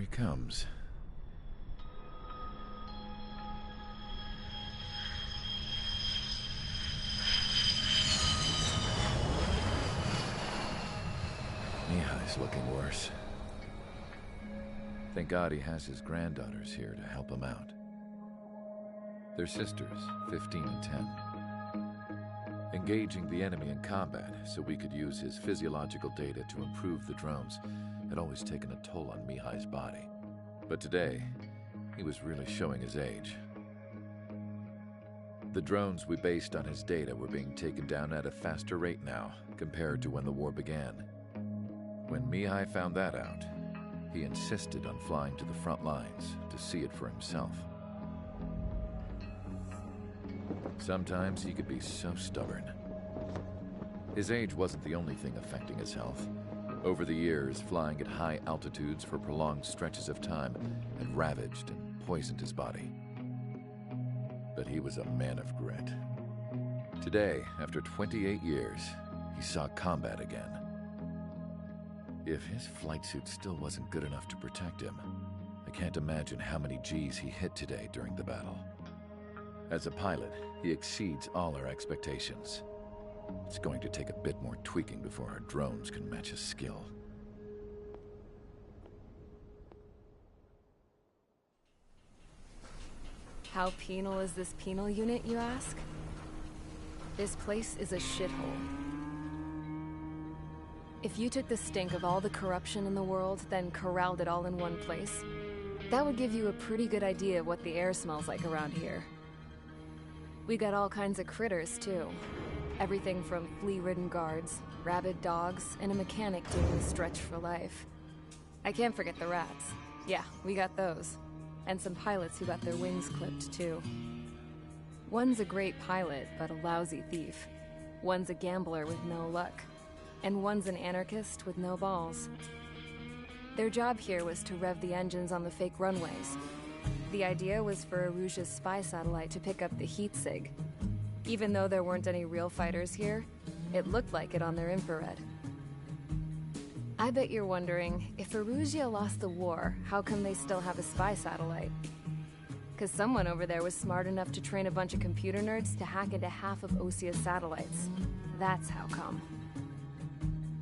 he comes. Mihai's looking worse. Thank God he has his granddaughters here to help him out. They're sisters, 15 and 10. Engaging the enemy in combat so we could use his physiological data to improve the drones had always taken a toll on Mihai's body. But today, he was really showing his age. The drones we based on his data were being taken down at a faster rate now compared to when the war began. When Mihai found that out, he insisted on flying to the front lines to see it for himself. Sometimes he could be so stubborn. His age wasn't the only thing affecting his health. Over the years, flying at high altitudes for prolonged stretches of time had ravaged and poisoned his body. But he was a man of grit. Today, after 28 years, he saw combat again. If his flight suit still wasn't good enough to protect him, I can't imagine how many G's he hit today during the battle. As a pilot, he exceeds all our expectations. It's going to take a bit more tweaking before our drones can match his skill. How penal is this penal unit, you ask? This place is a shithole. If you took the stink of all the corruption in the world, then corralled it all in one place, that would give you a pretty good idea of what the air smells like around here. We got all kinds of critters, too. Everything from flea-ridden guards, rabid dogs, and a mechanic doing the stretch for life. I can't forget the rats. Yeah, we got those. And some pilots who got their wings clipped, too. One's a great pilot, but a lousy thief. One's a gambler with no luck. And one's an anarchist with no balls. Their job here was to rev the engines on the fake runways. The idea was for Aruja's spy satellite to pick up the heat sig. Even though there weren't any real fighters here, it looked like it on their infrared. I bet you're wondering, if Aruja lost the war, how come they still have a spy satellite? 'Cause someone over there was smart enough to train a bunch of computer nerds to hack into half of Osia's satellites. That's how come.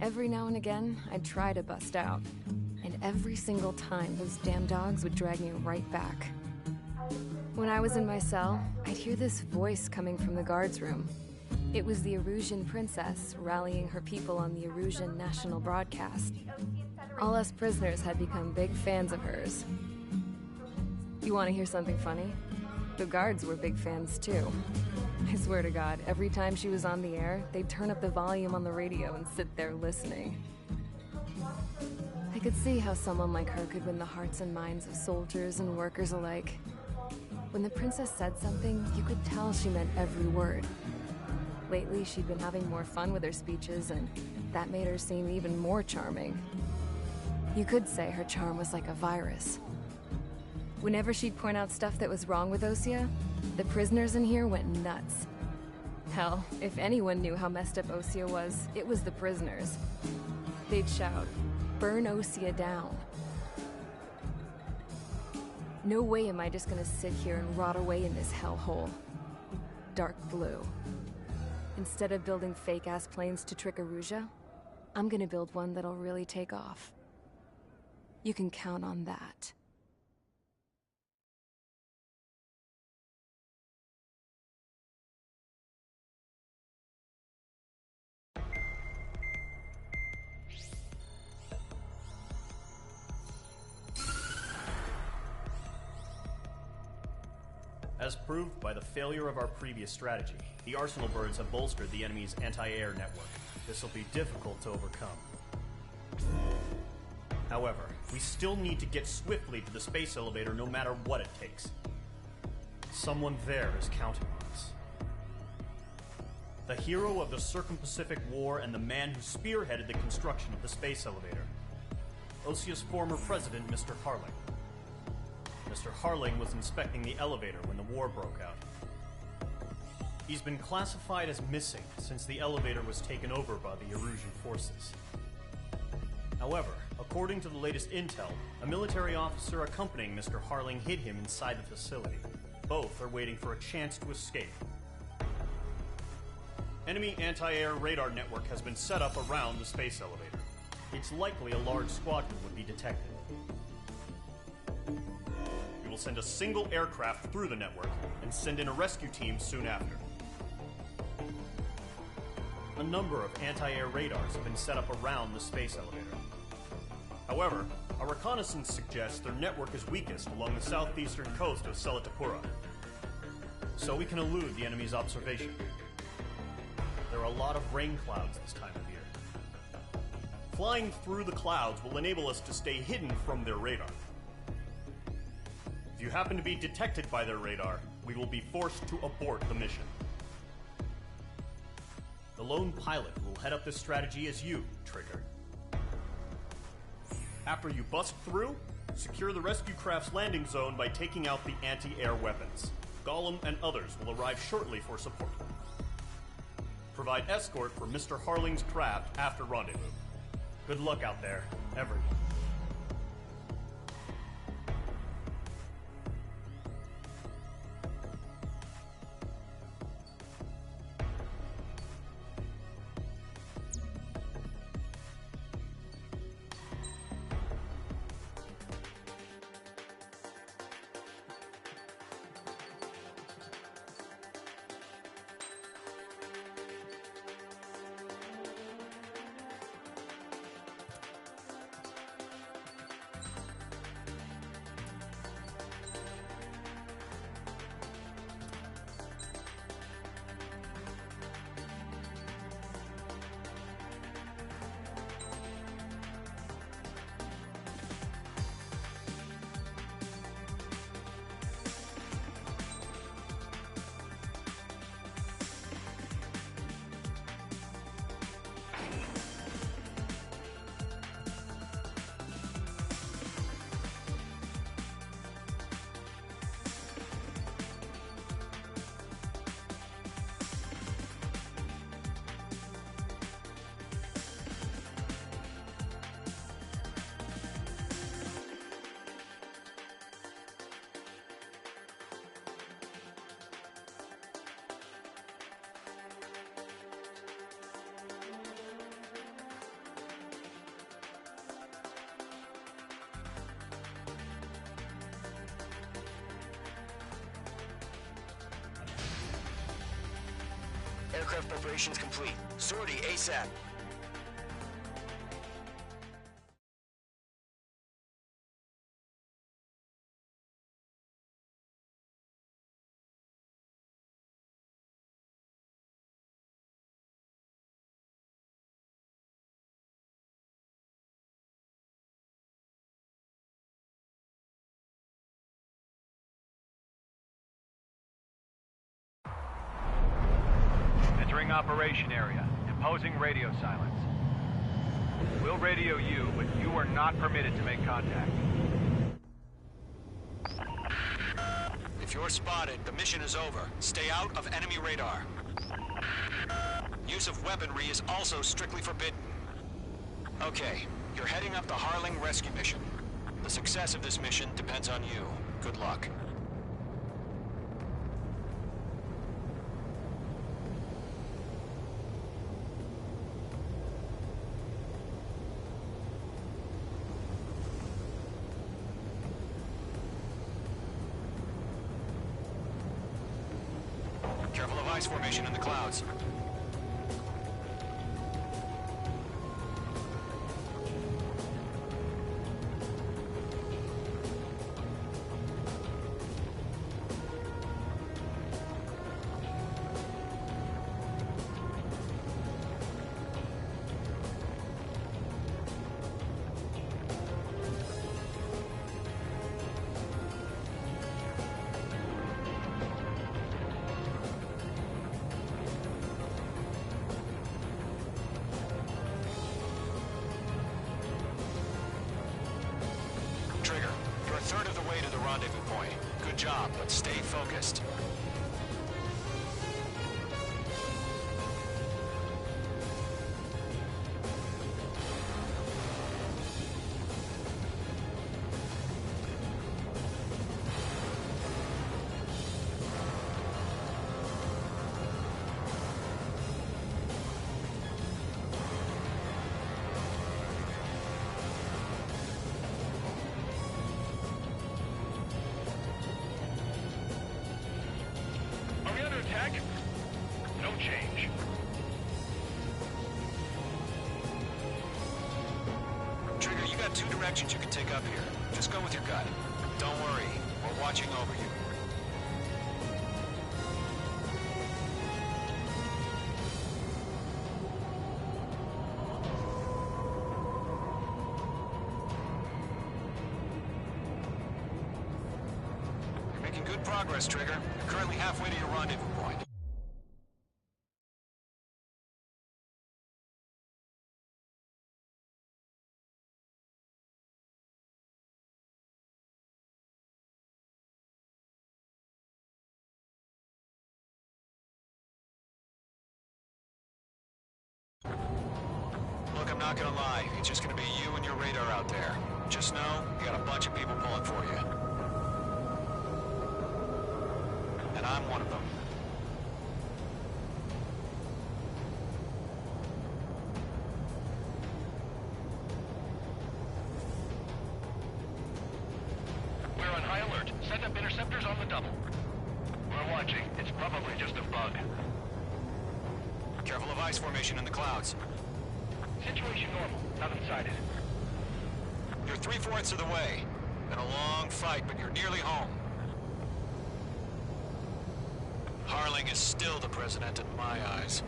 Every now and again, I'd try to bust out. And every single time, those damn dogs would drag me right back. When I was in my cell, I'd hear this voice coming from the guards room. It was the Arusian princess rallying her people on the Arusian national broadcast. All us prisoners had become big fans of hers. You want to hear something funny? The guards were big fans too. I swear to God, every time she was on the air, they'd turn up the volume on the radio and sit there listening. I could see how someone like her could win the hearts and minds of soldiers and workers alike. When the princess said something, you could tell she meant every word. Lately, she'd been having more fun with her speeches, and that made her seem even more charming. You could say her charm was like a virus. Whenever she'd point out stuff that was wrong with Osia, the prisoners in here went nuts. Hell, if anyone knew how messed up Osia was, it was the prisoners. They'd shout, "Burn Osia down." No way am I just gonna sit here and rot away in this hellhole. Dark blue. Instead of building fake-ass planes to trick Aruja, I'm gonna build one that'll really take off. You can count on that. As proved by the failure of our previous strategy, the Arsenal birds have bolstered the enemy's anti-air network. This will be difficult to overcome. However, we still need to get swiftly to the space elevator no matter what it takes. Someone there is counting on us. The hero of the Circum-Pacific War and the man who spearheaded the construction of the space elevator. Osia's former president, Mr. Harling. Mr. Harling was inspecting the elevator when the war broke out. He's been classified as missing since the elevator was taken over by the Erusian forces. However, According to the latest intel, a military officer accompanying Mr. Harling hid him inside the facility. Both are waiting for a chance to escape. Enemy anti-air radar network has been set up around the space elevator. It's likely a large squadron would be detected. We will send a single aircraft through the network and send in a rescue team soon after. A number of anti-air radars have been set up around the space elevator. However, our reconnaissance suggests their network is weakest along the southeastern coast of Selatapura, so we can elude the enemy's observation. There are a lot of rain clouds this time of year. Flying through the clouds will enable us to stay hidden from their radar. If you happen to be detected by their radar, we will be forced to abort the mission. The lone pilot who will head up this strategy is you, Trigger. After you bust through, secure the rescue craft's landing zone by taking out the anti-air weapons. Gollum and others will arrive shortly for support. Provide escort for Mr. Harling's craft after rendezvous. Good luck out there, everyone. Aircraft preparations complete. Sortie ASAP. Entering operation area. Imposing radio silence. We'll radio you, but you are not permitted to make contact. If you're spotted, the mission is over. Stay out of enemy radar. Use of weaponry is also strictly forbidden. Okay, you're heading up the Harling rescue mission. The success of this mission depends on you. Good luck. Careful of ice formation in the clouds. Trigger, you're a third of the way to the rendezvous point. Good job, but stay focused. got two directions you can take up here. Just go with your gut. Don't worry, we're watching over you. You're making good progress, Trigger. You're currently halfway to your rendezvous point. Look, I'm not gonna lie. It's just gonna be you and your radar out there. Just know, you got a bunch of people pulling for you. And I'm one of them. We're on high alert. Send up interceptors on the double. We're watching. It's probably just a bug. Careful of ice formation in the clouds. Situation normal. Nothing sighted. You're 3/4 of the way. Been a long fight, but you're nearly home. Harling is still the president in my eyes.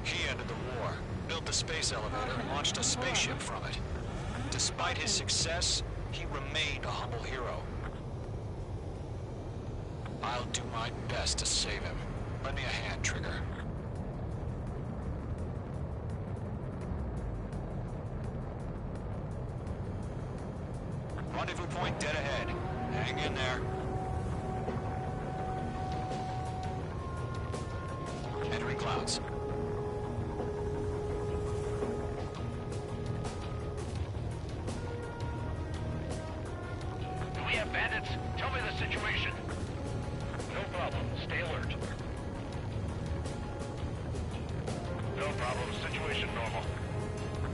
He ended the war, built the space elevator, and launched a spaceship from it. Despite his success, he remained a humble hero. I'll do my best to save him. Lend me a hand, Trigger. Rendezvous point dead ahead. Hang in there. Entering clouds. Do we have bandits? Tell me the situation. No problem. Stay alert. No problem. Situation normal.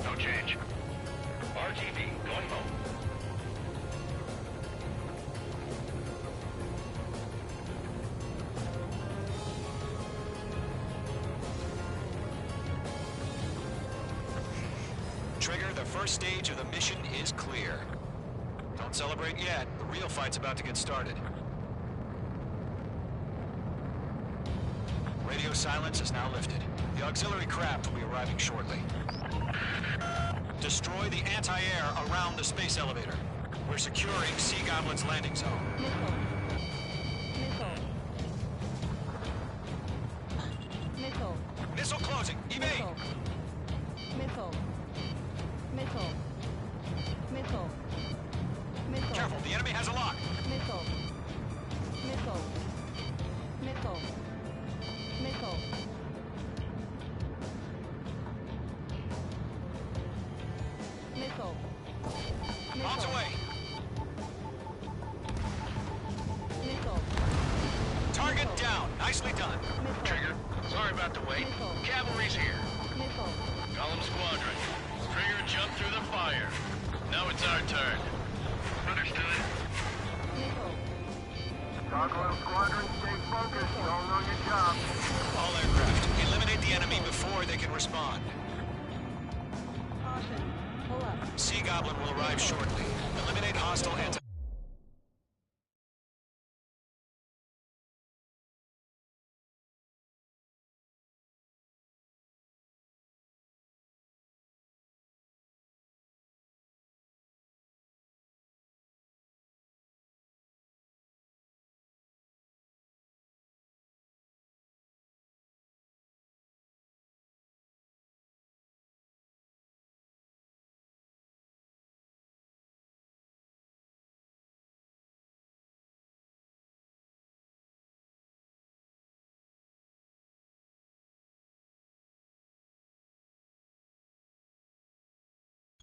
No change. RTV, going low. Trigger, the first stage of the mission is clear. Don't celebrate yet. The real fight's about to get started. Radio silence is now lifted. The auxiliary craft will be arriving shortly. Destroy the anti-air around the space elevator. We're securing Sea Goblin's landing zone. Missile. Missile closing. Evade! Missile. Missile. Missile. Missile. Careful, the enemy has a lock. Missile. Missile. Missile. Missile. Missile. On its way. Missile. Target down. Nicely done. Missile. Trigger, sorry about the wait. Missile. Cavalry's here. Missile. Column Squadron. Trigger jumped through the fire. Now it's our turn. Understood. Missile. Column Squadron, stay focused. Don't know your job. All aircraft, eliminate the enemy before they can respond. Caution. Pull up. Sea Goblin will arrive shortly. Eliminate hostile anti...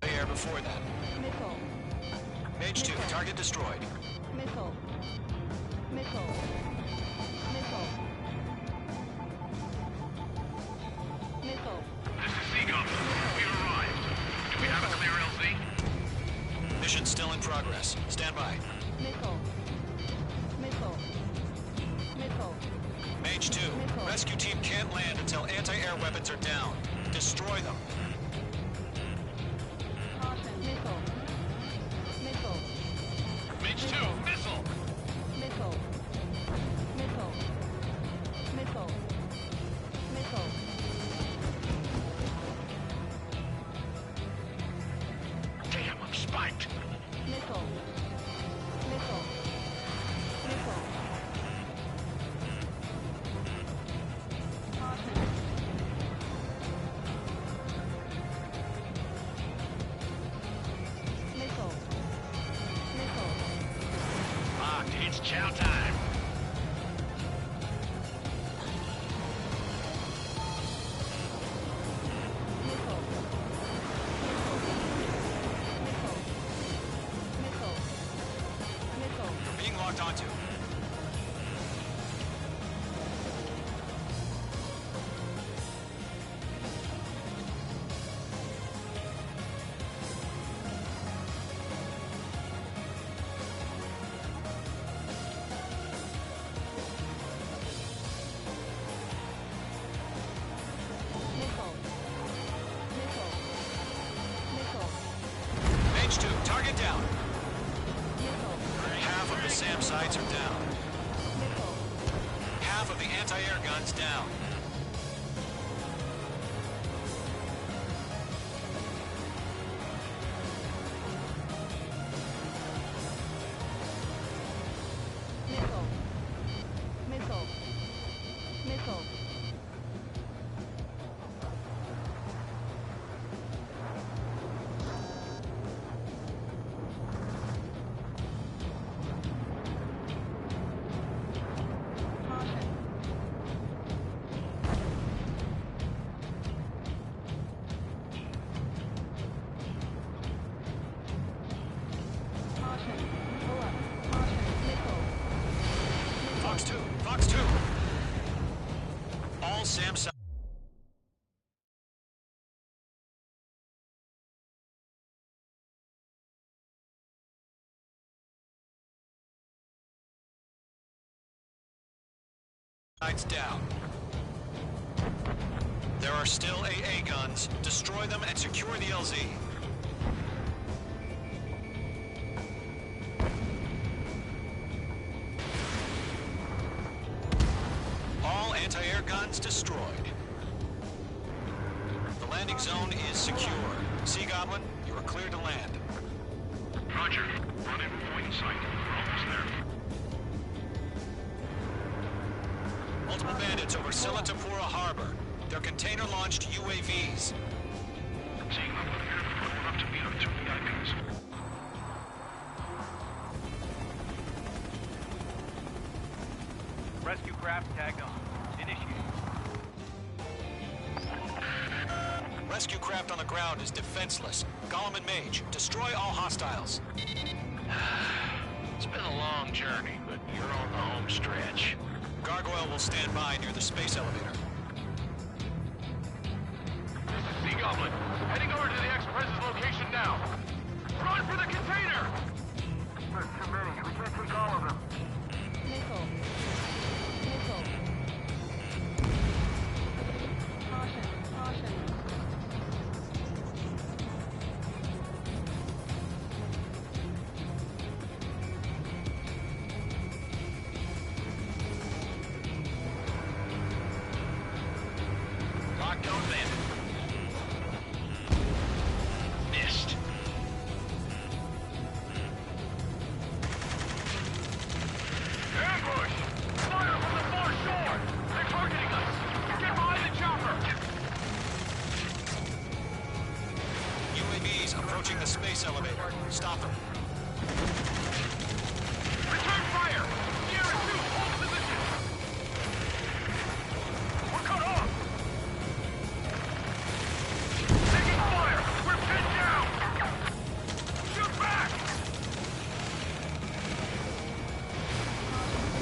air before that. Missile. Mage 2, target destroyed. Missile. Missile. Missile. Missile. This is Sea Goblin. We've arrived. Do we have a clear LZ? Mission still in progress. Stand by. Missile. Missile. Missile. Mage 2, Missile. rescue team can't land until anti-air weapons are down. Destroy them. Caution. Missile. talk to. Missile. Missile. Missile. Mage 2, target down. Missile. Half of the SAM sites are down. Missile. Half of the anti-air guns down. Missile. Missile. Missile. Caution. Caution. Pull up. Caution. Missile. Fox 2, Fox 2. All SAM sites. Down. There are still AA guns. Destroy them and secure the LZ. All anti-air guns destroyed. The landing zone is secure. Sea Goblin, you are clear to land. Roger. Run in point in sight. We're almost there. Multiple bandits over Silatapura Harbor. They're container-launched UAVs. Seeing them up here, going up to meet our two VIPs. Rescue craft tagged on. Initiate. Rescue craft on the ground is defenseless. Gollum and Mage, destroy all hostiles. It's been a long journey, but you're on the home stretch. Gargoyle will stand by near the space elevator. This is Sea Goblin. Heading over to the Express's location now. Run for the container! There's too many. We can't take all of them. Missile. Missile. Caution. Caution. Lockdown bandit. Missed. Ambush! Fire from the far shore! They're targeting us! Get behind the chopper! UAVs approaching the space elevator. Stop them. Return fire! Sierra 2, hold position! We're cut off! Taking fire! We're pinned down! Shoot back!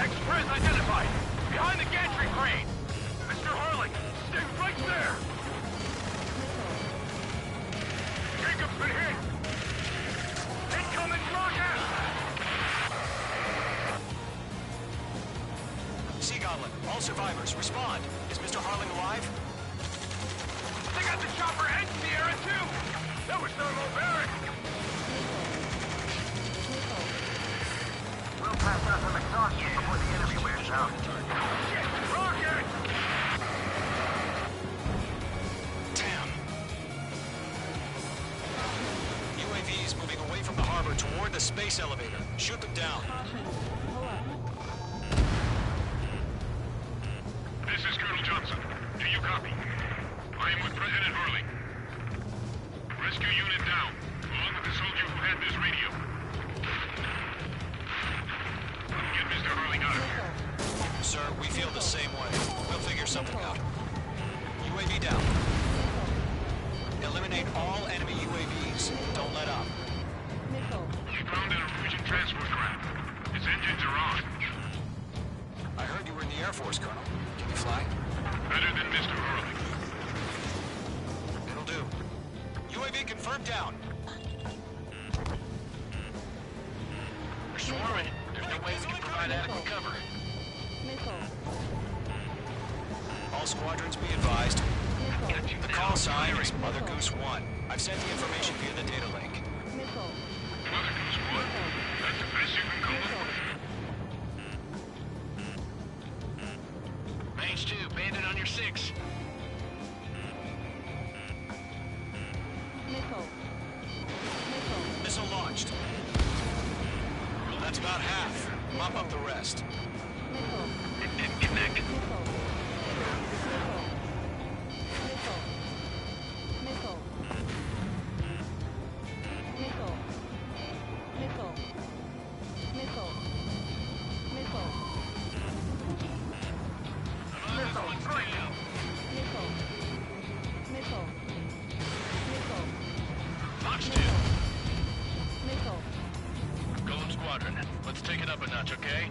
Express identified! Behind the gantry crane! Mr. Harling, stay right there! Jacob's been hit! Incoming rocket! Sea Goblin, all survivors, respond. Is Mr. Harling alive? They got the chopper and Sierra too! That was thermobaric! We'll pass out some exhaustion before the enemy wears out. Shit! Rocket! Damn. UAVs moving away from the harbor toward the space elevator. Shoot them down. Caution. Pull up. This is Colonel Johnson. Do you copy? I am with President Hurley. Rescue unit down, along with the soldier who had this radio. Get Mr. Hurley out of here. Sir, we feel the same way. We'll figure something out. UAV down. Eliminate all enemy UAVs. Don't let up. Missile. We found an Norwegian transport craft. Its engines are UAV confirmed down. We're swarming. There's no way we can provide adequate cover. Missile. All squadrons be advised. Missile. The call sign is Mother Goose 1. I've sent the information via the data link. Missile. Mother Goose 1. That's the best you can come up with. Range 2, bandit on your 6. Missile. Missile. Missile launched. That's about half. Mop up the rest. Missile. It didn't connect. Missile. Missile. Missile. Missile. Missile. Missile. Missile. Missile, straight up. Missile. Missile. Missile. Fox 2. Missile. Golem Squadron. Let's take it up a notch, okay?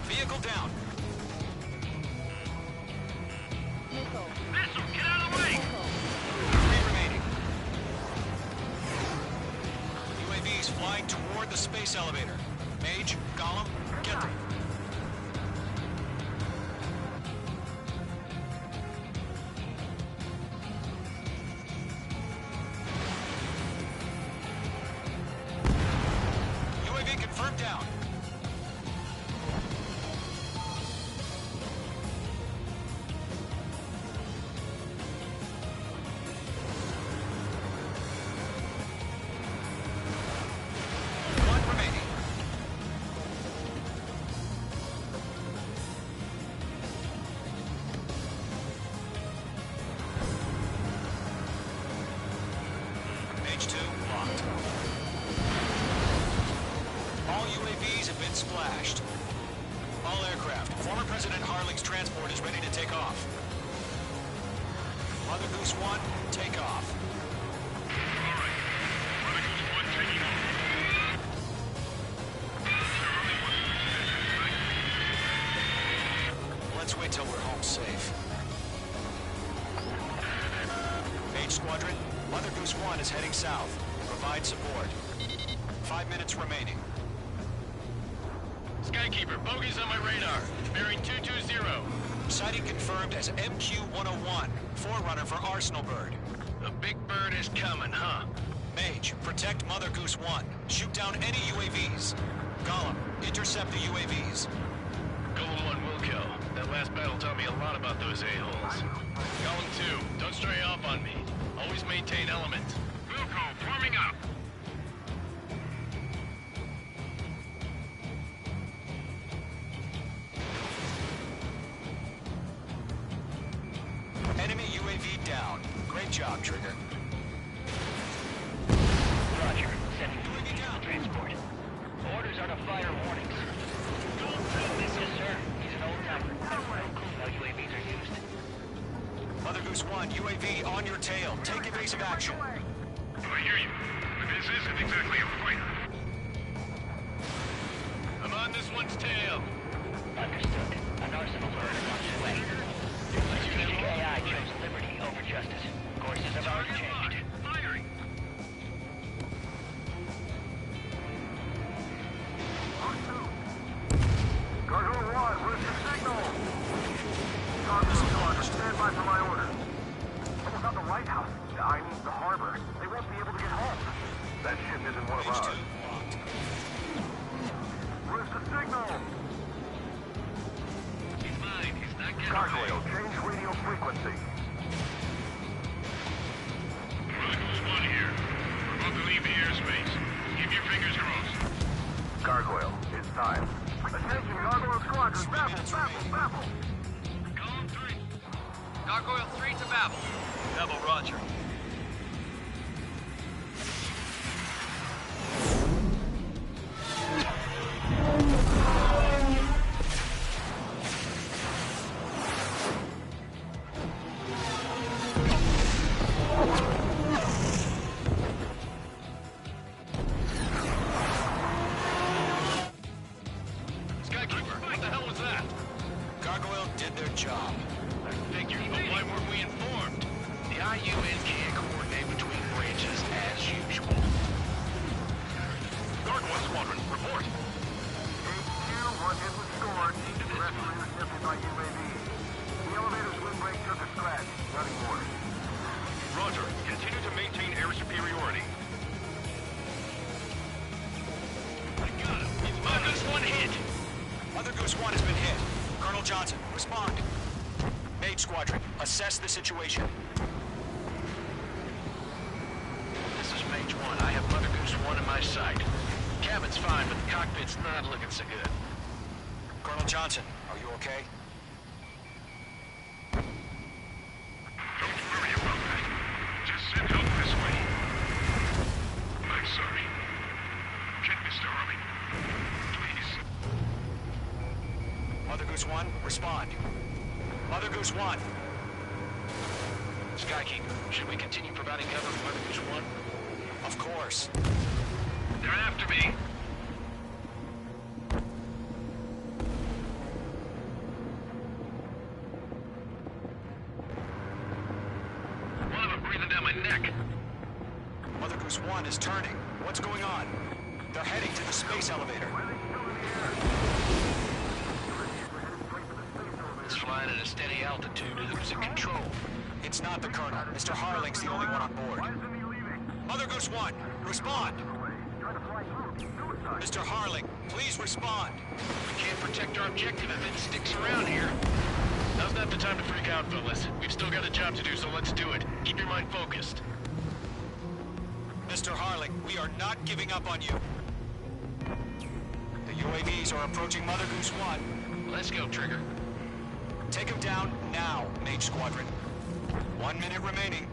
Vehicle down. Missile. Missile, get out of the way! Missile. 3 remaining. UAVs flying toward the space elevator. Mage, Gollum, get them. UAV confirmed down. One remaining. Page 2 locked. All UAVs have been splashed. All aircraft. Former President Harling's transport is ready to take off. Mother Goose 1, take off. Alright. Mother Goose 1 taking off. Let's wait till we're home safe. Mage Squadron, Mother Goose 1 is heading south. Provide support. 5 minutes remaining. Skykeeper, bogeys on my radar. Bearing 220. Sighting confirmed as MQ-101, forerunner for Arsenal Bird. The big bird is coming, huh? Mage, protect Mother Goose 1. Shoot down any UAVs. Gollum, intercept the UAVs. Golem 1 will kill. That last battle taught me a lot about those a-holes. Golem 2, don't stray off on me. Always maintain element. Wilco, forming up. Enemy UAV down. Great job, Trigger. Roger. Sending UAV down. transport. Orders are to fire warnings. Yes, sir. He's an old timer. No UAVs are used. Mother Goose 1, UAV on your tail. Take evasive action. I hear you, but this isn't exactly a fight. I'm on this one's tail. Understood. An arsenal bird is on its way. Strategic AI chose liberty over justice. Courses have already changed. Firing. Cargo 1, where's your signal? Cargo Squadron, stand by for my orders. Almost out the White House. I mean the harbor. They won't be able to get home. That ship isn't one of Page 2 ours. locked. Where's the signal? He's mine. He's not getting Gargoyle, change radio frequency. Mother Goose 1 here. We're about to leave the airspace. Keep your fingers crossed. Gargoyle, it's time. Attention, Gargoyle Squadron, baffle, baffle, baffle. Golem 3. Gargoyle 3 to Babel. Double Roger. Goose 1 has been hit. Colonel Johnson, respond. Mage Squadron, assess the situation. This is Mage 1. I have Mother Goose 1 in my sight. Cabin's fine, but the cockpit's not looking so good. Colonel Johnson, are you okay? Don't worry about that. Just send help this way. I'm sorry. Get Mr. Harling. Please. Mother Goose 1, respond. Mother Goose 1. Skykeeper, should we continue providing cover for Mother Goose 1? Of course. They're after me. One of them breathing down my neck. Mother Goose 1 is turning. What's going on? They're heading to the space elevator. It's flying at a steady altitude. Who's in control? It's not the Colonel. Mr. Harling's the only one on board. Mother Goose 1, respond! Mr. Harling, please respond. We can't protect our objective if it sticks around here. Now's not the time to freak out, fellas. We've still got a job to do, so let's do it. Keep your mind focused. Mr. Harling, we are not giving up on you. The UAVs are approaching Mother Goose 1. Let's go, Trigger. Take him down now, Mage Squadron. 1 minute remaining.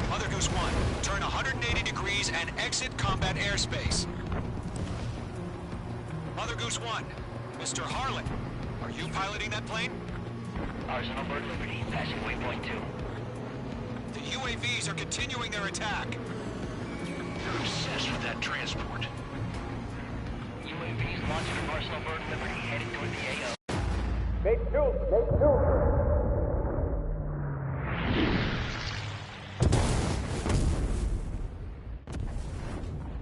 Mother Goose 1, turn 180 degrees and exit combat airspace. Mother Goose 1, Mr. Harling, are you piloting that plane? Arsenal Bird Liberty, passing waypoint 2. The UAVs are continuing their attack. You're obsessed with that transport. UAVs launching from Arsenal Bird Liberty, headed toward the AO.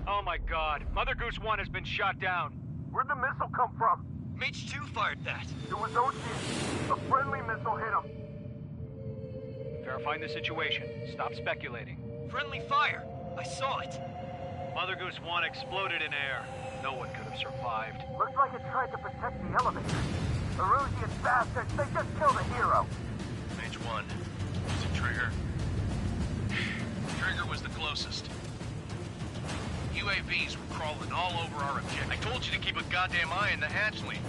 Oh my god. Mother Goose 1 has been shot down. Where'd the missile come from? Mage 2 fired that. It was OG. A friendly missile hit him. Verifying the situation. Stop speculating. Friendly fire. I saw it. Mother Goose 1 exploded in air. No one could have survived. Looks like it tried to protect the elevator. Erusian bastards, they just killed a hero. Mage 1. Is it Trigger? Trigger was the closest. UAVs were crawling all over our objective. I told you to keep a goddamn eye on the hatchling.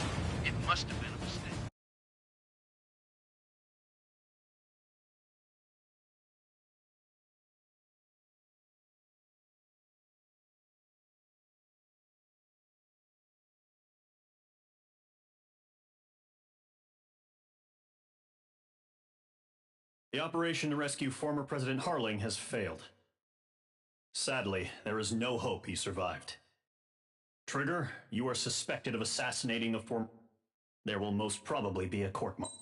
It must have been a mistake. The operation to rescue former President Harling has failed. Sadly, there is no hope he survived. Trigger, you are suspected of assassinating a former... There will most probably be a court-martial.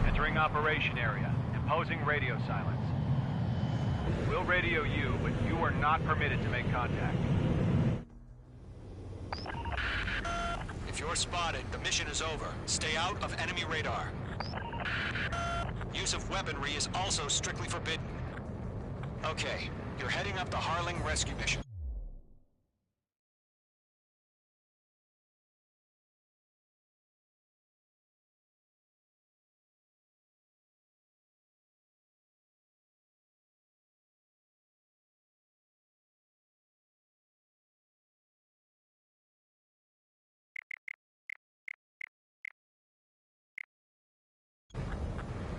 Entering operation area. Imposing radio silence. We'll radio you, but you are not permitted to make contact. If you're spotted, the mission is over. Stay out of enemy radar. Use of weaponry is also strictly forbidden. Okay, you're heading up the Harling rescue mission.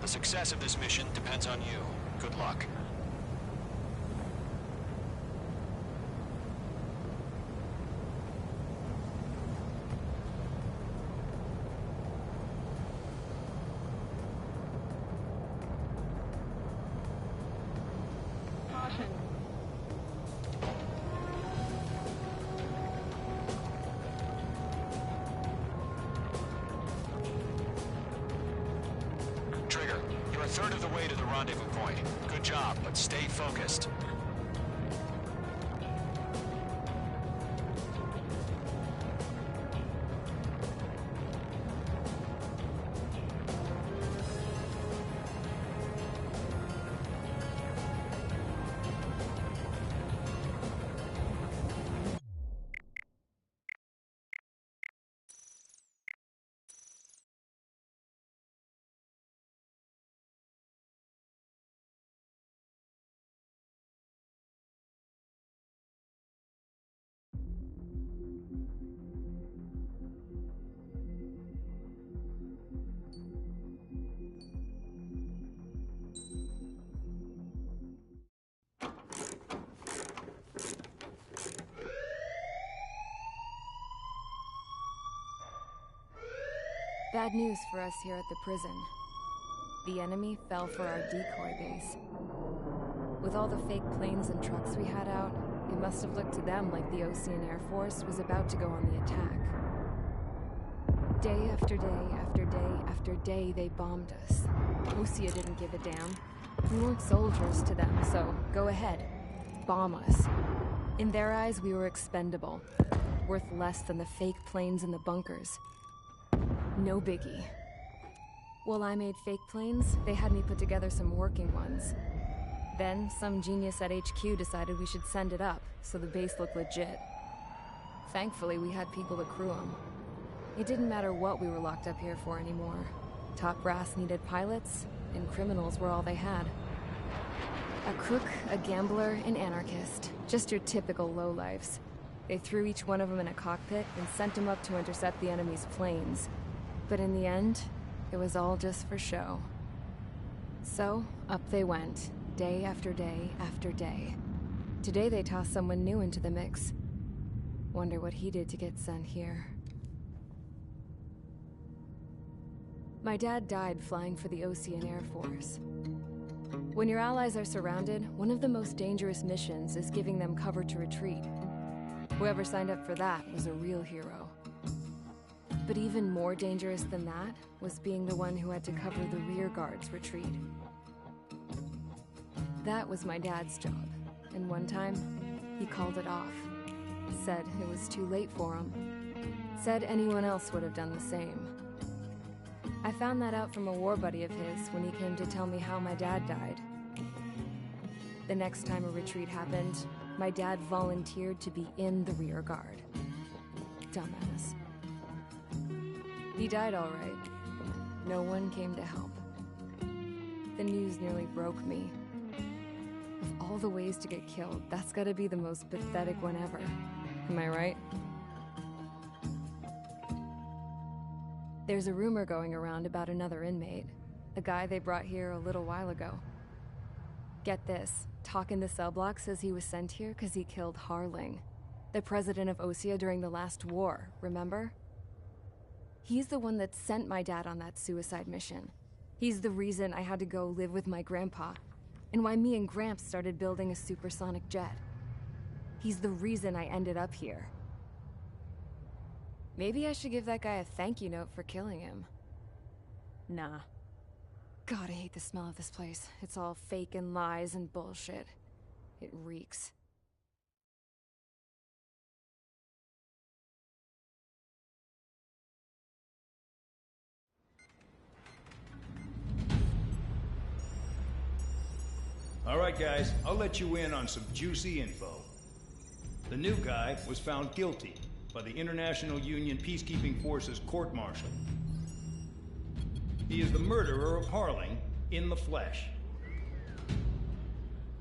The success of this mission depends on you. Good luck. Caution. a third of the way to the rendezvous point. Good job, but stay focused. Bad news for us here at the prison. The enemy fell for our decoy base. With all the fake planes and trucks we had out, it must have looked to them like the Ocean Air Force was about to go on the attack. Day after day after day after day, they bombed us. Osea didn't give a damn. We weren't soldiers to them, so go ahead. Bomb us. In their eyes, we were expendable. Worth less than the fake planes in the bunkers. No biggie. While I made fake planes, they had me put together some working ones. Then, some genius at HQ decided we should send it up, so the base looked legit. Thankfully, we had people to crew them. It didn't matter what we were locked up here for anymore. Top brass needed pilots, and criminals were all they had. A crook, a gambler, an anarchist. Just your typical lowlifes. They threw each one of them in a cockpit and sent them up to intercept the enemy's planes. But in the end, it was all just for show. So, up they went, day after day after day. Today they tossed someone new into the mix. Wonder what he did to get sent here. My dad died flying for the Ocean Air Force. When your allies are surrounded, one of the most dangerous missions is giving them cover to retreat. Whoever signed up for that was a real hero. But even more dangerous than that was being the one who had to cover the rear guard's retreat. That was my dad's job, and one time, he called it off. Said it was too late for him. Said anyone else would have done the same. I found that out from a war buddy of his when he came to tell me how my dad died. The next time a retreat happened, my dad volunteered to be in the rear guard. Dumbass. He died all right. No one came to help. The news nearly broke me. Of all the ways to get killed, that's gotta be the most pathetic one ever. Am I right? There's a rumor going around about another inmate. A guy they brought here a little while ago. Get this, talk in the cell block says he was sent here because he killed Harling, the president of Osea during the last war, remember? He's the one that sent my dad on that suicide mission. He's the reason I had to go live with my grandpa, and why me and Gramps started building a supersonic jet. He's the reason I ended up here. Maybe I should give that guy a thank you note for killing him. Nah. God, I hate the smell of this place. It's all fake and lies and bullshit. It reeks. All right, guys, I'll let you in on some juicy info. The new guy was found guilty by the International Union Peacekeeping Forces court-martial. He is the murderer of Harling in the flesh.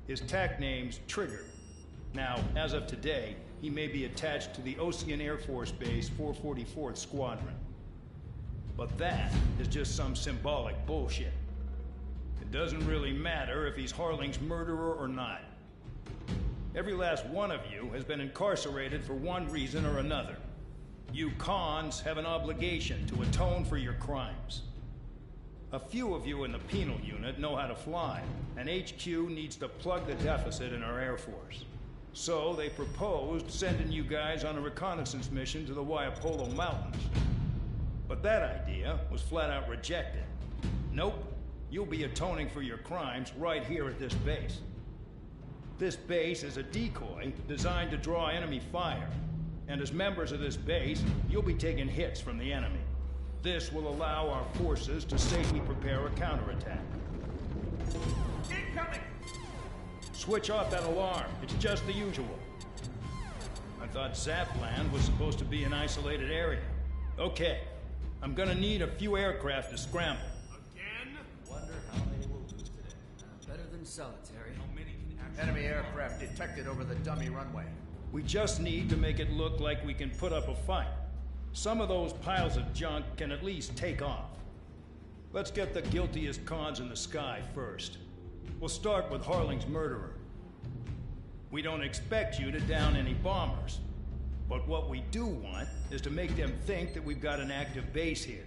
His TAC name's Trigger. Now, as of today, he may be attached to the Ocean Air Force Base 444th Squadron. But that is just some symbolic bullshit. It doesn't really matter if he's Harling's murderer or not. Every last one of you has been incarcerated for one reason or another. You cons have an obligation to atone for your crimes. A few of you in the penal unit know how to fly, and HQ needs to plug the deficit in our Air Force. So they proposed sending you guys on a reconnaissance mission to the Waiapolo Mountains. But that idea was flat out rejected. Nope, you'll be atoning for your crimes right here at this base. This base is a decoy designed to draw enemy fire, and as members of this base, you'll be taking hits from the enemy. This will allow our forces to safely prepare a counterattack. Incoming! Switch off that alarm. It's just the usual. I thought Zapland was supposed to be an isolated area. Okay, I'm gonna need a few aircraft to scramble. Again? Wonder how they will lose today. Better than solitary. How many can actually... Enemy aircraft detected over the dummy runway. We just need to make it look like we can put up a fight. Some of those piles of junk can at least take off. Let's get the guiltiest cons in the sky first. We'll start with Harling's murderer. We don't expect you to down any bombers. But what we do want is to make them think that we've got an active base here.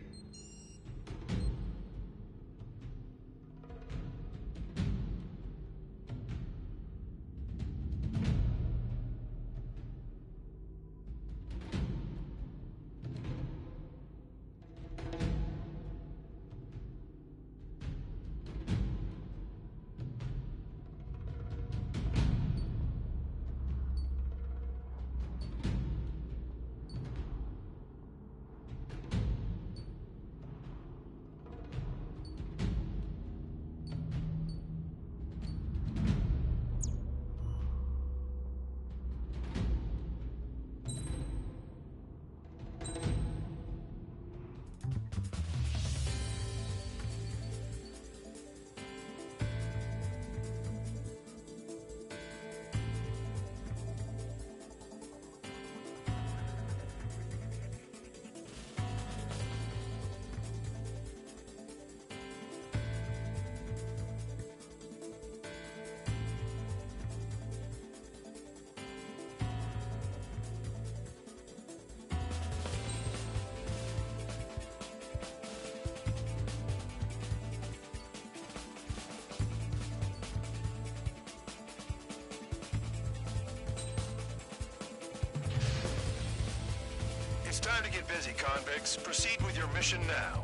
It's time to get busy, convicts. Proceed with your mission now.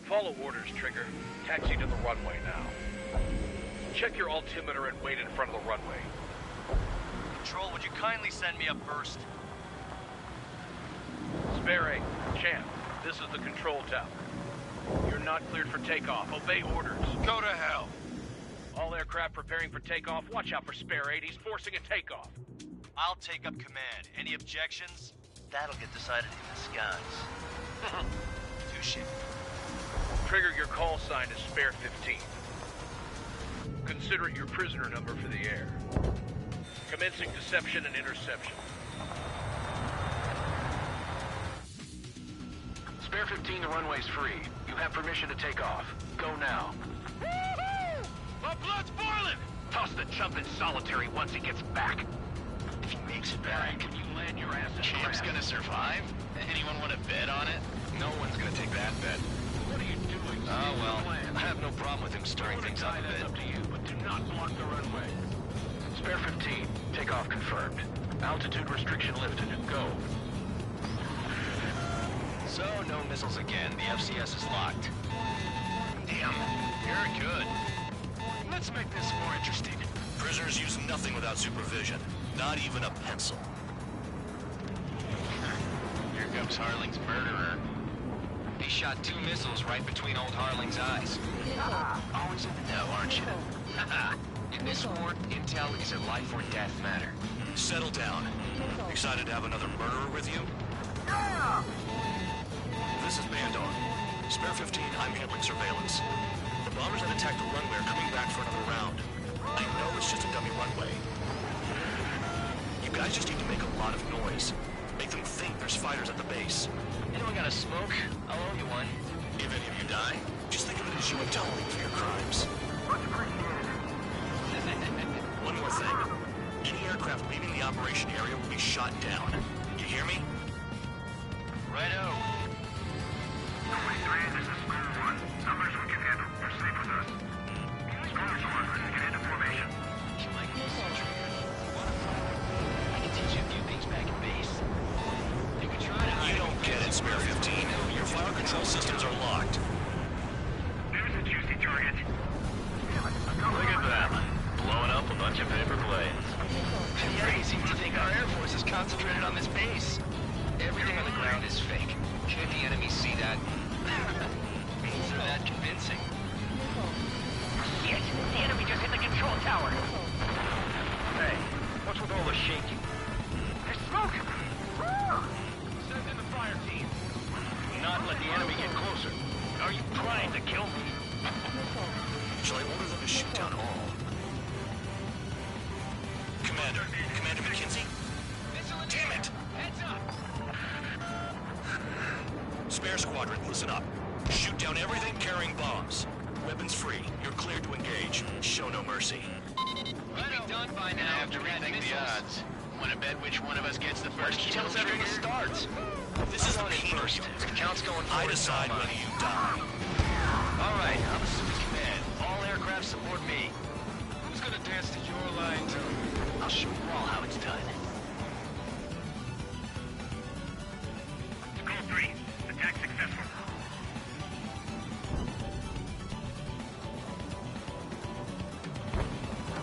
Follow orders, Trigger. Taxi to the runway now. Check your altimeter and wait in front of the runway. Control, would you kindly send me up first? Spare 8, Champ, this is the control tower. You're not cleared for takeoff. Obey orders. Go to hell. All aircraft preparing for takeoff. Watch out for Spare 8. He's forcing a takeoff. I'll take up command. Any objections? That'll get decided in the skies. Touche. Trigger, your call sign is Spare 15. Consider it your prisoner number for the air. Commencing deception and interception. Spare 15, the runway's free. You have permission to take off. Go now. Woohoo! My blood's boiling! Toss the chump in solitary once he gets back. If he makes it back, can you land your ass in Champ's gonna survive? Anyone want to bet on it? No one's gonna take that bet. What are you doing? Oh, well, I have no problem with him stirring things up a bit. That's up to you, but do not block the runway. Spare 15, takeoff confirmed. Altitude restriction lifted. Go. So, no missiles again. The FCS is locked. Damn, you're good. Let's make this more interesting. Prisoners use nothing without supervision. Not even a pencil. Here comes Harling's murderer. He shot 2 missiles right between old Harling's eyes. Always in the know, aren't you? In this war, intel is a life or death matter. Settle down. Excited to have another murderer with you? Yeah! This is Bandar. Spare 15, I'm handling surveillance. The bombers that attacked the runway are coming back for another round. I know it's just a dummy runway. You guys just need to make a lot of noise. Make them think there's fighters at the base. Anyone got a smoke? I'll owe you one. If any of you die, just think of it as you atoning for your crimes. Much appreciated. One more thing. the operation area will be shot down. You hear me? Righto. 23, this is School 1. Numbers we can handle. You're safe with us. School Squadron, get into formation. You like this? I can teach you a few things back at base. You can try to hide. You don't get it, Spare 15. Your fire control systems are locked. There's a juicy target. Look at them. Blowing up a bunch of paper planes. Crazy to think our Air Force is concentrated on this base. Everything on the ground is fake. Can't the enemy see that? Means they're that convincing. Shit! The enemy just hit the control tower! Hey, what's with all the shaking? There's smoke! Send in the fire team. Not let the enemy get closer. Are you trying to kill me? Shall I order them to shoot down all? Commander McKenzie? Damn it! Heads up! Spare Squadron, listen up. Shoot down everything carrying bombs. Weapons free. You're cleared to engage. Show no mercy. We'll be done by now. I have to rethink the odds. Want to bet which one of us gets the first kill Tell us after trigger? it starts. This is the penal First, unit. the count's going I forward. decide whether you die. All right, I'm assuming command. All aircraft support me. Who's gonna dance to your line, Tony? I'll show you all how it's done. School 3, attack successful.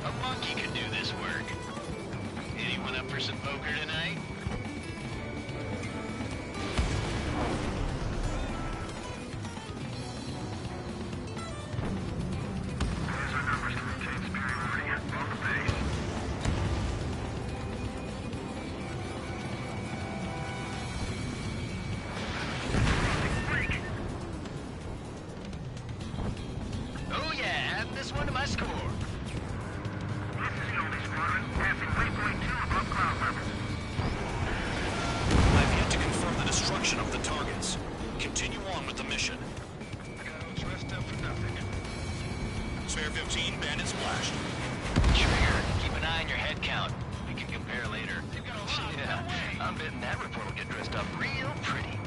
A monkey can do this work. Anyone up for some poker tonight? Here's our numbers to retain superiority at both base. Break! Oh yeah, add this one to my score. This is the only squadron passing waypoint 2 above cloud level. I've yet to confirm the destruction of the targets. Continue on with the mission. I got all dressed up for nothing. Spare 15, bandit splashed. Trigger, keep an eye on your head count. We can compare later. Yeah, I'm betting that report will get dressed up real pretty.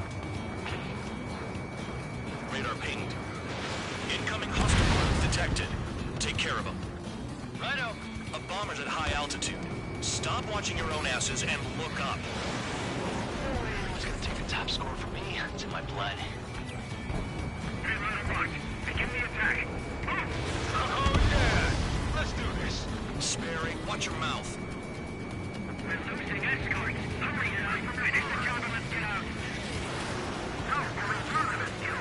Radar pinged. Incoming hostile group detected. Take care of them. Righto. A bomber's at high altitude. Stop watching your own asses and look up. Who's gonna take the top score for me? It's in my blood. Get right in front. Begin the attack. Move! Oh yeah! Let's do this. Sperry, watch your mouth. We're losing escorts. Hurry, finish the job and let's get out. No, we're in front of us, you.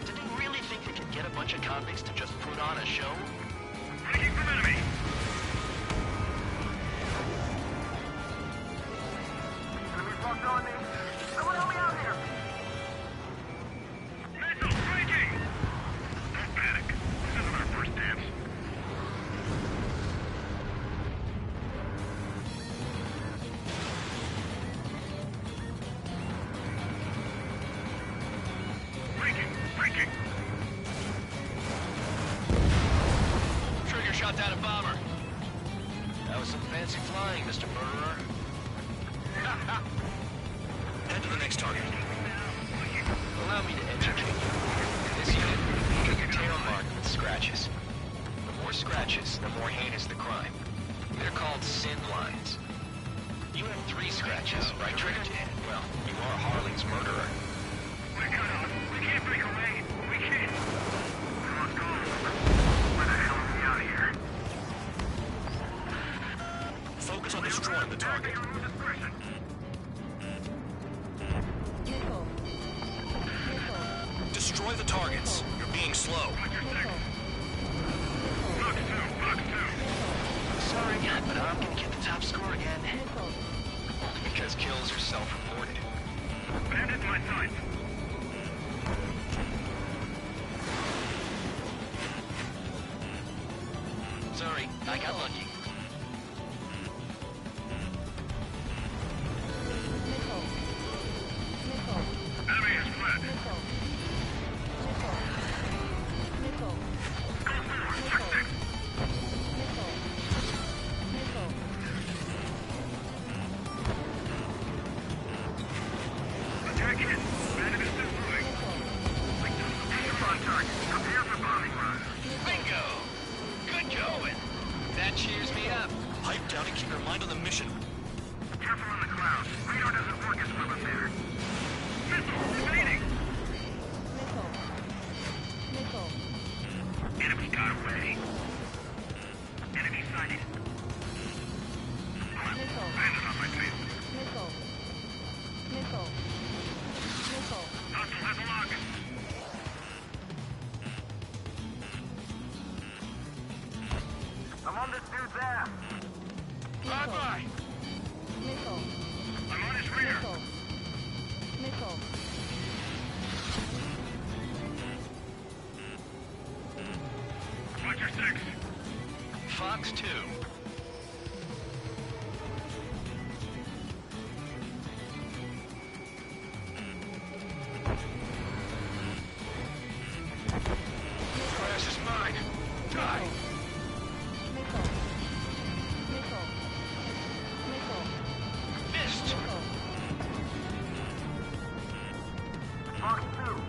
Did they really think they could get a bunch of convicts to just put on a show? Taking from enemy. Enemy's locked on me. Someone help me out here. Missile breaking. Don't panic. This isn't our first dance. Breaking. Trigger shot down a bomber. That was some fancy flying, Mr. Murderer. Head to the next target. Allow me to educate you. This unit, you get your tail marked with scratches. The more scratches, the more heinous the crime. They're called sin lines. You have 3 scratches, right, Trigger? Well, you are Harling's murderer. We're cut off. We can't break away. We can't. Let's go. Where the hell are we out of here? Focus on destroying the target. Destroy the targets. You're being slow. Sorry, but I'm gonna get the top score again. Only because kills are self-reported. Bandit my sight. Sorry, I got lucky. Enemy has fled. trying to keep your mind on the mission. Careful on the clouds. Radar doesn't work as well up there. Missile! Evading! Missile. Missile. Enemy got away. Enemy sighted. Missile. Landed on my face. Missile. Missile. Missile. Hostile has a lock. I'm on this dude's ass. Bye-bye. Missile. I'm on his rear. Missile. Missile. Watch your six. Fox 2. Crash is mine. Die. Missile. Missile. Missile. Missed! Missile. Fox 2.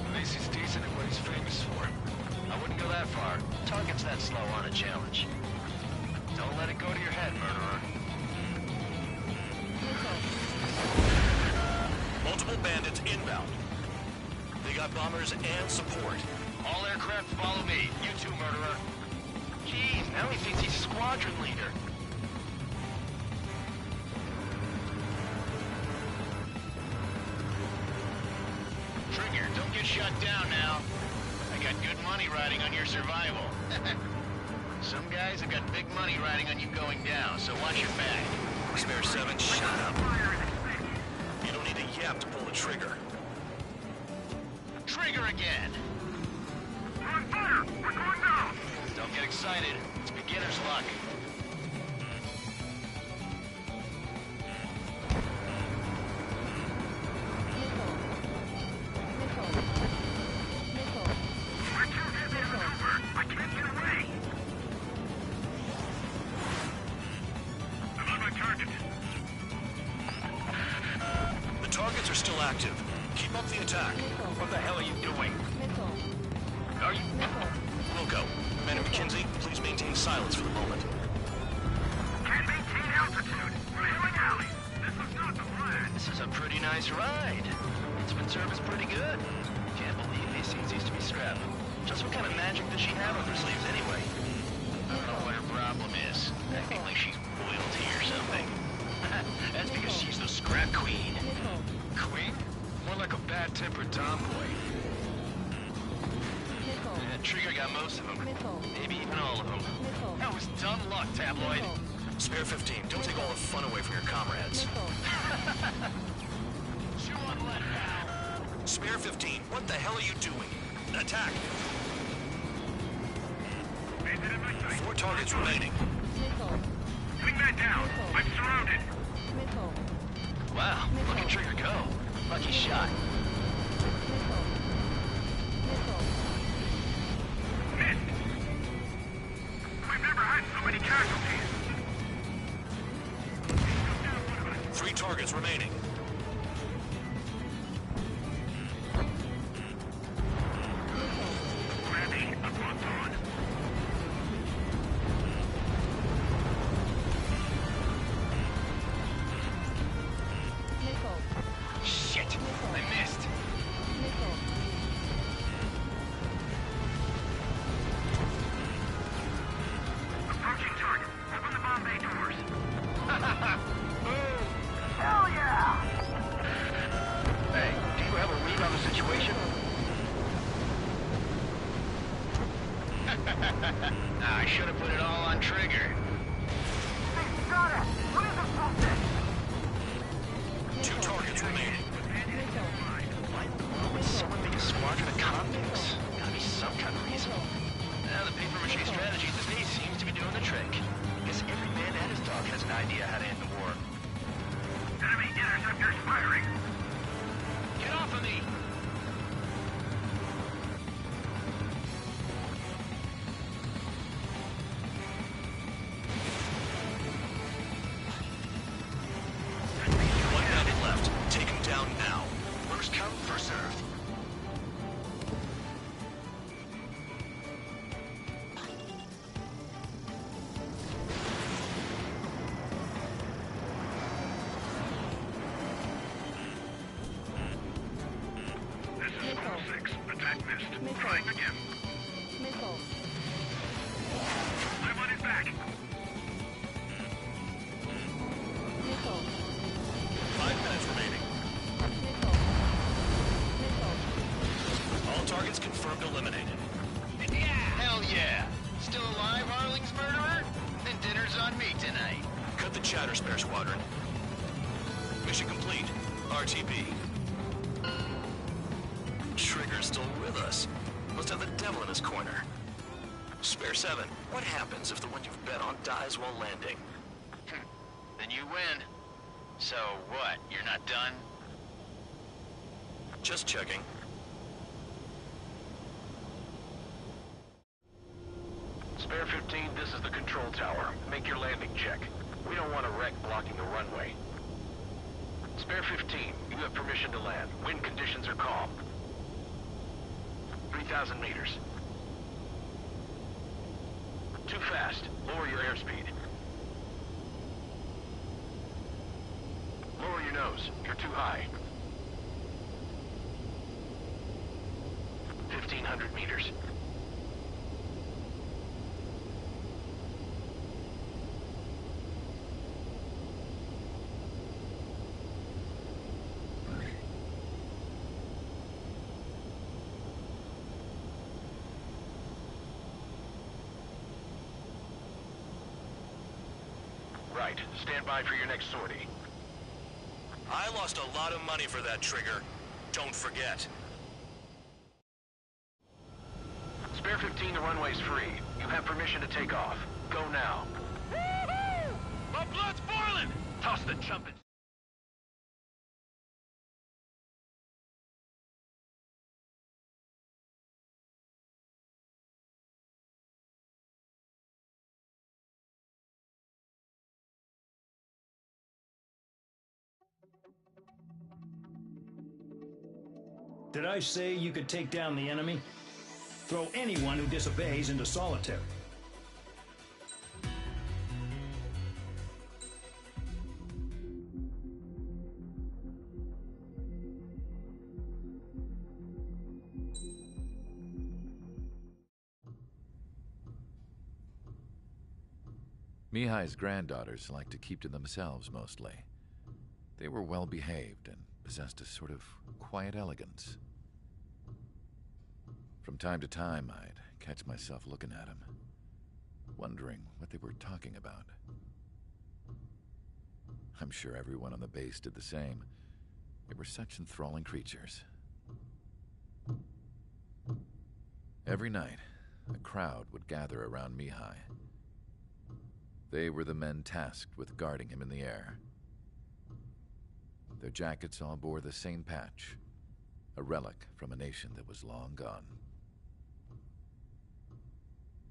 At least he's decent at what he's famous for. I wouldn't go that far. Target's that slow on a challenge. Don't let it go to your head, murderer. Multiple bandits inbound. They got bombers and support. All aircraft follow me. You too, murderer. Jeez, now he thinks he's squadron leader. Trigger, don't get shut down now. I got good money riding on your survival. Some guys have got big money riding on you going down, so watch your back. Spare 7, shut up. You don't need a yap to pull the trigger. Trigger again. We're on fire. We're going down. Don't get excited. It's beginner's luck. We're too heavy to maneuver. I can't get away. I'm on my target. The targets are still active. Keep up the attack. What the hell are you doing? Are you... Wilco, Commander McKenzie, please maintain silence for the moment. Can't maintain altitude. We're hailing alleys. This was not the plan. This is a pretty nice ride. Instrument service pretty good. Can't believe these things used to be scrapped. Just what kind of magic does she have up her sleeves anyway? I don't know what her problem is. Acting like she's royalty or something. That's because she's the scrap queen. Queen? More like a bad-tempered tomboy. Trigger got most of them. Maybe even all of them. That was dumb luck, tabloid. Spare 15, don't take all the fun away from your comrades. Chew on lead, pal. Spare 15, what the hell are you doing? Attack! 4 targets remaining. Bring that down. I'm surrounded. Wow, look at Trigger go. Lucky shot. Missed. We've never had so many casualties. 3 targets remaining. Grabbing a ponton. Shit, I missed. Approaching target. Open the bomb bay doors. Hell yeah! Hey, do you have a read on the situation? I should have put it all on Trigger. Hey, got it! What is this bullshit? 2 targets remaining. Why in the world would someone make a squadron of convicts? Gotta be some kind of reason. Now the paper-mache strategy at the base seems to be doing the trick. Guess every man and his dog has an idea how to end the war. Enemy interceptors firing. Get off of me! me tonight. Cut the chatter, Spare Squadron. Mission complete. RTB. Trigger's still with us. Must have the devil in his corner. Spare 7, what happens if the one you've bet on dies while landing? Then you win. So what, you're not done? Just checking. Spare 15, this is the control tower. Make your landing check. We don't want a wreck blocking the runway. Spare 15, you have permission to land. Wind conditions are calm. 3,000 meters. Too fast. Lower your airspeed. Lower your nose. You're too high. 1,500 meters. Right. Stand by for your next sortie. I lost a lot of money for that trigger. Don't forget. Spare 15, the runway's free. You have permission to take off. Go now. Woohoo! My blood's boiling! Toss the chumpet. Did I say you could take down the enemy? Throw anyone who disobeys into solitary. Mihai's granddaughters liked to keep to themselves mostly. They were well behaved and possessed a sort of quiet elegance. From time to time, I'd catch myself looking at them, wondering what they were talking about. I'm sure everyone on the base did the same. They were such enthralling creatures. Every night, a crowd would gather around Mihai. They were the men tasked with guarding him in the air. Their jackets all bore the same patch, a relic from a nation that was long gone.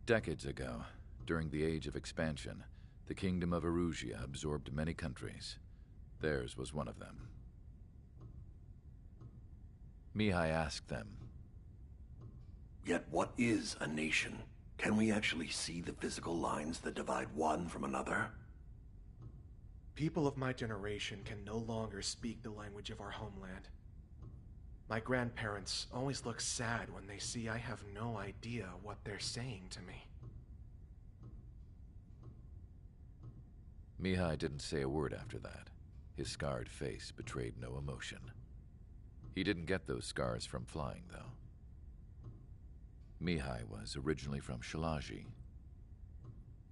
Decades ago, during the Age of Expansion, the Kingdom of Erusia absorbed many countries. Theirs was one of them. Mihai asked them, "Yet what is a nation? Can we actually see the physical lines that divide one from another?" People of my generation can no longer speak the language of our homeland. My grandparents always look sad when they see I have no idea what they're saying to me. Mihai didn't say a word after that. His scarred face betrayed no emotion. He didn't get those scars from flying, though. Mihai was originally from Shalaji.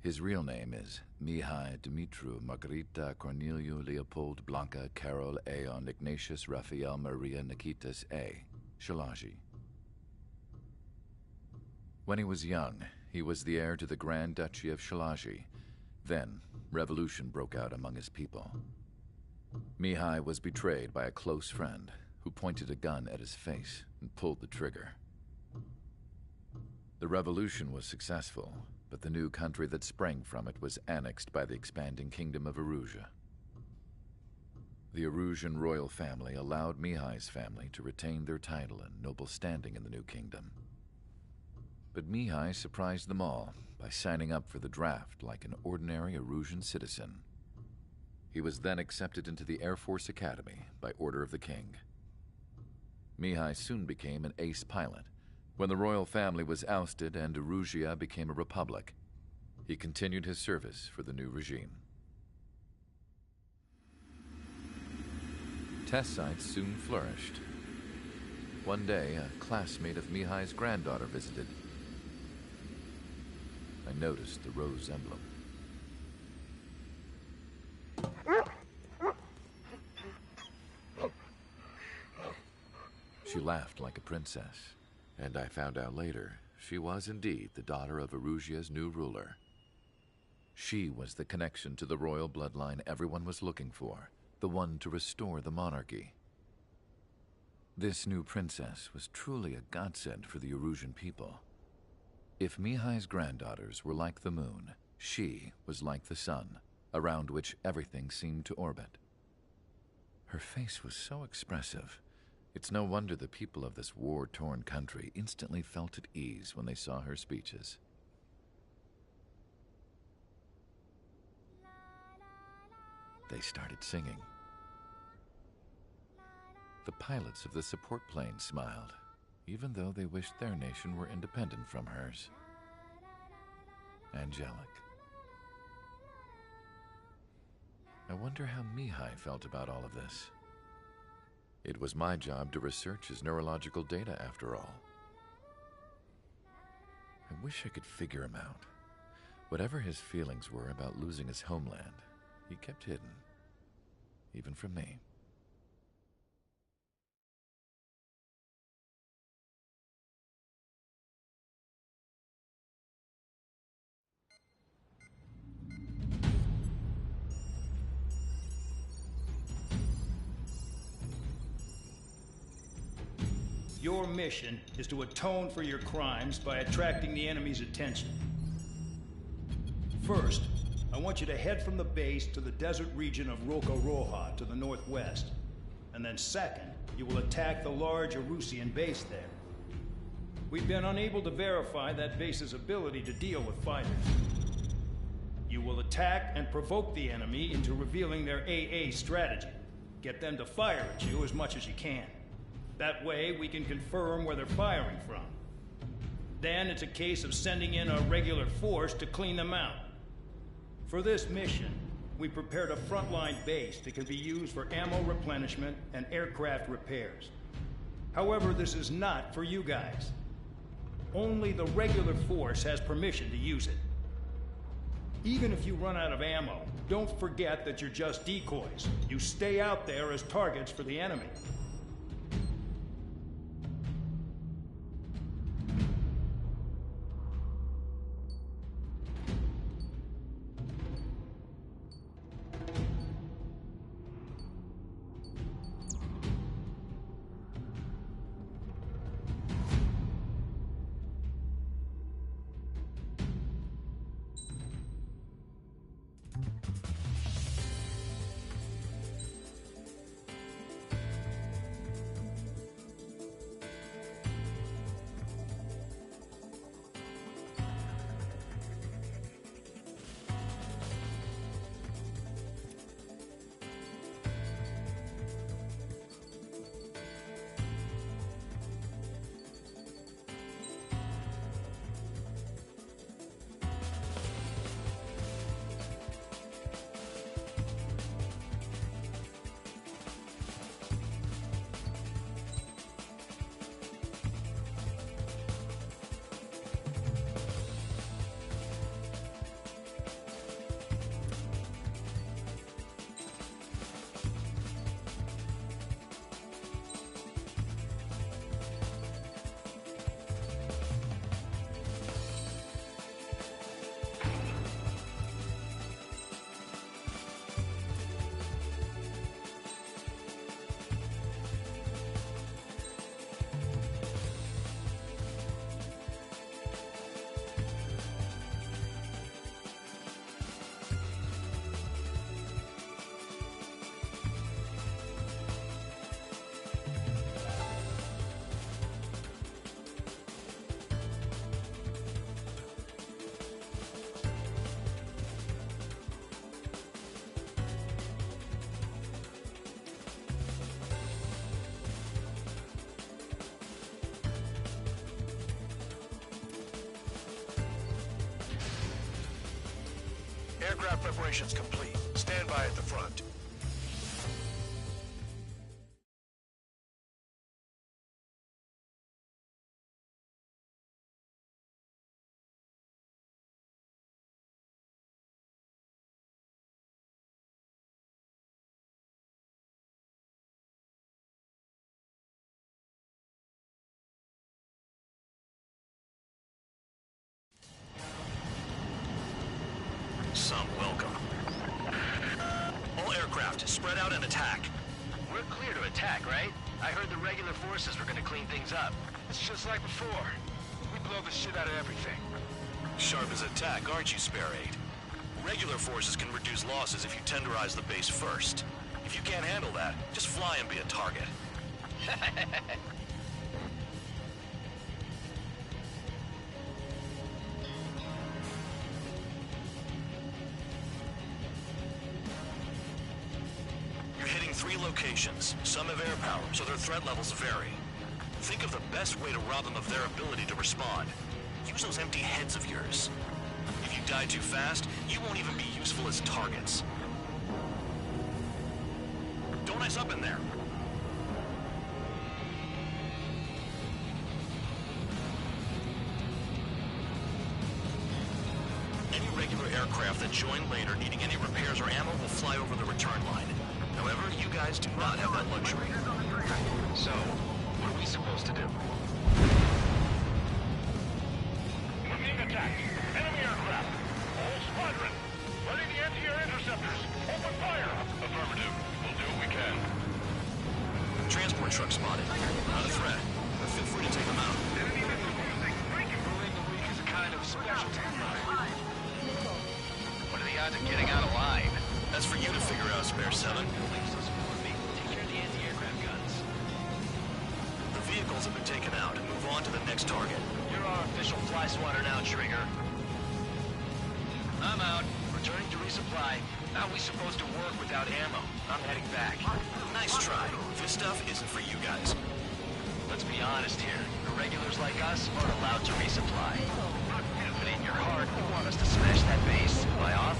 His real name is Mihai Dumitru Margarita Corneliu Leopold Blanca Carol Aeon Ignatius Raphael Maria Nikitas A. Shalaji. When he was young, he was the heir to the Grand Duchy of Shalaji. Then, revolution broke out among his people. Mihai was betrayed by a close friend who pointed a gun at his face and pulled the trigger. The revolution was successful, but the new country that sprang from it was annexed by the expanding Kingdom of Erusia. The Erusian royal family allowed Mihai's family to retain their title and noble standing in the new kingdom. But Mihai surprised them all by signing up for the draft like an ordinary Erusian citizen. He was then accepted into the Air Force Academy by order of the king. Mihai soon became an ace pilot. When the royal family was ousted and Erusia became a republic, he continued his service for the new regime. Test sites soon flourished. One day, a classmate of Mihai's granddaughter visited. I noticed the rose emblem. She laughed like a princess, and I found out later she was indeed the daughter of Erusia's new ruler. She was the connection to the royal bloodline everyone was looking for, the one to restore the monarchy. This new princess was truly a godsend for the Erusian people. If Mihai's granddaughters were like the moon, she was like the sun, around which everything seemed to orbit. Her face was so expressive. It's no wonder the people of this war-torn country instantly felt at ease when they saw her speeches. They started singing. The pilots of the support plane smiled, even though they wished their nation were independent from hers. Angelic. I wonder how Mihai felt about all of this. It was my job to research his neurological data, after all. I wish I could figure him out. Whatever his feelings were about losing his homeland, he kept hidden, even from me. Your mission is to atone for your crimes by attracting the enemy's attention. First, I want you to head from the base to the desert region of Roca-Roja to the northwest. And then second, you will attack the large Erusian base there. We've been unable to verify that base's ability to deal with fighters. You will attack and provoke the enemy into revealing their AA strategy. Get them to fire at you as much as you can. That way, we can confirm where they're firing from. Then it's a case of sending in a regular force to clean them out. For this mission, we prepared a frontline base that can be used for ammo replenishment and aircraft repairs. However, this is not for you guys. Only the regular force has permission to use it. Even if you run out of ammo, don't forget that you're just decoys. You stay out there as targets for the enemy. Aircraft preparations complete. Stand by at the front. aircraft. Spread out and attack. We're clear to attack, right? I heard the regular forces were gonna clean things up. It's just like before. We blow the shit out of everything. Sharp as attack, aren't you, Spare 8? Regular forces can reduce losses if you tenderize the base first. If you can't handle that, just fly and be a target. You're hitting 3 locations. Some have air power, so their threat levels vary. Think of the best way to rob them of their ability to respond. Use those empty heads of yours. If you die too fast, you won't even be useful as targets. Don't ice up in there. Any regular aircraft that join later needing any repairs or ammo will fly over the return line. However, you guys do not have that luxury. So, what are we supposed to do? We're being attacked. Enemy aircraft. Whole squadron. Ready the anti-air interceptors. Open fire. Affirmative. We'll do what we can. Transport truck spotted. Not a threat, but feel free to take them out. Enemy missile cruising. Breaking. Ruling the weak is a kind of specialty. What are the odds of getting out alive? That's for you to figure out, Spare 7. Take care of the anti-aircraft guns. The vehicles have been taken out. Move on to the next target. You're our official fly swatter now, Trigger. I'm out. Returning to resupply. How are we supposed to work without ammo? I'm heading back. Nice try. This stuff isn't for you guys. Let's be honest here. The regulars like us aren't allowed to resupply. But in your heart, you want us to smash that base. Am I off?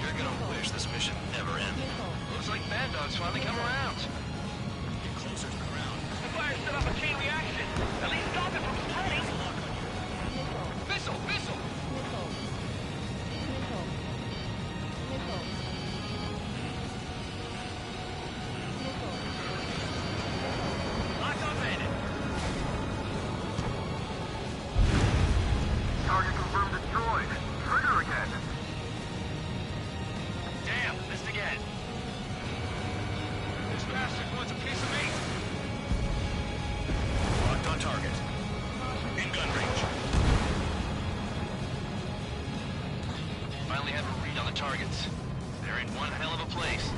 You're gonna wish this mission never ended. Looks like Bad Dog's finally come around. Get closer to the ground. The fire set off a chain reaction. At least stop it from spreading. Missile! Missile! Lock on bandit. Target confirmed destroyed. Trigger again. Damn, missed again. This bastard wants a piece of me. Locked on target. In gun range. Finally have a read on the targets. They're in one hell of a place.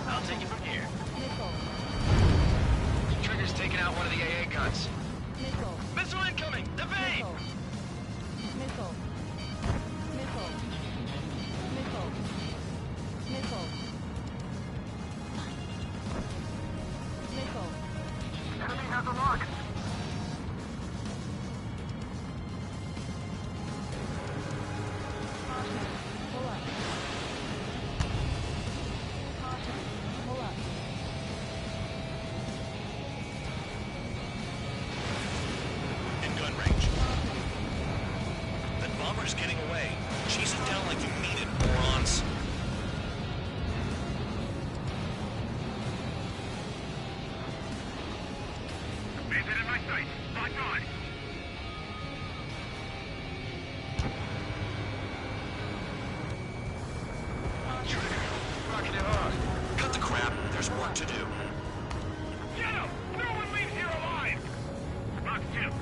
I'll take it from here. Trigger's taking out one of the AA guns. Missile incoming! Evade! Enemy has a lock. In gun range. That bomber's getting away. Chase it down like you mean it, morons. Bandit in my sight. Lock on. Trigger, rocking it hard. Cut the crap. There's work to do. Get him! No one leaves here alive! Rock tip.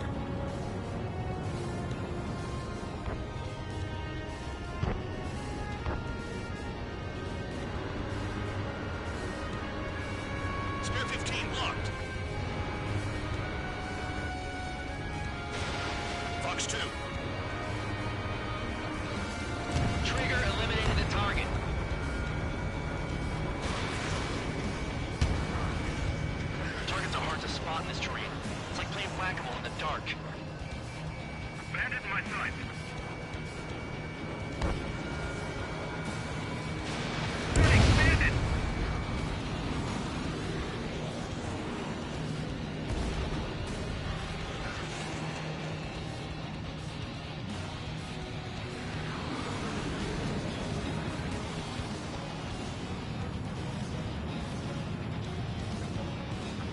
Spare 15 locked. Fox 2. Trigger eliminated the target. Targets are hard to spot in this terrain. It's like playing whack-a-mole in the dark. Bandit in my sight. Shooting, bandit!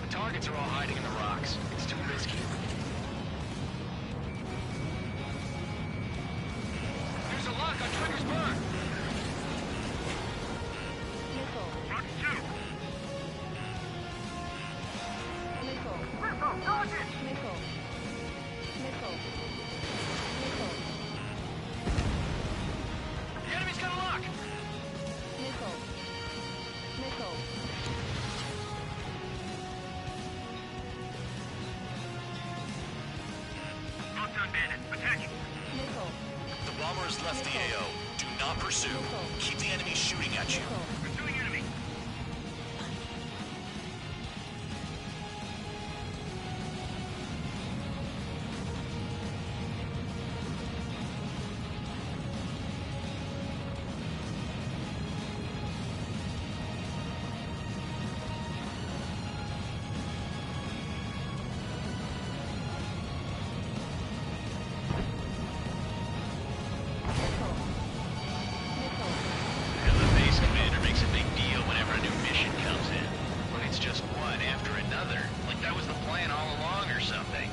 The targets are all hiding in the rocks. It's too risky. There's a lock on Trigger's burn. Lockdown bandit, attacking. The bomber has left the AO. Do not pursue. Keep the enemy shooting at you. Pursuing enemy. And the base commander makes a big deal whenever a new mission comes in. But it's just one after another. Like that was the plan all along or something.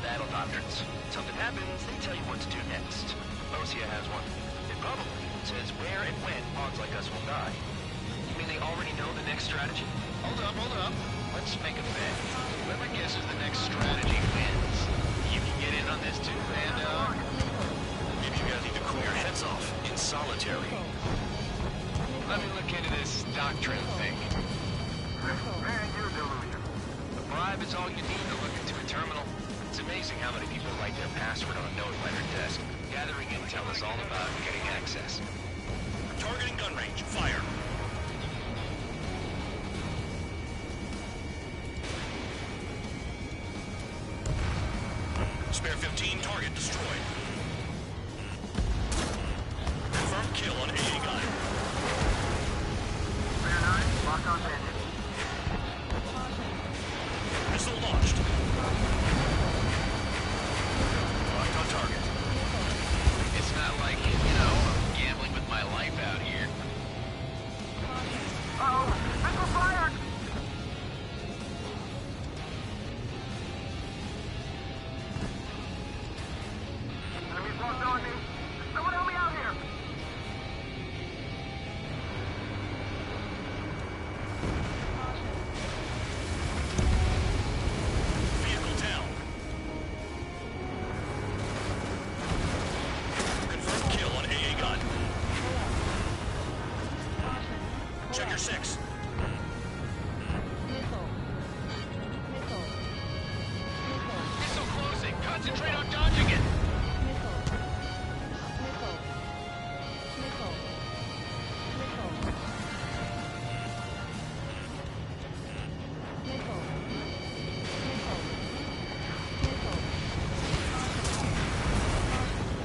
Battle doctrines. Something happens, they tell you what to do next. Mosia has one. It probably says where and when pawns like us will die. You mean they already know the next strategy? Hold up. Let's make a bet. Whoever guesses the next strategy wins. You can get in on this too, and Maybe you guys need to cool your heads off in solitary. let me look into this doctrine thing. Man, you're delusional. A bribe is all you need to look into a terminal. It's amazing how many people write their password on a note by their desk. Gathering intel is all about getting access. Targeting gun range. Fire. Spare 15, target destroyed. Confirm kill on AA gun. Spare 9, lock on bandit. Missile launched. Locked on target. It's not like, I'm gambling with my life out here. Uh-oh, missile fired! Enemies locked on me. Someone help me out here! Vehicle down. Confirm kill on AA gun. Check your 6. Missile closing. Concentrate on dodging it.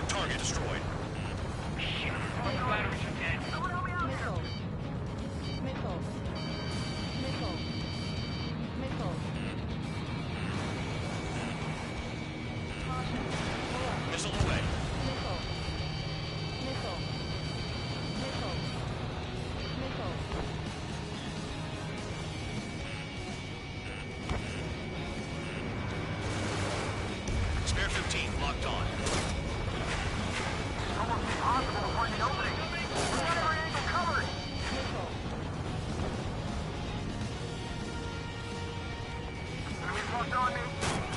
Target destroyed. Batteries are dead. Someone help me out here! Missile away. Spare 15 locked on. It's almost impossible to find an opening. We got every angle covered! Enemies locked on me.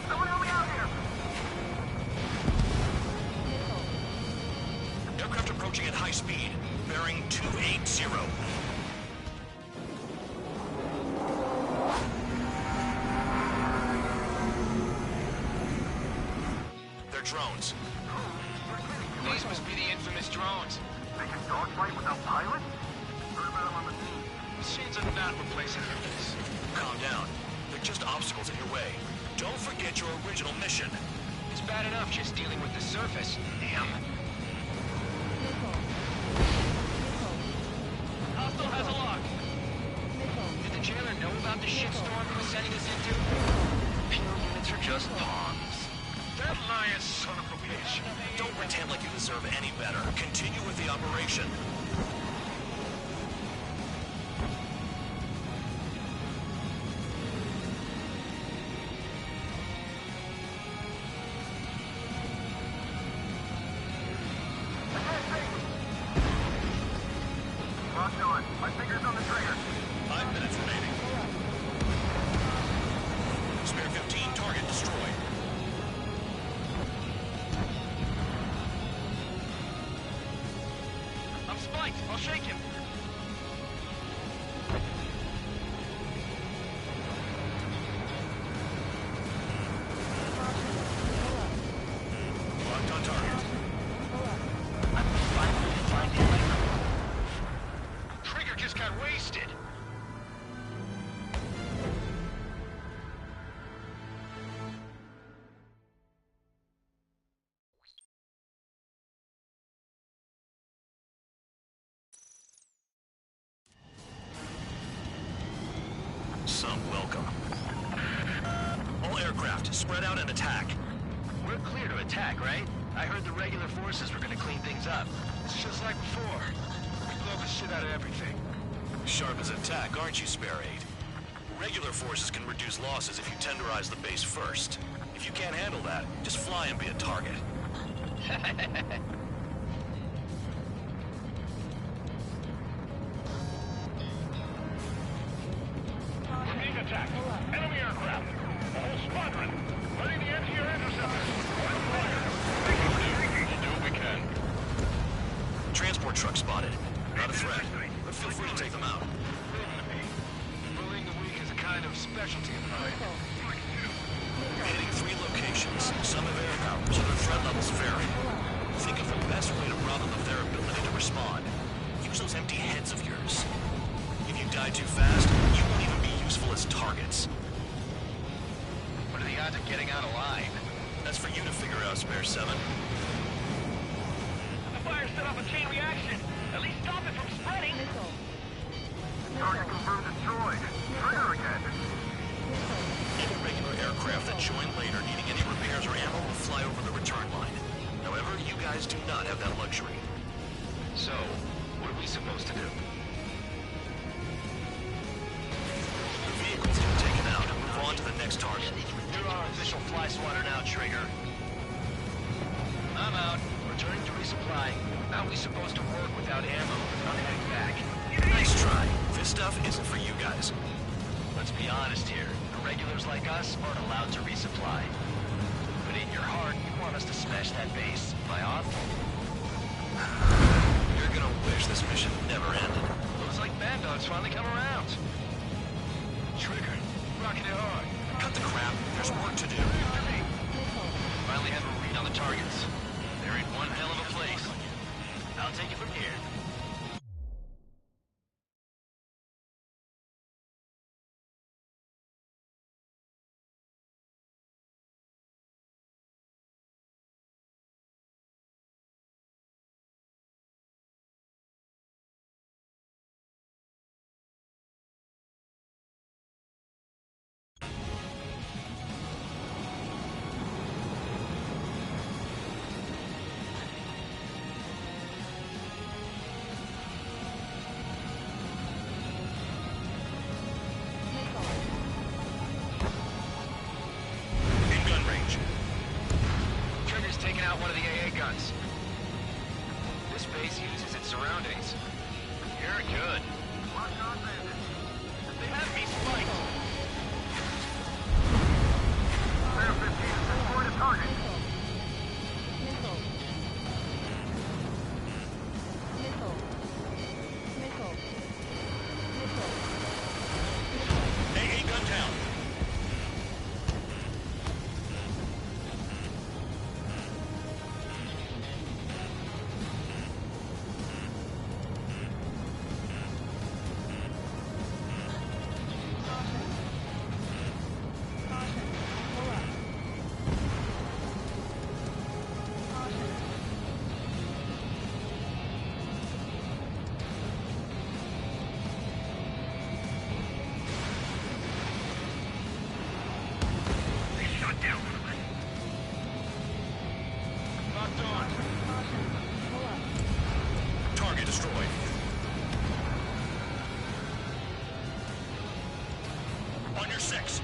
Someone help me out here! Aircraft approaching at high speed. Bearing 280. They're drones. These must be the infamous drones. They can dogfight without pilots? Heard about them on the news. Machines are not replacing humans. Calm down. They're just obstacles in your way. Don't forget your original mission. It's bad enough just dealing with the surface. Damn. Hostile has a lock. Did the jailer know about the shitstorm he was sending us into? Pure units are just pawns. That lion son of a bitch. Don't pretend like you deserve any better. Continue with the operation. Locked on. My finger's on the trigger. 5 minutes remaining. Spare 15, target destroyed. I'm spiked. I'll shake him. Spread out and attack. We're clear to attack, right? I heard the regular forces were gonna clean things up. It's just like before. We blow the shit out of everything. Sharp as attack, aren't you, Spare 8? Regular forces can reduce losses if you tenderize the base first. If you can't handle that, just fly and be a target. We're being attacked. Enemy aircraft. A whole squadron. Ready the anti-air interceptors. Do what we can. Transport truck spotted. Not a threat, but feel free to take them out. Bullying the weak is a kind of specialty of mine. Hitting 3 locations. Some have air powers, other threat levels vary. Think of the best way to rob them of their ability to respond. Use those empty heads of yours. If you die too fast, you won't even be useful as targets. What are the odds of getting out alive? That's for you to figure out, Spare 7. The fire set off a chain reaction. At least stop it from spreading. Target confirmed destroyed. Trigger again. Any regular aircraft that join later needing any repairs or ammo will fly over the return line. However, you guys do not have that luxury. So, what are we supposed to do? The vehicles get taken out and move on to the next target. You're our official fly swatter now, Trigger. I'm out. Returning to resupply. How are we supposed to work without ammo? I'm heading back. Nice try. This stuff isn't for you guys. Let's be honest here. The regulars like us aren't allowed to resupply. But in your heart, you want us to smash that base. Am I off? You're gonna wish this mission never ended. Looks like Bad Dog's finally come around. Trigger, rocking it hard. Cut the crap. There's work to do. Finally have a read on the targets. They're in one hell of a place. I'll take it from here. One of the AA guns. This base uses its surroundings. You're good. They have me spiked. Spare 15 has destroyed a target. AA gun down. Target destroyed. On your 6.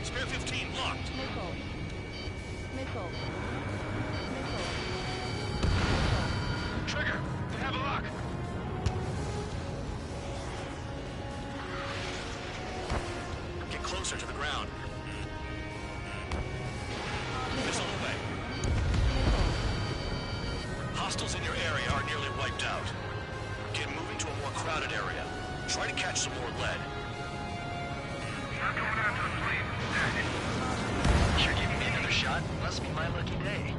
Spare 15 blocked. Trigger, they have a lock. Get closer to the ground. Missile away. Hostiles in your area are nearly wiped out. Get moving to a more crowded area. Try to catch some more lead. Not going after the plane. You're giving me another shot? Must be my lucky day.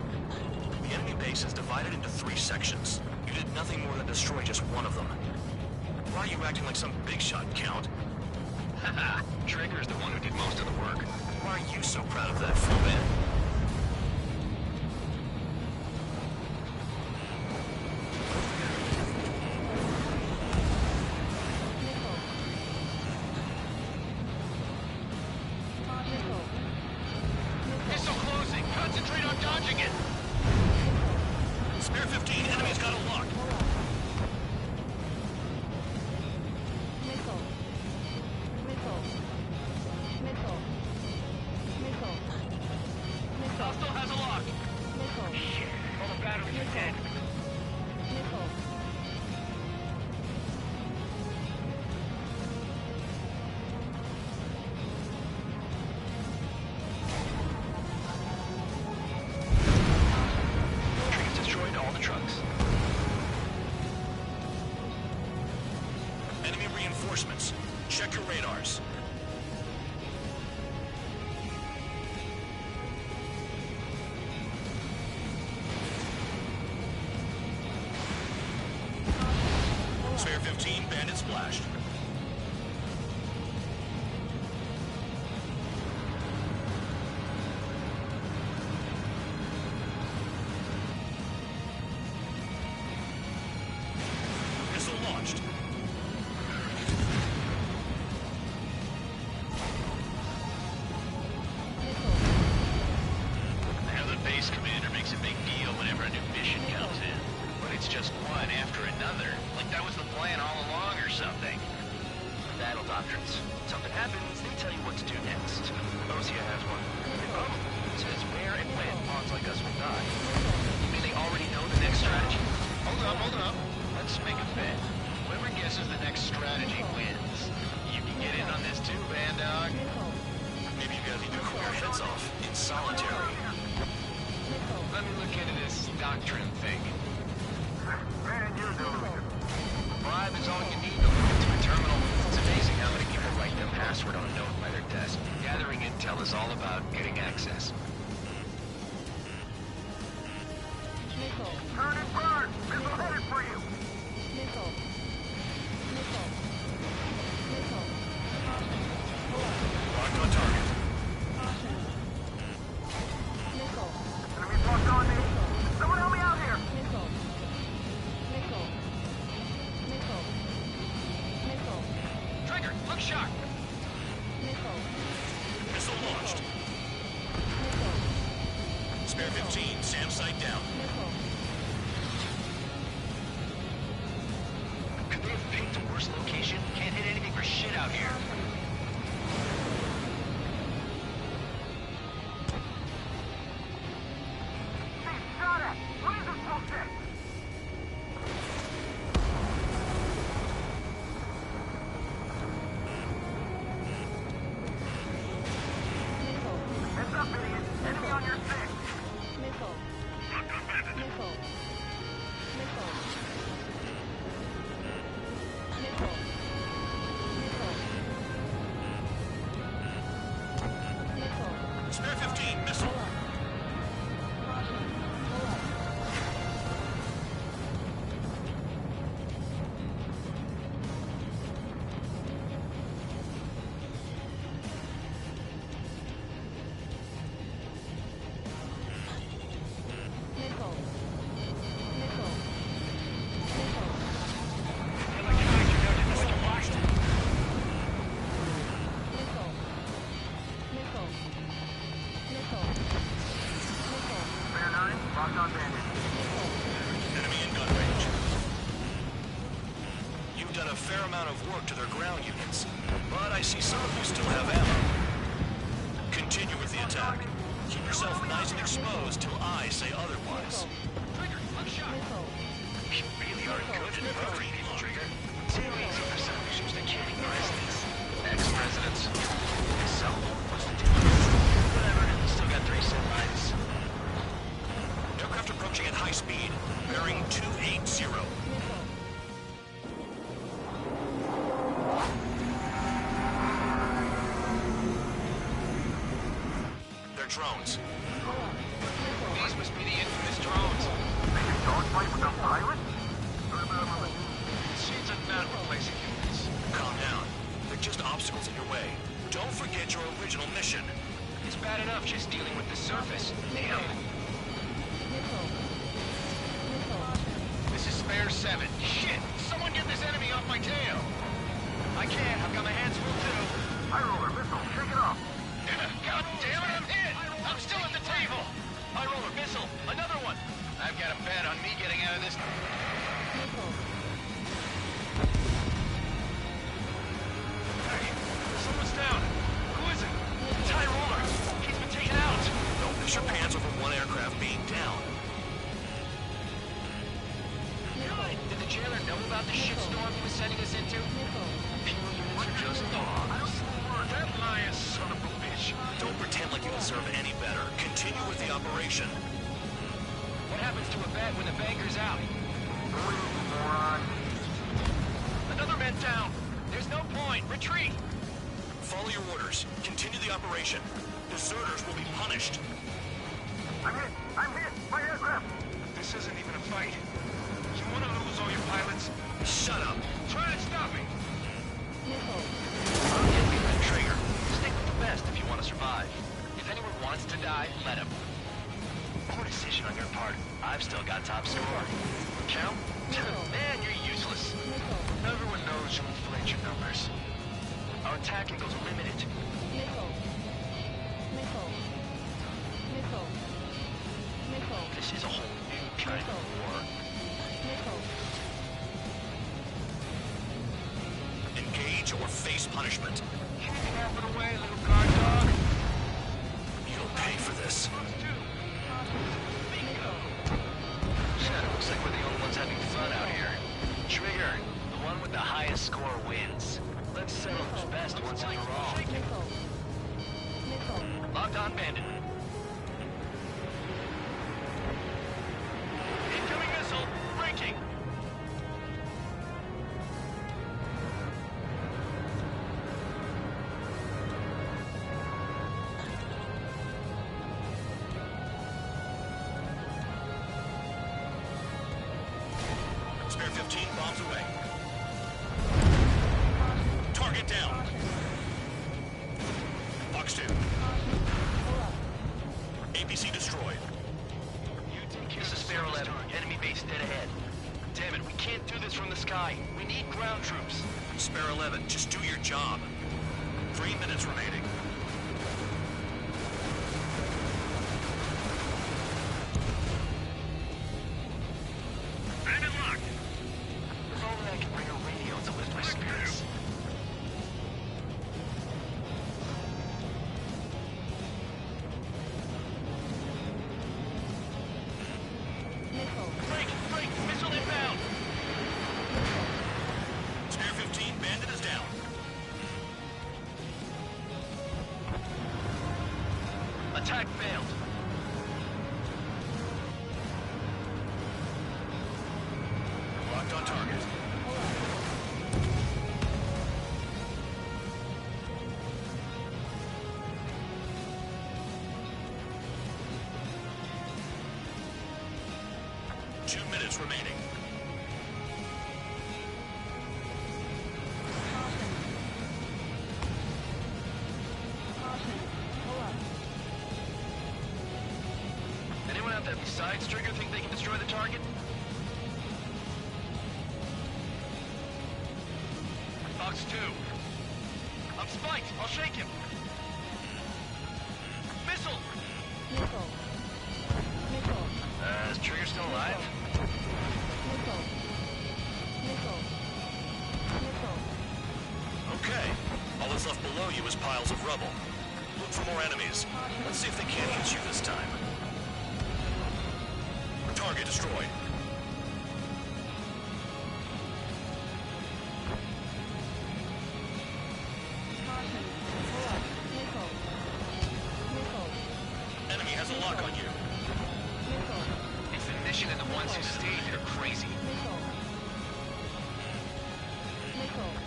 The enemy base is divided into 3 sections. You did nothing more than destroy just one of them. Why are you acting like some big shot, Count? Haha, Trigger's the one who did most of the work. Why are you so proud of that, Fullman? Targets are dead. Nickel. Trees destroyed all the trucks. Enemy reinforcements. Check your radars. Spare 15, bandit splashed. Missile launched. I know the base commander makes a big deal whenever a new mission comes in, but it's just one after another. Like that was the plan all along or something. Battle doctrines. Something happens, they tell you what to do next. Osia has one. It says where and when pawns like us will die. You mean they already know the next strategy? Hold up. Let's make a bet. Whoever guesses the next strategy wins. You can get in on this too, Band Dog. Maybe you guys need to cool your heads off in solitary. Let me look into this doctrine thing. Man, you're deluded. Bribe is all you need to look into a terminal. It's amazing how many people write their password on a note by their desk. Gathering intel is all about getting access. Nickel. Turn and burn! Missile headed for you! Nickel. Nickel. Nickel. Locked on target. Nickel. Enemy locked on me! Someone help me out here! Nickel. Nickel. Nickel. Nickel. Trigger, look sharp! Nickel. Missile launched. Nickel. Spare 15, SAM site down. Nickel. Could they have picked a worse location? Can't hit anything for shit out here. She's shot at! What is this bullshit? Nickel. Heads up, idiot! Enemy on your six! Nickel. Nickel. Nickel. Nickel. Nickel. Nickel. Spare 15, missile. Caution. Pull up. Nickel. Nickel. Nickel. Nickel. Nickel. Nickel. Nickel. Spare 9, locked on bandit. Enemy in gun range. You've done a fair amount of work to their ground units, but I see some of you still have ammo. Continue with the attack. Keep yourself nice and exposed till I say otherwise. Trigger, look sharp! Nickel. You really are good at appropriate people, Trigger. Too easy for some issues to kill presidents. Ex-presidents. So, what's the deal? Whatever, still got 3 SIM lines. Aircraft approaching at high speed, bearing 280. They're drones. These must be the infamous drones. Make a dogfight with a pilot? Machines are not replacing humans. Calm down. They're just obstacles in your way. Don't forget your original mission. It's bad enough just dealing with the surface. Damn. This is Spare 7. Shit! Someone get this enemy off my tail! I can't. I've got my hands full too. High roller missile, shake it off! God damn it, I'm hit! I'm still at the table! High roller missile, another one! I've got a bet on me getting out of this. Hey, someone's down. Who is it? It's High roller. He's been taken out. Don't piss your pants over one aircraft being down. Know about the shitstorm he was sending us into? Fuel units are just dogs. That lion son of a bitch. Don't pretend like you deserve any better. Continue with the operation. What happens to a vet when the banker's out? Another man down. There's no point. Retreat. Follow your orders. Continue the operation. Deserters will be punished. I'm hit! I'm hit! My aircraft! This isn't even a fight. You want to lose all your pilots? Shut up. Try and stop me! I'll get you the trigger. Stick with the best if you want to survive. If anyone wants to die, let him. Poor decision on your part. I've still got top score. Count? Man, you're useless. Everyone knows you inflate your numbers. Our attack angles are limited. This is a whole new kind of war. Engage or face punishment. Half it away, little guard dog. You'll pay for this. Shit, looks like we're the only ones having fun out here. Trigger, the one with the highest score wins. Let's settle who's best once and for all. Locked on bandit. Incoming missile, breaking. Spare 15 bombs away. Target down. Box 2. APC destroyed. This is Spare 11. Enemy base dead ahead. Damn it, we can't do this from the sky. We need ground troops. Spare 11, just do your job. 3 minutes remaining. Bandit locked. If only I could bring a radio to lift my spirits. Break! Missile inbound! Spare 15, bandit is down. Attack failed. Locked on target. Two minutes remaining. Anyone out there besides Trigger think they can destroy the target? Fox 2. I'm spiked. I'll shake him. Missile! Is Trigger still alive? Okay. All that's left below you is piles of rubble. Look for more enemies. Let's see if they can't hit you this time. Target destroyed. Enemy has a lock on you. It's the mission and the ones who stayed here crazy.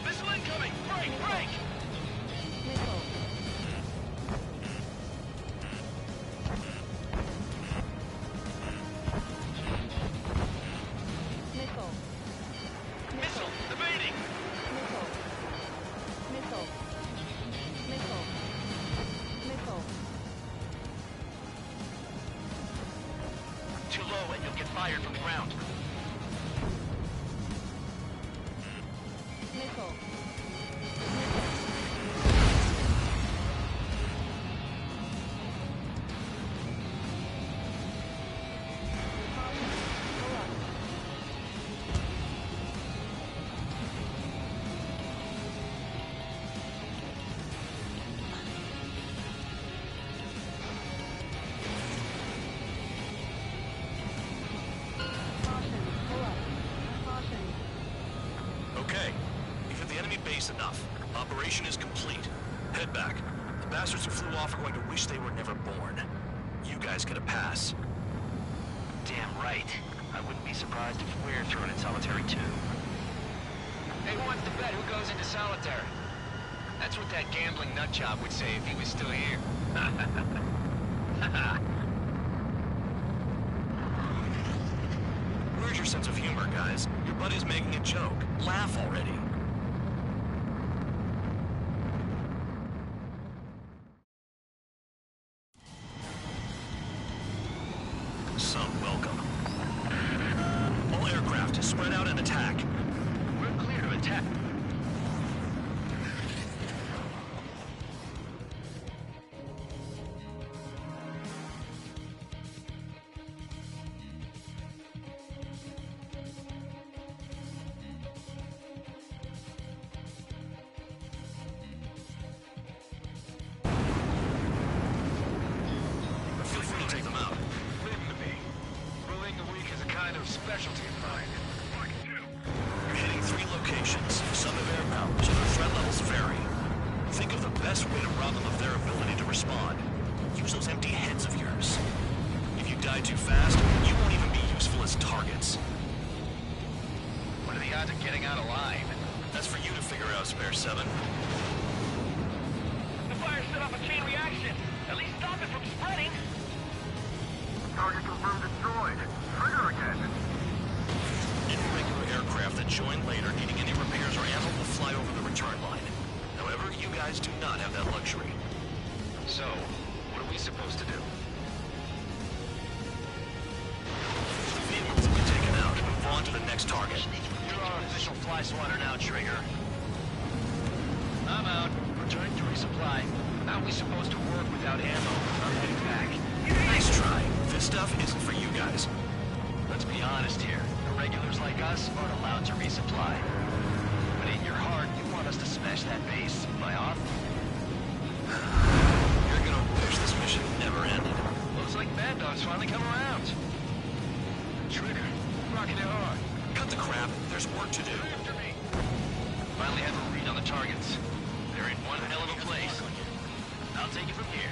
Missile incoming! Break! Missile! Evading! Too low and you'll get fired from the ground. enemy base enough. Operation is complete. Head back. The bastards who flew off are going to wish they were never born. You guys get a pass. Damn right. I wouldn't be surprised if we're thrown in solitary too. Hey, who wants to bet who goes into solitary? That's what that gambling nutjob would say if he was still here. Where's your sense of humor, guys? Your buddy's making a joke. Laugh already. Some welcome. All aircraft, spread out and attack. We're clear to attack. Feel free to take them out. Leave them to me. Bullying the weak is a kind of specialty of mine. You're hitting 3 locations. Some have air power, so their threat levels vary. Think of the best way to rob them of their ability to respond. Use those empty heads of yours. If you die too fast, you won't even be useful as targets. What are the odds of getting out alive? That's for you to figure out, Spare 7. The fire set off a chain reaction. At least stop it from spreading. Target confirmed destroyed. Trigger again. Irregular aircraft that join later needing any repairs or ammo will fly over the return line. However, you guys do not have that luxury. So, what are we supposed to do? Vehicles have been taken out. Move on to the next target. You're our official fly swatter now, Trigger. I'm out. Returning to resupply. How are we supposed to work without ammo? I'm heading back. Nice try. This stuff isn't for you guys. Let's be honest here. Irregulars like us aren't allowed to resupply. But in your heart, you want us to smash that base. Am I off? You're gonna wish this mission never ended. Looks like Mad Dog's finally come around. Trigger, rocking it hard. Cut the crap. There's work to do. After me. Finally have a read on the targets. They're in one hell of a place. I'll take it from here.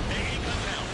Hey, gun down.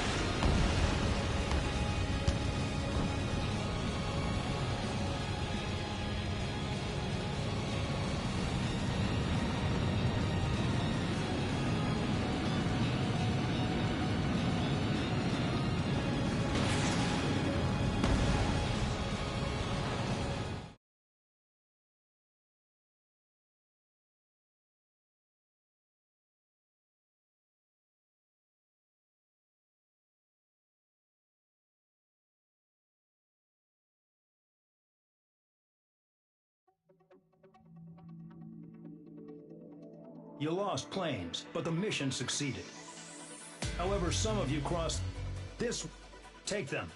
You lost planes, but the mission succeeded. However, some of you crossed this. Take them.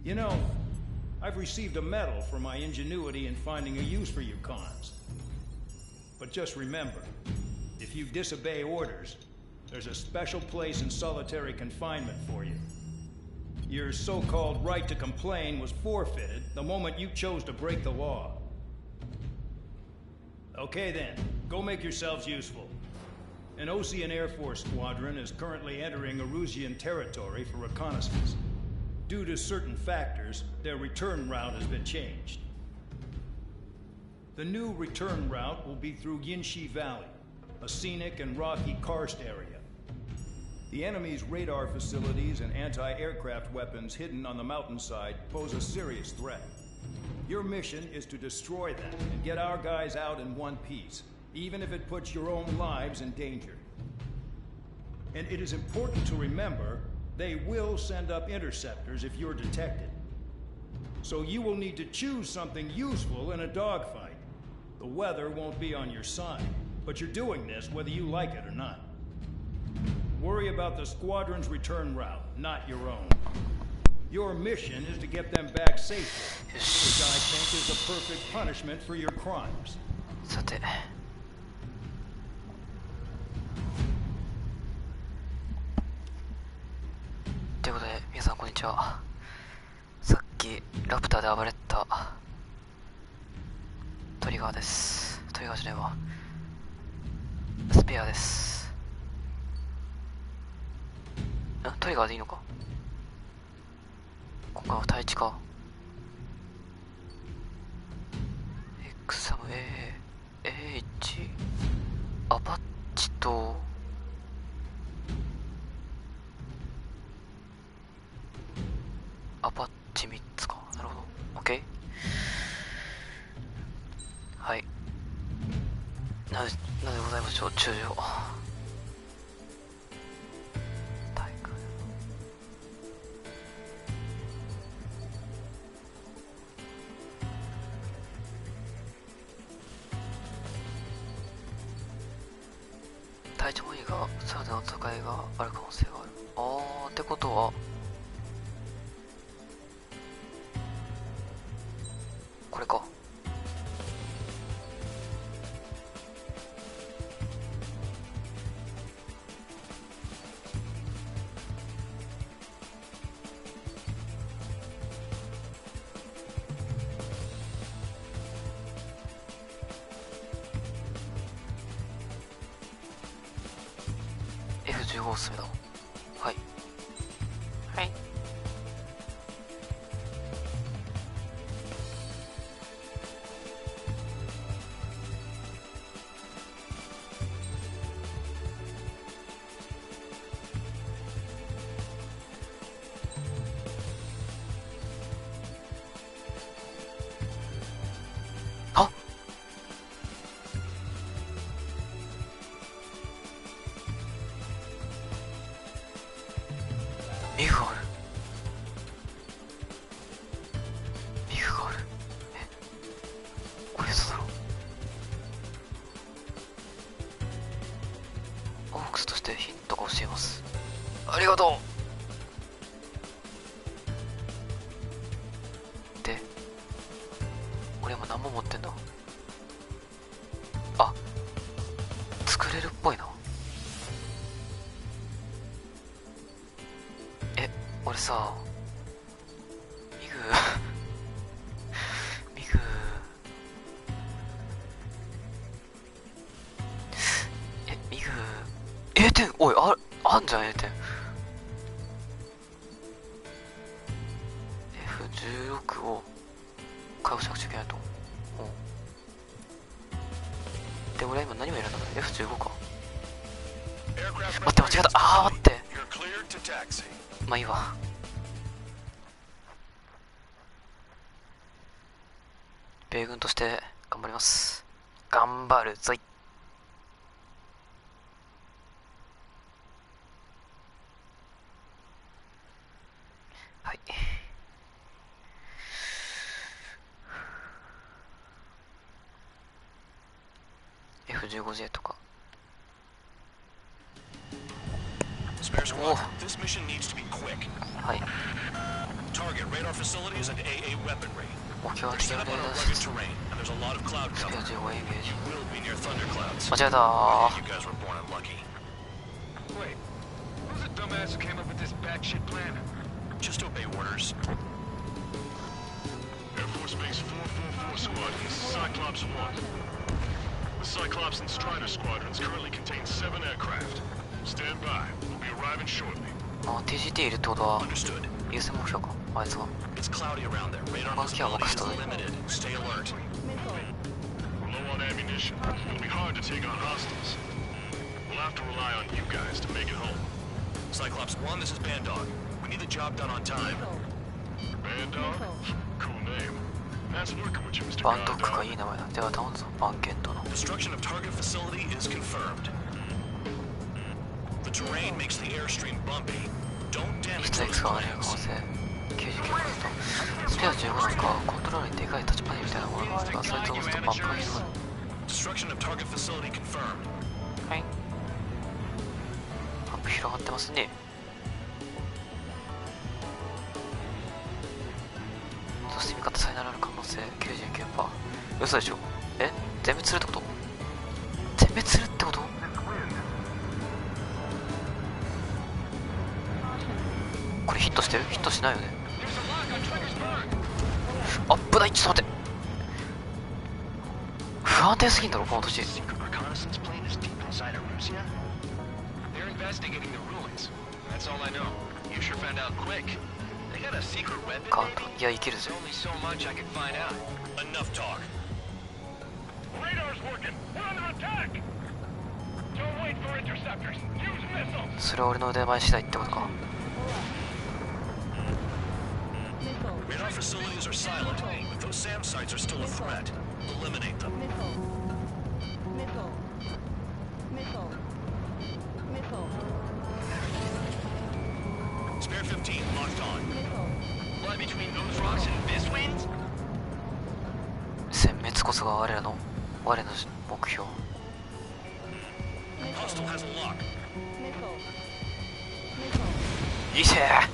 You know, I've received a medal for my ingenuity in finding a use for you cons. But just remember, if you disobey orders, there's a special place in solitary confinement for you. Your so-called right to complain was forfeited the moment you chose to break the law. Okay then, go make yourselves useful. An Ocean Air Force squadron is currently entering Erusian territory for reconnaissance. Due to certain factors, their return route has been changed. The new return route will be through Yinshi Valley. a scenic and rocky karst area. The enemy's radar facilities and anti-aircraft weapons hidden on the mountainside pose a serious threat. Your mission is to destroy them and get our guys out in one piece, even if it puts your own lives in danger. And it is important to remember, they will send up interceptors if you're detected. So you will need to choose something useful in a dogfight. The weather won't be on your side, but you're doing this whether you like it or not. Worry about the squadron's return route, not your own. Your mission is to get them back safely, which I think is the perfect punishment for your crimes. さて。ということで、皆さんこんにちは。さっきラプターで暴れたトリガーです。トリガーじゃないわ。スペアです。トリガーでいいのか。今回は対地か。X サム AH アパッチとアパッチ3つか。なるほど。OK。はい。なぜございましょう。中将。体調いいがサラダの戦いがある可能性がある。ってことはこれか。F15 おすすめだ。はいはい。あ、ミフがある。ミフがある。これ嘘だろ。オークスとしてヒントが教えます。ありがとう。で、俺今何も持ってんだ。あ、作れるっぽいな。俺さ、ミグミグ A 点、おい、あんじゃん A 点。 F16 を解放しなくちゃいけないと。で、俺は今何を選んだの？ F15 か。待って、間違えた。待って、まあいいわ。米軍として頑張ります。頑張るぞい。はい。F15J とか。This mission needs to be quick. はい。Target radar facilities and AA weaponry. 目標は They're set up on a rugged terrain, and there's a lot of cloud cover. You will be near thunderclouds. 間違えた。 You guys were born unlucky. Wait, who's the dumbass who came up with this batshit plan? Just obey orders. Air Force Base 444 Squad, this is Cyclops 1. The Cyclops and Strider squadrons currently contain 7 aircraft. Stand by. We'll be arriving shortly. TGT いるってことは優先目標か。あいつは It's cloudy around there. Radar visibility is limited. Stay alert. We're low on ammunition. It'll be hard to take on hostiles. have to rely on you guys to make it home. Cyclops 1, this is Bandog. We need the job done on time. Bandog? Cool name. That's working with you, Mr. バンドックがいい名前だ。では頼むぞ、バンケントの。 Destruction of target facility is confirmed. The terrain makes the airstream bumpy. Don't damage いつ those 使われる可能 planes. 性99%。スペア15なんかコントロールにでかいタッチパネルみたいなものがあるが、それと押すとバンプが広がる。 Destruction of target facility confirmed. はい。バンプ広がってますね。そして味方さえならぬ可能性 99%。嘘でしょ。え、全滅するってこと？全滅するってこと？これヒットしてる？ヒットしないよね。あっぶない、ちょっと待って。不安定すぎんだろこの土地。カウント、いやいけるぜ。それは俺の腕前次第ってことか。Radar facilities are silent, but those SAM sites are still a threat. Eliminate them. Spare 15 locked on. Lie between those rocks and this wind? 殲滅こそが我の目標。 Hostile has a lock. いいせー。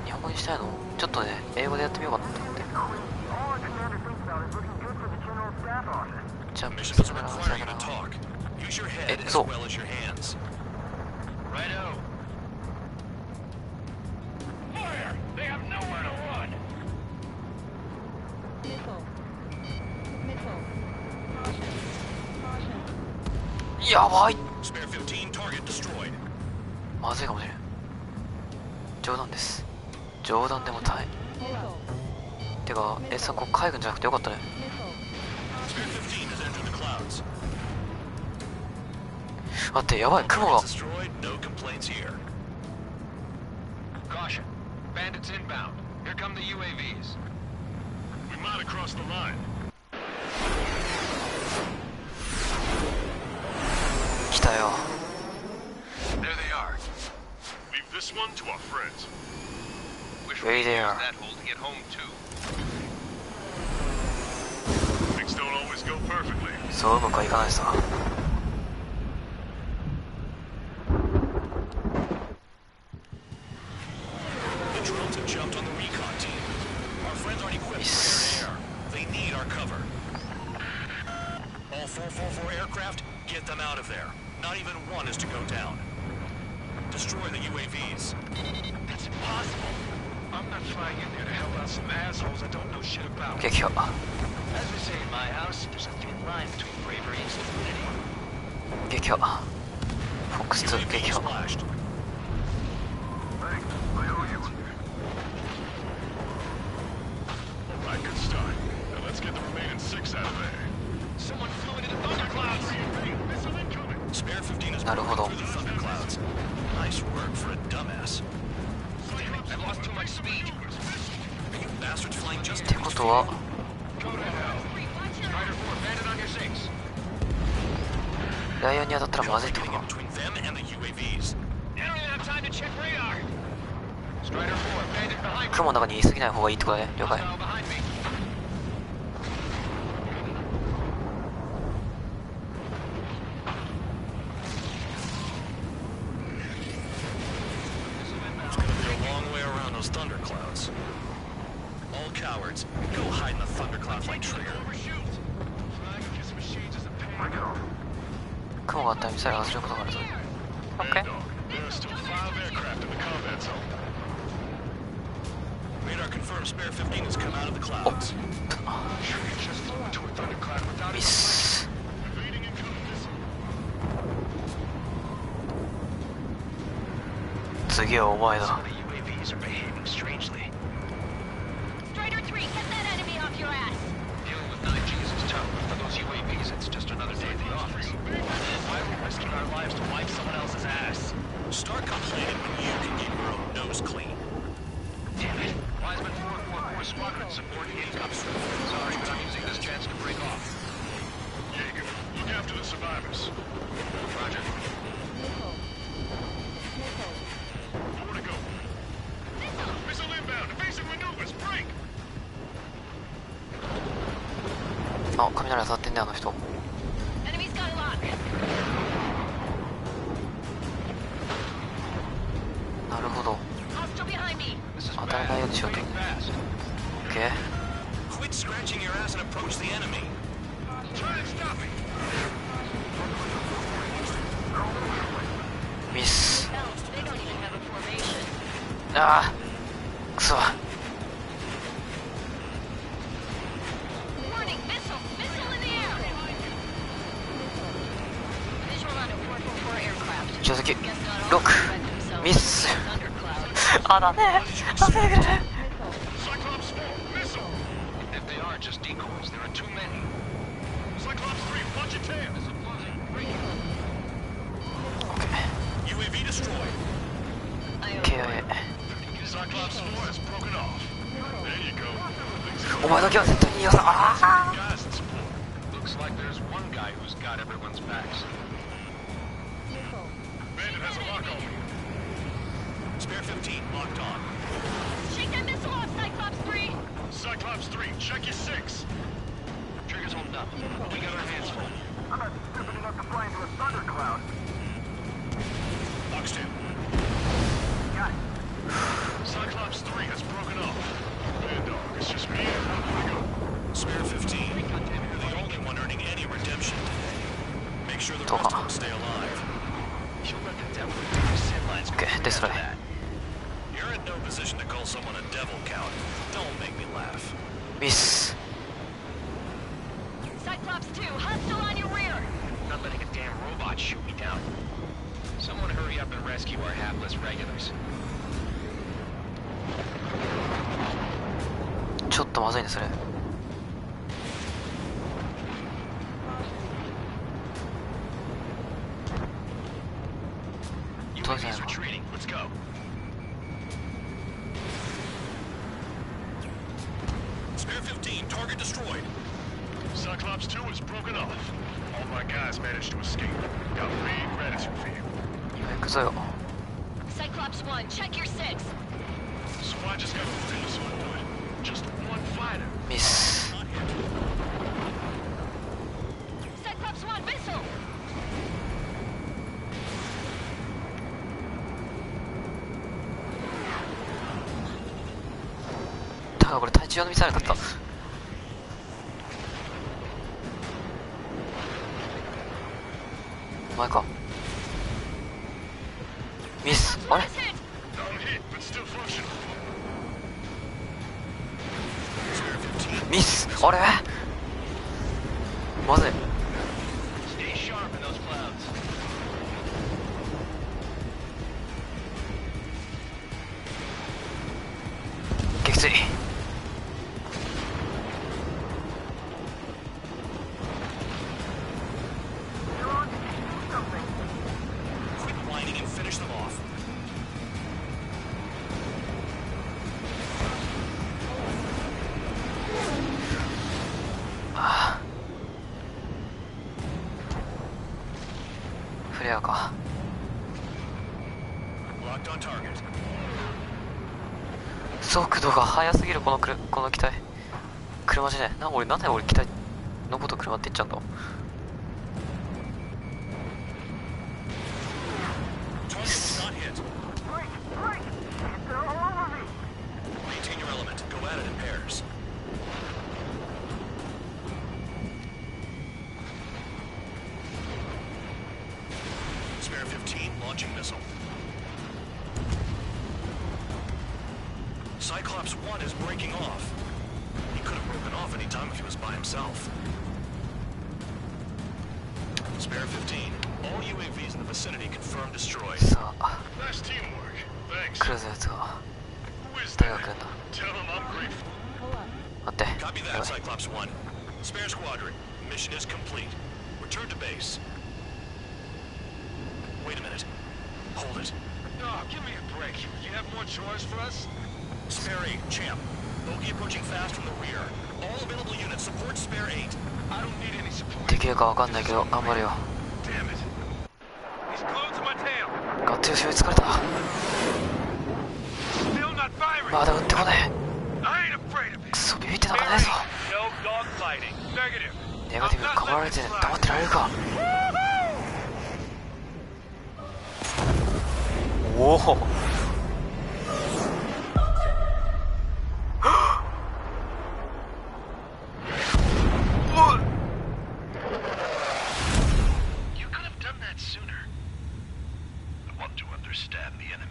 日本語にしたいの？ちょっとね、英語でやってみようかなと思って。ジャンプしてからさよなら。え、そう。やばい。まずいかもしれん。冗談です。冗談でも大変。てか、さんここ海軍じゃなくてよかったね。待って、やばい、雲が。来たよ。This one to our friends. Hey there. That hole to get home too. Things don't always go perfectly. そううまくはいかないさ。The drones have jumped on the recon team. Our friends aren't equipped for air. They need our cover. All 444 aircraft, get them out of there. Not even one is to go down. Destroy the UAVs. That's impossible. I'm not flying in there to help out some assholes I don't know shit about. 撃破。 As we say in my house, there's a thin line between bravery and stupidity. 撃破。フォックス2撃破。Alright, good start. Now let's get the remaining 6 out of there. Someone flew into the thunderclouds. Missile incoming. Spare 15 is なるほど。 through the thunderclouds. Nice work for a dumbass. I lost too much speed. You bastards flying just ってことは Go to hell. Strider 4, bandit on your 6. ライアンに当たったらまずいってことか。 between them and the UAVs. I don't even have time to check radar. Strider 4, bandit behind me. 雲の中に言い過ぎない方がいいってことね。了解。 Hostile behind me. It's gonna be a long way around those thunderclouds. All cowards, go hide in the thunderclouds like Trigger. 雲があったらミサイル外れることがあるぞ。オッケー。 There are still 5 aircraft in the combat zone. Radar confirms Spare 15 has come out of the clouds. ミス。次はお前だ。 UAVs are behaving strangely. Strider 3, get that enemy off your ass! Dealing with 9Gs is tough, but for those UAVs, it's just another day at the office. Why are we risking な雷当たってんねあの人。なるほど、当たらないようにしようと。 OK、 ミス。ああくそ。上席6ミス。あだね助けてくれ。お前だけは絶対に逃がさん。ああSpare 15, locked on. Shake that missile off, Cyclops 3! Cyclops 3, check your 6. Trigger's holding up. We got our hands full. I'm not stupid enough to fly into a thundercloud. Box 2. Got it. Cyclops 3 has broken off. Man, dog, it's just me and how do we go? Spare 15, you're the only one earning any redemption today. Make sure the rest of them stay alive. You'll let the devil do your sin lines. OK ですそれ。 You're in no position to call someone a devil count. Don't make me laugh. ミス。 Cyclops 2, hostile on your rear! Not letting a damn robot shoot me down. Someone hurry up and rescue our hapless regulars. ちょっとまずいねそれ。どうじゃないの。 Let's go. Spare 15, target destroyed. Cyclops 2 is broken off. All my guys managed to escape. Got big gratitude for you. 行くぞよ。 Cyclops 1, check your 6! So I just got a little sort of it. Just one fighter. ミス。 Cyclops 1, missile! だからこれ対地用のミサイルだった。お前か。ミス。あれミス。あれまずい。撃墜。フレアか。速度が速すぎるこの機体。車じゃねえ。なんで俺機体のこと車って言っちゃうんだ。Spare 15, launching missile. Cyclops 1 is breaking off. He could have broken off any time if he was by himself. Spare 15, all UAVs in the vicinity confirmed destroyed. Nice teamwork. Thanks. クルーズのやつが Who is 大 that? 学なんだ。 Tell him I'm grateful. 待って。 Copy that, Cyclops 1. Spare squadron, mission is complete. Return to base. Wait a minute. Hold it. Oh, give me a break. You have more chores for us? Spare 8, champ. Bogey approaching fast from the rear. All available units support Spare 8. I don't need any support. できるかわかんないけど頑張るよ。 Damn it. He's glued to my tail. がっつり後ろに疲れた。 Still not firing. まだ撃ってこね I ain't afraid of え。 it. くそビビってなんかないぞ。 No dog ネガティブに構われて黙ってられるか。おお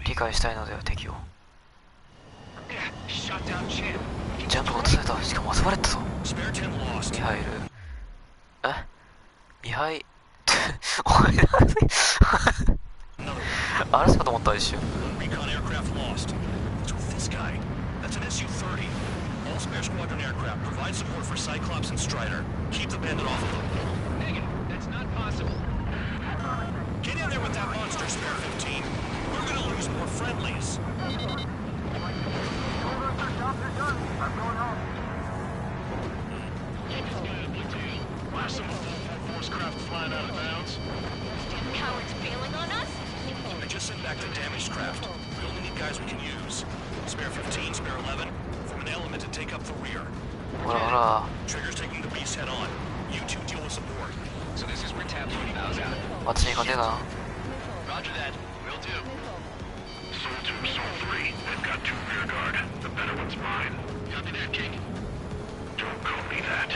理解したいのでは敵を。ジャンプが落とされた。しかも遊ばれたぞ。ミハイル。ミハイお前嵐かと思った一瞬。Get in there with that monster, Spare 15. We're gonna lose more friendlies. Last of all, force craft flying out of bounds. Damn cowards bailing on us? I just sent back the damaged craft. We only need guys we can use. Spare 15, Spare 11, from an element to take up the rear. Trigger's taking the beast head on. You two deal with support. So this is where Tabs bows out. 私に勝てるかな。 Roger that. Will do. Soul 2, Soul 3. They've got 2 rear guard. The better one's mine. Copy that, King. Don't call me that.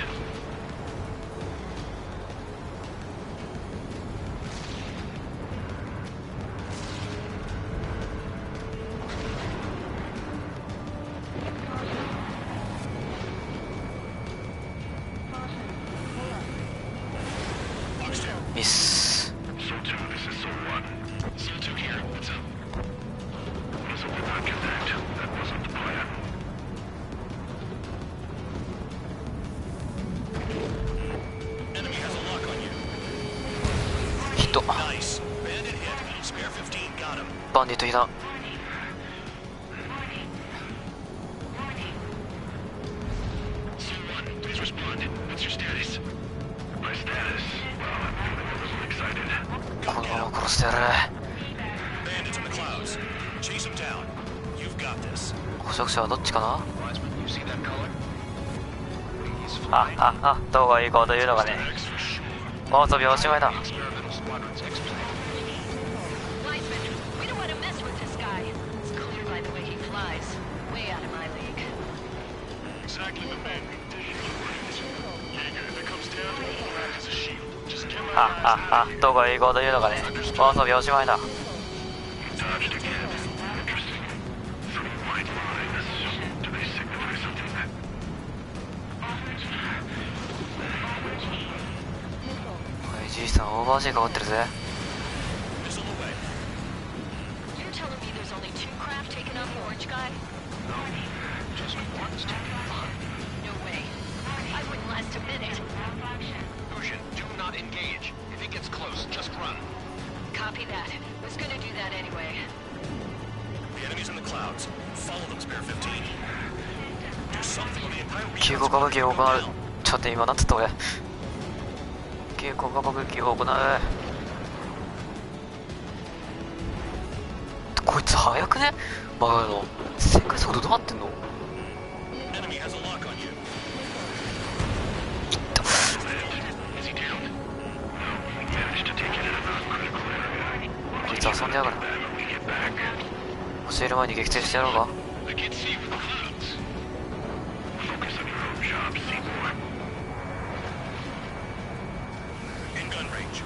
Miss. Soul 2, this is Soul 1. Soul 2 here. What's up? Muzzle did not connect. That wasn't the plan. Enemy has a lock on you. ヒット。 Nice. Bandit hit. Spare 15 got him. バンディットいた。Soul 1, please respond. What's your status? My status? Well, I'm feeling a little excited. このまま殺してやる。 Bandits in the clouds. Chase them down. You've got this. 捕食者はどっちかな。 You see that color? どうがいいこと言うのがね。お遊びはおしまいだ。 Wiseman, we don't want to mess with this guy. It's clear by the way he flies. Way out of my league. Exactly the man we did. Jaeger, if it comes down to it, we'll act as a shield. Just get my eyes. どうがいいこと言うのがね。お遊びはおしまいだ。 Dodged again. Interesting. 3 white lines. Do they signify something? じいさんオーバージェイかかってるぜ。 You're telling me there's only 2 craft taking out the orange guy? No. Just one's taking on. No way. I wouldn't last a minute. Lucian, do not engage. If he gets close, just run. Copy that. Was gonna do that anyway. The enemy's in the clouds. Follow them, Spare 15. Do something with the entire region. 急降下武器を行う。ちょっと今なんつった俺。急降下武器を行う。こいつ速くね。バカの旋回速度どうなってんの。 Enemy has a lock on you. いった。 Is he down? No. We managed to take it in a non-critical area. こいつ遊んでやがる。 When we get back. 教える前に撃墜してやろうか。 I can't see with the clouds. Focus on your own job, Seymour. In gun range.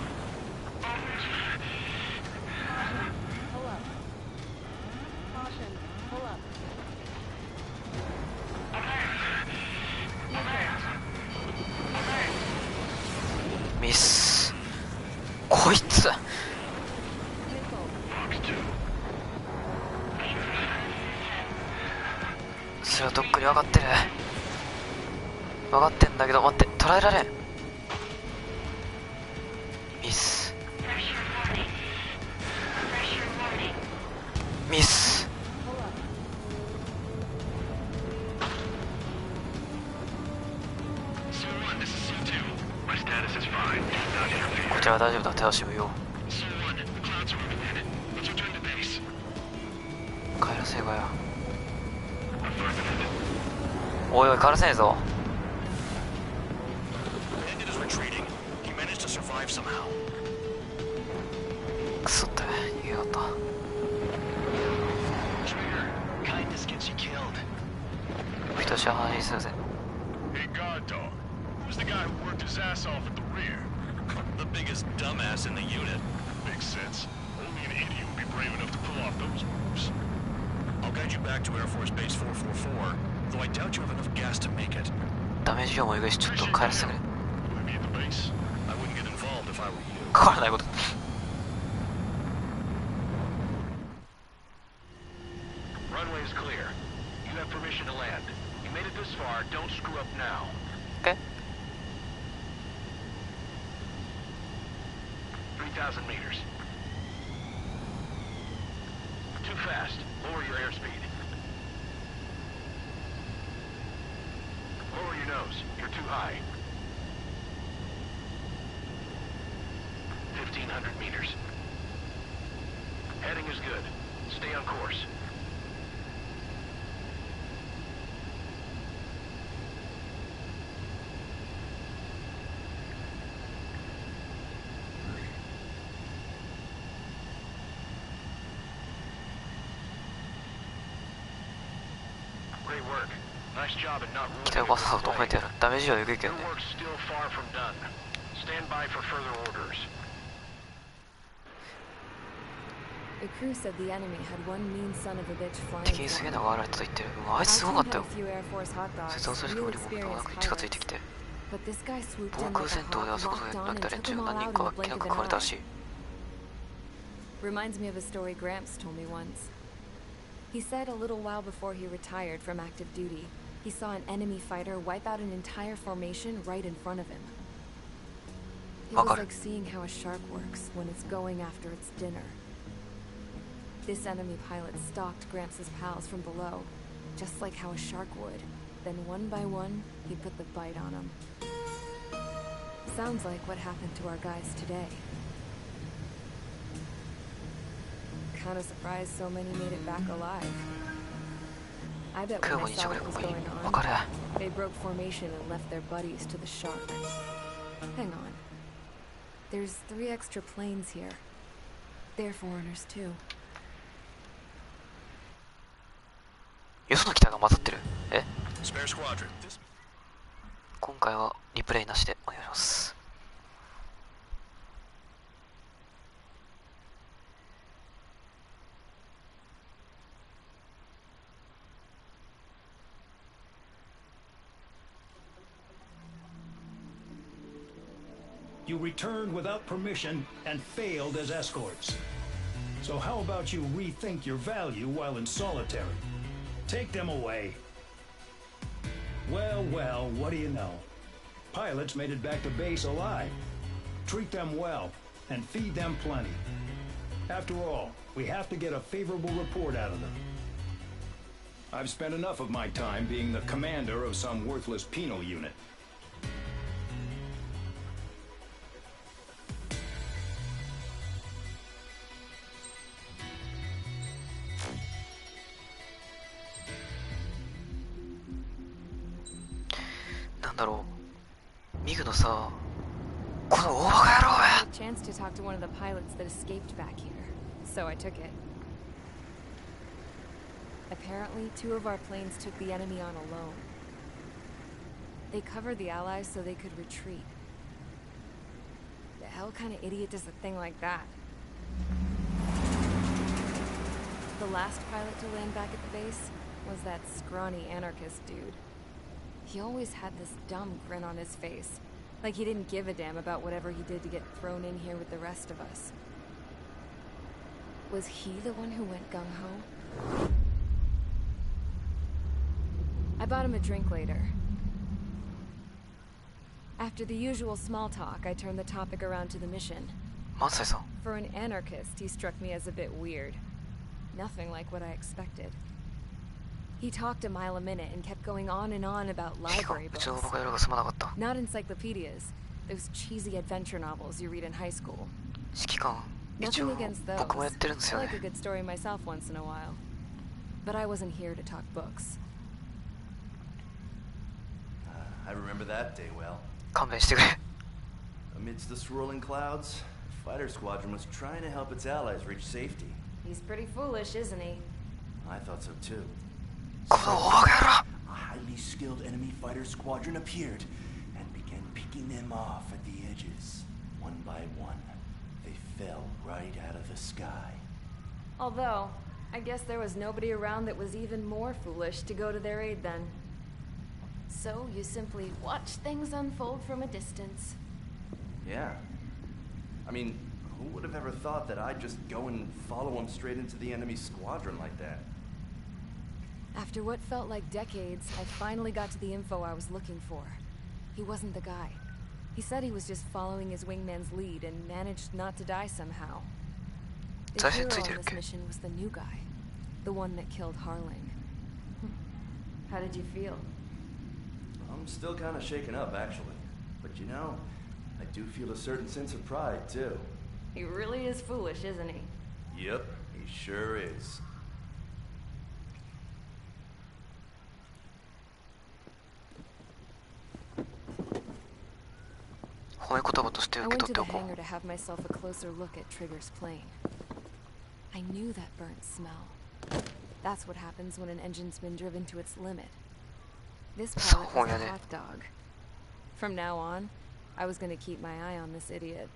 ミス。こいつ。それはとっくに分かってる。分かってんだけど待って捉えられん。ミス。ミス。こちらは大丈夫だ。手足無用。帰らせえかよ。おいおい帰らせねえぞ。retreating. He managed to survive somehow. クソって逃げよった。 Trigger, kindness gets you killed. 人しゃ範囲するぜ。 Hey, guard dog. Who's the guy who worked his ass off at the rear? The biggest dumbass in the unit. Makes sense. Only an idiot would be brave enough to pull off those moves. I'll guide you back to Air Force Base 444, though I doubt you have enough gas to make it. ダメージ量もえぐいし、ちょっと帰らせてくれ。 Will you be at the base? I wouldn't get involved if I were you. 関わらないこと。 Runway is clear. You have permission to land. You made it this far. Don't screw up now. Okay. 3,000 meters. Too fast. Lower your airspeed. Lower your nose. You're too high. 1,500 meters. Heading is good. Stay on course. Great work. Nice job at not ruining 期待をわざと褒めてやる。ダメージ量えぐいけど Your ね。 work's still far from done. Stand by for further orders. The crew said the enemy had one mean son of a bitch flying. 敵にすげえのが現れたと言ってる。うわ、あいつすごかったよ。 a few Air Force hot dogs. 接続するところにもでもなく近づいてきて。 But this guy swooped 防 in 空 like 戦 a 闘で hawk, あそこで locked な on った and 連 took 中 them all 何 out 人 in か the が blink 気な of く an 食われたら eye. しい。 Reminds me of a story Gramps told me once. He said a little while before he retired from active duty, he saw an enemy fighter wipe out an entire formation right in front of him. It was like seeing how a shark works when it's going after its dinner. This enemy pilot stalked Gramps' pals from below, just like how a shark would. Then one by one, he put the bite on them. Sounds like what happened to our guys today. Kinda surprised so many made it back alive. I bet when they saw what was going on, they broke formation and left their buddies to the shark. Hang on. There's 3 extra planes here. They're foreigners too. よその機体が混ざってる。え？ Spare squadron. 今回はリプレイなしでお願いします。You returned without permission and failed as escorts. So how about you rethink your value while in solitary? Take them away. Well, well, what do you know? Pilots made it back to base alive. Treat them well and feed them plenty. After all, we have to get a favorable report out of them. I've spent enough of my time being the commander of some worthless penal unit. Chance to talk to one of the pilots that escaped back here, so I took it. Apparently, 2 of our planes took the enemy on alone. They covered the Allies so they could retreat. The hell kind of idiot does a thing like that? The last pilot to land back at the base was that scrawny anarchist dude. He always had this dumb grin on his face. Like he didn't give a damn about whatever he did to get thrown in here with the rest of us. Was he the one who went gung-ho? I bought him a drink later. After the usual small talk, I turned the topic around to the mission. For an anarchist, he struck me as a bit weird. Nothing like what I expected. He talked a mile a minute and kept going on and on about library books. Not encyclopedias, those cheesy adventure novels you read in high school. Nothing against those. I like a good story myself once in a while. But I wasn't here to talk books. I remember that day well. Amidst the swirling clouds, the fighter squadron was trying to help its allies reach safety. He's pretty foolish, isn't he? I thought so too. A highly skilled enemy fighter squadron appeared and began picking them off at the edges. One by one, they fell right out of the sky. Although, I guess there was nobody around that was even more foolish to go to their aid then. So you simply watch things unfold from a distance. Yeah. I mean, who would have ever thought that I'd just go and follow him straight into the enemy squadron like that? After what felt like decades, I finally got to the info I was looking for. He wasn't the guy. He said he was just following his wingman's lead and managed not to die somehow. The hero on this mission was the new guy. The one that killed Harling. How did you feel? I'm still kind of shaken up, actually. But you know, I do feel a certain sense of pride, too. He really is foolish, isn't he? Yep, he sure is. 褒め言葉として受け取っておこう。 I went to the hangar to have myself a closer look at Trigger's plane. I knew that burnt smell. That's what happens when an engine's been driven to its limit. This pilot was a hot dog. From now on, I was going to keep my eye on this idiot.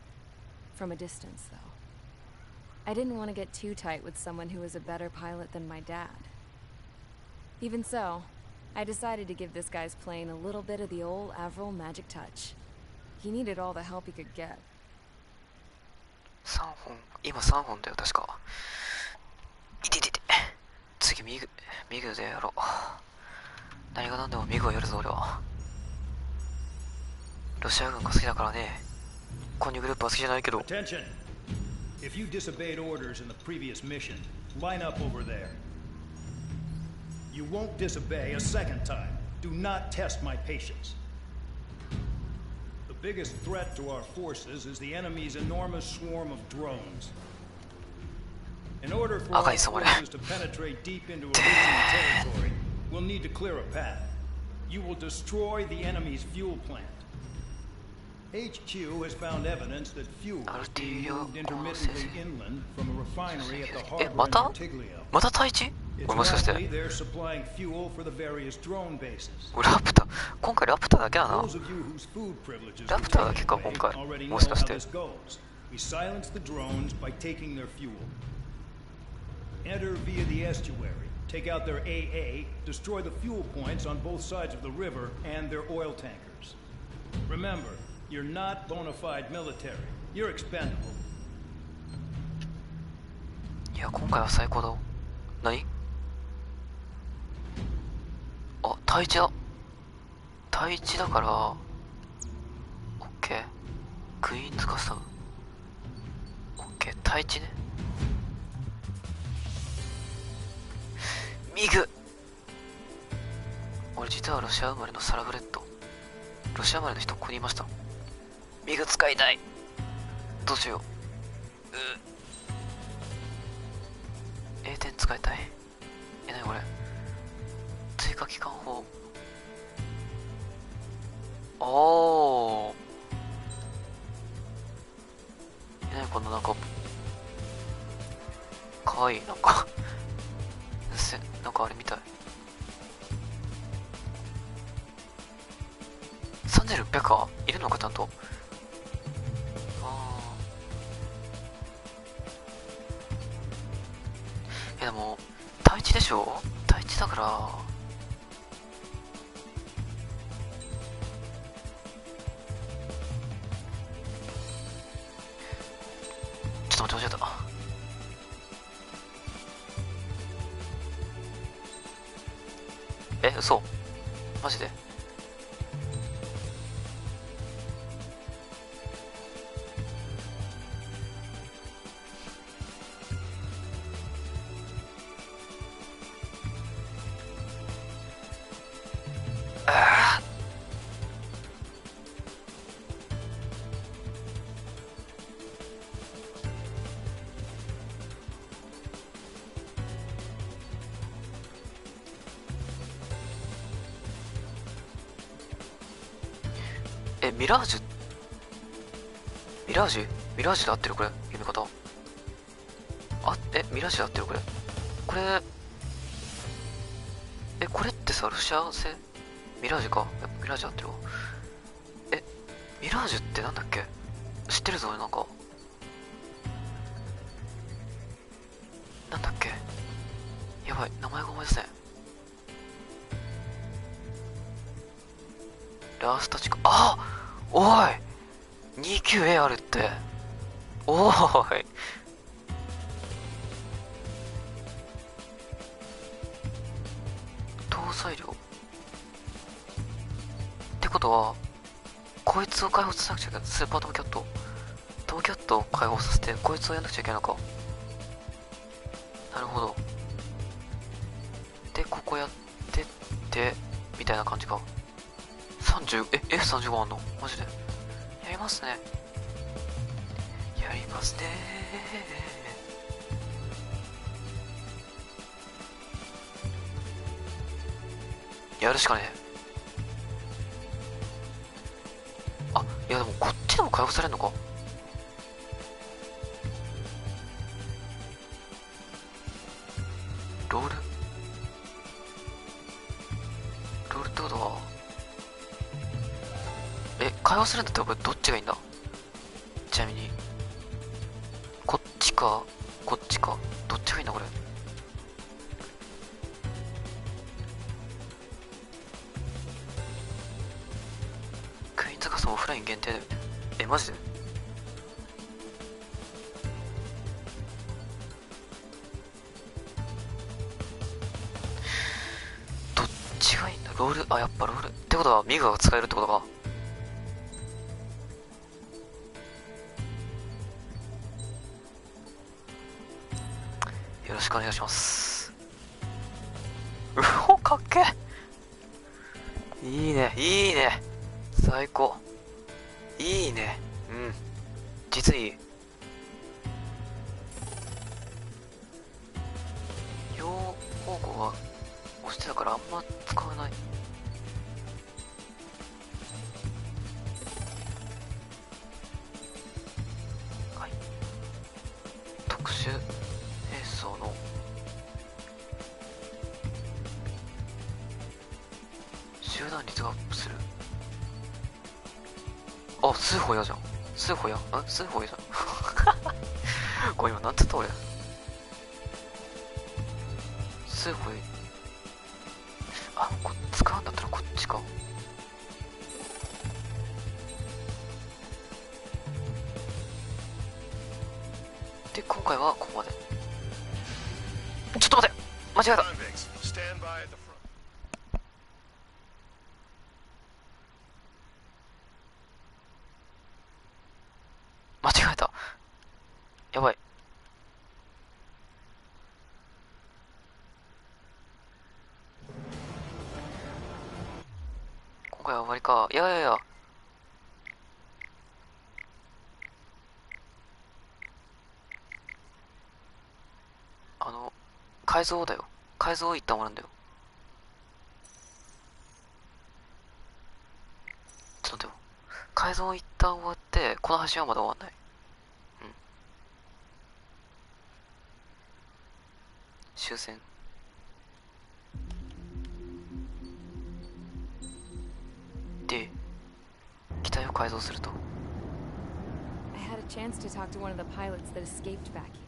From a distance, though. I didn't want to get too tight with someone who was a better pilot than my dad. Even so, I decided to give this guy's plane a little bit of the old Avril magic touch. He needed all the help he could get. 3本今3本だよ確か。いててて。次ミグでやろう。何が何でもミグをやるぞ俺は。ロシア軍が好きだからね。コニュグループは好きじゃないけど。 Attention! If you disobeyed orders in the previous mission, line up over there. You won't disobey a second time. Do not test my patience. The biggest threat to our forces is the enemy's enormous swarm of drones. In order for our forces to penetrate deep into Elysian territory, we'll need to clear a path. You will destroy the enemy's fuel plant. HQ has found evidence that fuel is being moved intermittently inland from a refinery at the harbor in Artiglio. また対地？もしかして。ラ今回ラプターだけだな。ラプターだけか今回。もしかして。We silence the drones by taking their fuel. Enter via the estuary. Take out their AA. Destroy the fuel points on both sides of the river and their oil tankers. Remember, you're not bona fide military. You're expendable. いや今回は最高だ。何？あ、対地だ。対地だから、オッケー。クイーンズカスタム。オッケー、対地ね。ミグ。俺実はロシア生まれのサラブレッド。ロシア生まれの人ここにいました。ミグ使いたい。どうしよう。A 点使いたい。なにこれ。追加機関砲。おー。なにこのなんかかわいいなんかなんかあれみたい。3600かいるのかちゃんと。でも対地でしょ。対地だからちょっと待って間違えた。嘘マジで。ミラージュミラージュで合ってるこれ読み方。ミラージュで合ってるこれ。これこれってさ、ロシア製ミラージュか。やっぱミラージュ合ってるわ。ミラージュってなんだっけ。知ってるぞ俺。なんかなんだっけ。やばい、名前が思い出せん。ラストチカ。おい 29A あるって。おーい搭載量ってことは、こいつを解放さなくちゃいけない。スーパートムキャットを解放させてこいつをやんなくちゃいけないのか。なるほど。でここやってってみたいな感じか。F35 あんのマジで。やりますね。やるしかねえ。いやでもこっちでも解放されるのか。ロールってことは解放するんだったらこれどっちがいいんだ。ちなみにこっちかこっちかどっちがいいんだこれ。クイーンズガスもオフライン限定だよね。マジで。どっちがいいんだ。ロールやっぱロールってことはミグが使えるってことか。よろしくお願いします。かっけえ。いいね最高。いいね。実に両方向は押してたからあんま使わない。はい、特殊兵装の集団率がアップする。スーホヤじゃん。スーホヤじゃん。これ今なんて言った俺。スーホヤ。使うんだったらこっちか。で今回はここまで。ちょっと待って、間違えた。やばい。今回は終わりか。いや改造だよ。改造一旦終わるんだよ。ちょっと待ってよ。改造一旦終わってこの橋はまだ終わんない。終戦。で機体を改造すると。 I had a chance to talk to one of the pilots that escaped back here.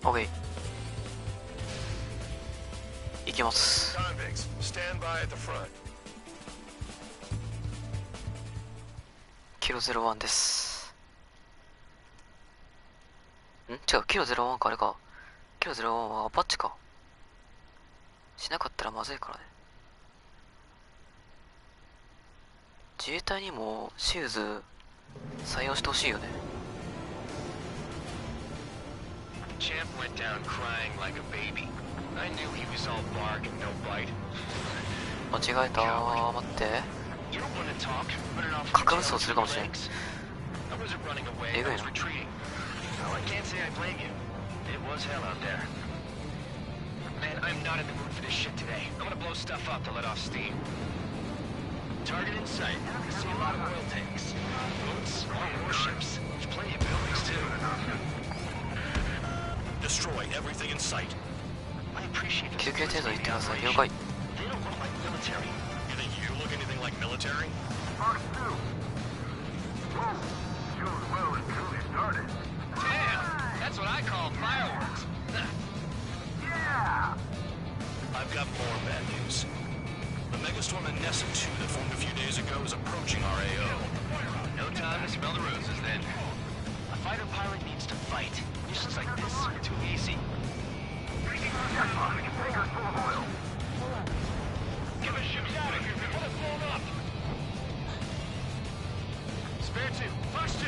OK。行きます。キロ01です。違う、キロ01かあれか。キロ01はアパッチか。しなかったらまずいからね。自衛隊にもシューズ採用してほしいよね。Champ went down crying like a baby. I knew he was all bark and no bite. 間違えた。待って。核武装するかもしれん。えぐいな。I can't say I blame you. It was hell out there. Man, I'm not in the mood for this shit today. I'm gonna blow stuff up to let off steam. Target in sight. I see a lot of oil tanks. Boats, warships. There's plenty of buildings too. Destroy everything in sight. I appreciate the 休憩程度言ってください。了解。 They don't look like military. You think you look anything like military? Fox 2. Whoa. Show's well and truly started. Damn! That's what I call fireworks. Yeah! I've got more bad news. The megastorm in Nessa 2 that formed a few days ago is approaching our AO. No time to smell the roses then. A fighter pilot needs to fight. Missions like this are too easy. Tanker's full of oil. Get the ships out of here before it's blown up. Spare 2, Fox 2.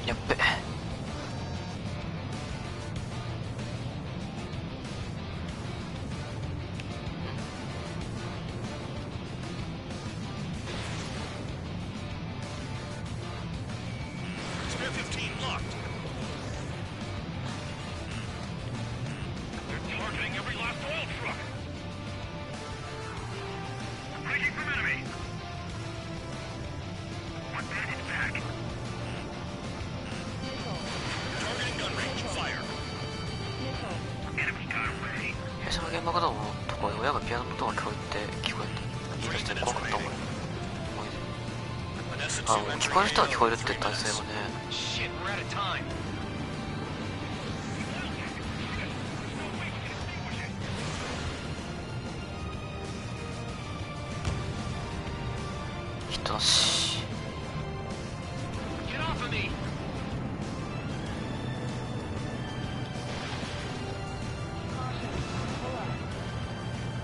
やっべ。Spare 15 locked. They're targeting every last oil truck. Breaking from enemy. One bandit back. Targeting gun range. Fire. Enemy got away. 弊社の現場稼働のところで親がピアノの音が聞こえて言い出して怖かったもん。聞こえる人は聞こえるって体制はね。 Shit, we're out of time. 人だし。 Get off of me.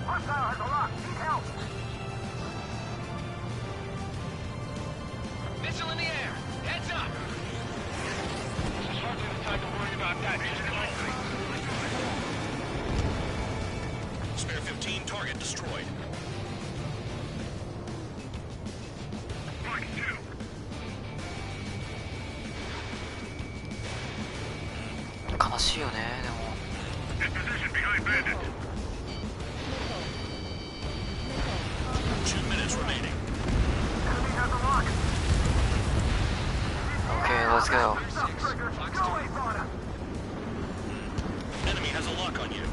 Hostile has a lock. Need help. Missile in the air. Heads up. This is hardly the time to worry about that. Spare 15 target destroyed. Fox 2. 悲しいよね。でも In position behind bandit. 2 minutes remaining. Enemy has a lock. OK, let's go. Go away, Fauna. Enemy has a lock on you.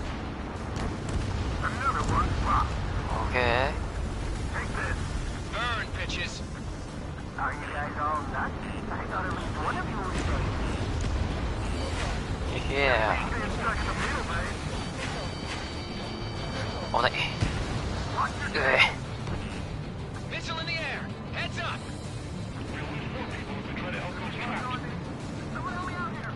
Another one. Pop. OK. Take this. Burn, bitches. Are you guys all nuts? I thought at least one of you would stay. Yeah. Staying stuck in the middle, babe. 危ない。 Watch your うえ。 Missile in the air. Heads up. Someone help me out here.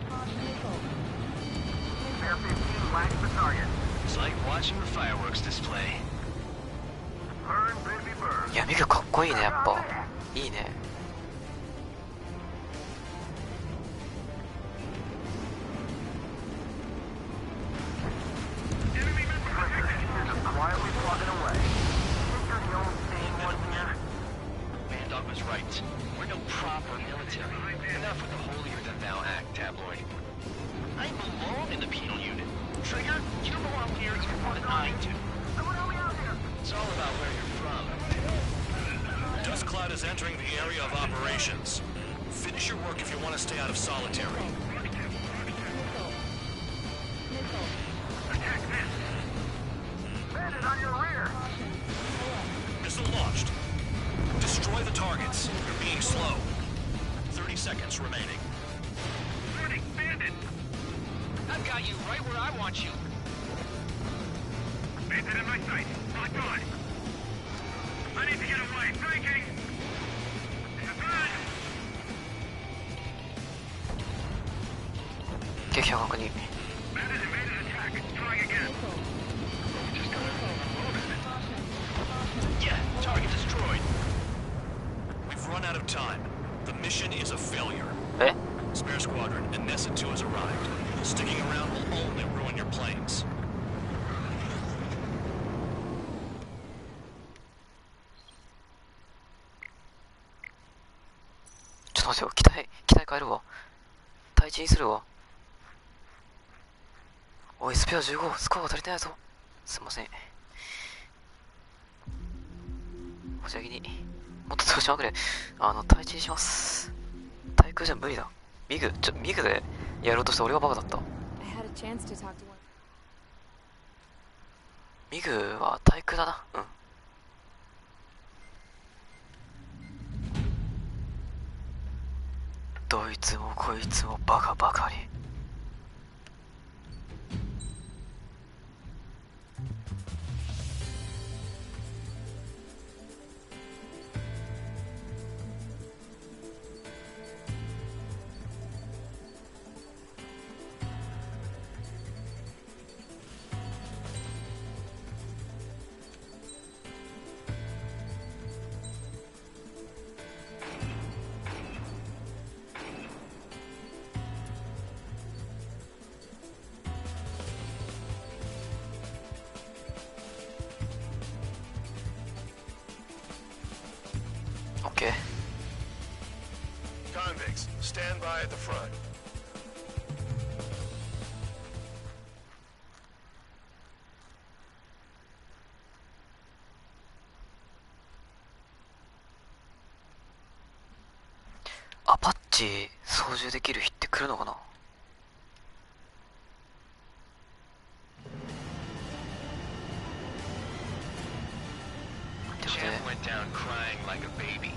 Spare 15 lacks the target. It's like watching the fireworks display. Burn, baby, burn. いや、ミクかっこいいね、やっぱ。いいね。 Quietly plugging away. Think you're the only sane one here? Mandog was right. We're no proper military. Enough with the holier-than-thou act, tabloid. I belong in the penal unit. Trigger, you belong here more than I do. Someone help me out here. It's all about where you're from. Dust cloud is entering the area of operations. Finish your work if you want to stay out of solitary. Attack this. Bandit on your rear. Missile launched. Destroy the targets. You're being slow. 30 seconds remaining. Warning, bandit. I've got you right where I want you. Bandit in my sight. Locked on. 撃破確認。Yeah, target destroyed. We've run out of time. The mission is a failure. Eh? Spare Squadron and Nessa 2 has arrived. Sticking around will only ruin your planes. ちょっと待ってよ、機体変えるわ。対地にするわ。おい、スペア15、スコアが足りてないぞ。すいません。おじゃぎにもっと通しまくれ。対地にします。対空じゃ無理だ。ミグでやろうとして俺がバカだった。ミグは対空だな。うん。どいつもこいつもバカばかり。Convicts, stand by at the front. アパッチ操縦できる日って来るのかな。Champ went down crying like a baby.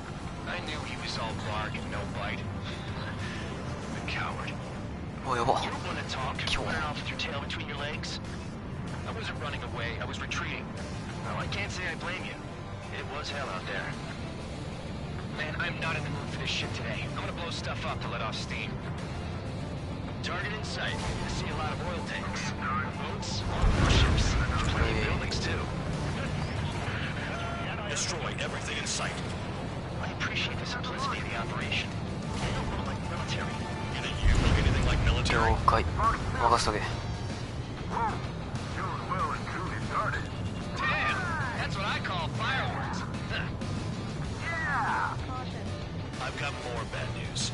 I knew he was all bark and no bite. The coward. Oh, you want to talk? Running off with your tail between your legs? I wasn't running away. I was retreating. Well, I can't say I blame you. It was hell out there. Man, I'm not in the mood for this shit today. I'm gonna blow stuff up to let off steam. Target in sight. I see a lot of oil tanks. Boats, warships, plenty of buildings too. Destroy everything in sight. I appreciate the simplicity of the operation. They don't look like military. Either you look anything like military. 了解。任せとけ。Damn, that's what I call fireworks. Yeah. I've got more bad news.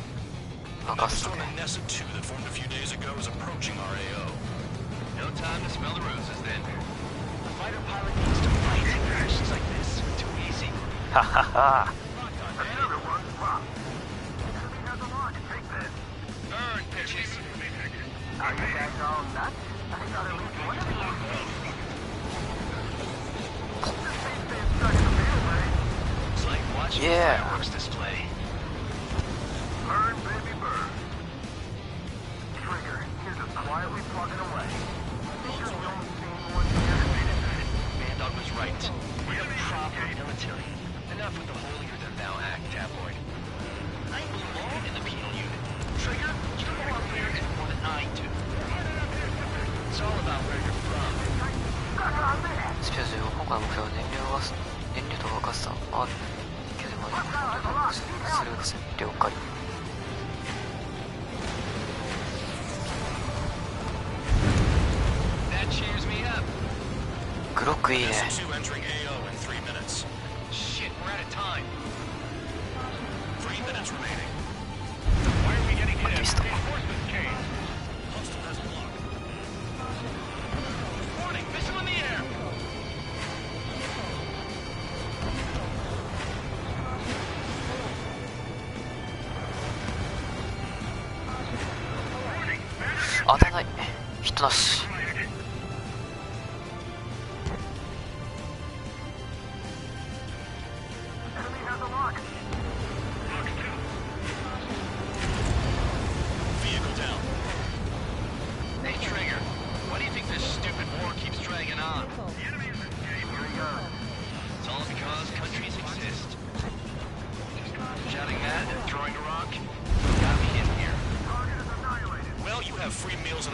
The storm in Nessa 2 that formed a few days ago is approaching our AO. No time to smell the roses then. The fighter pilot needs to fight in conditions like this. Too easy. Ha ha ha. Burn, bitches. Are you guys all nuts? I thought at least one of you was safe. It's like watching a fireworks display. Burn, baby, burn. Trigger, here's us quietly plugging away. You're the only thing one animated. Bandog was right. We're the proper military. Enough with the holier-than-thou act, tabloid. I belong in the penal unit. Trigger, you belong here and more than I do. It's all about where you're from. スペア15、今回の目標は燃料とガスあるけどもそれを出せ。了解。That cheers me up. グロックいいね。 Nessa 2 entering AO in 3 minutes. Shit, we're out of time. 3 minutes remaining. Why are we getting hit? Missed. Reinforcements came. Hostile has a lock. Warning, missile in the air. Warning, 当たらない。ヒットなし。Vehicle down. Hey, Trigger, why do you think this stupid war keeps dragging on? It's all because countries exist. Shouting that and throwing a rock got me in here. Well, you have free meals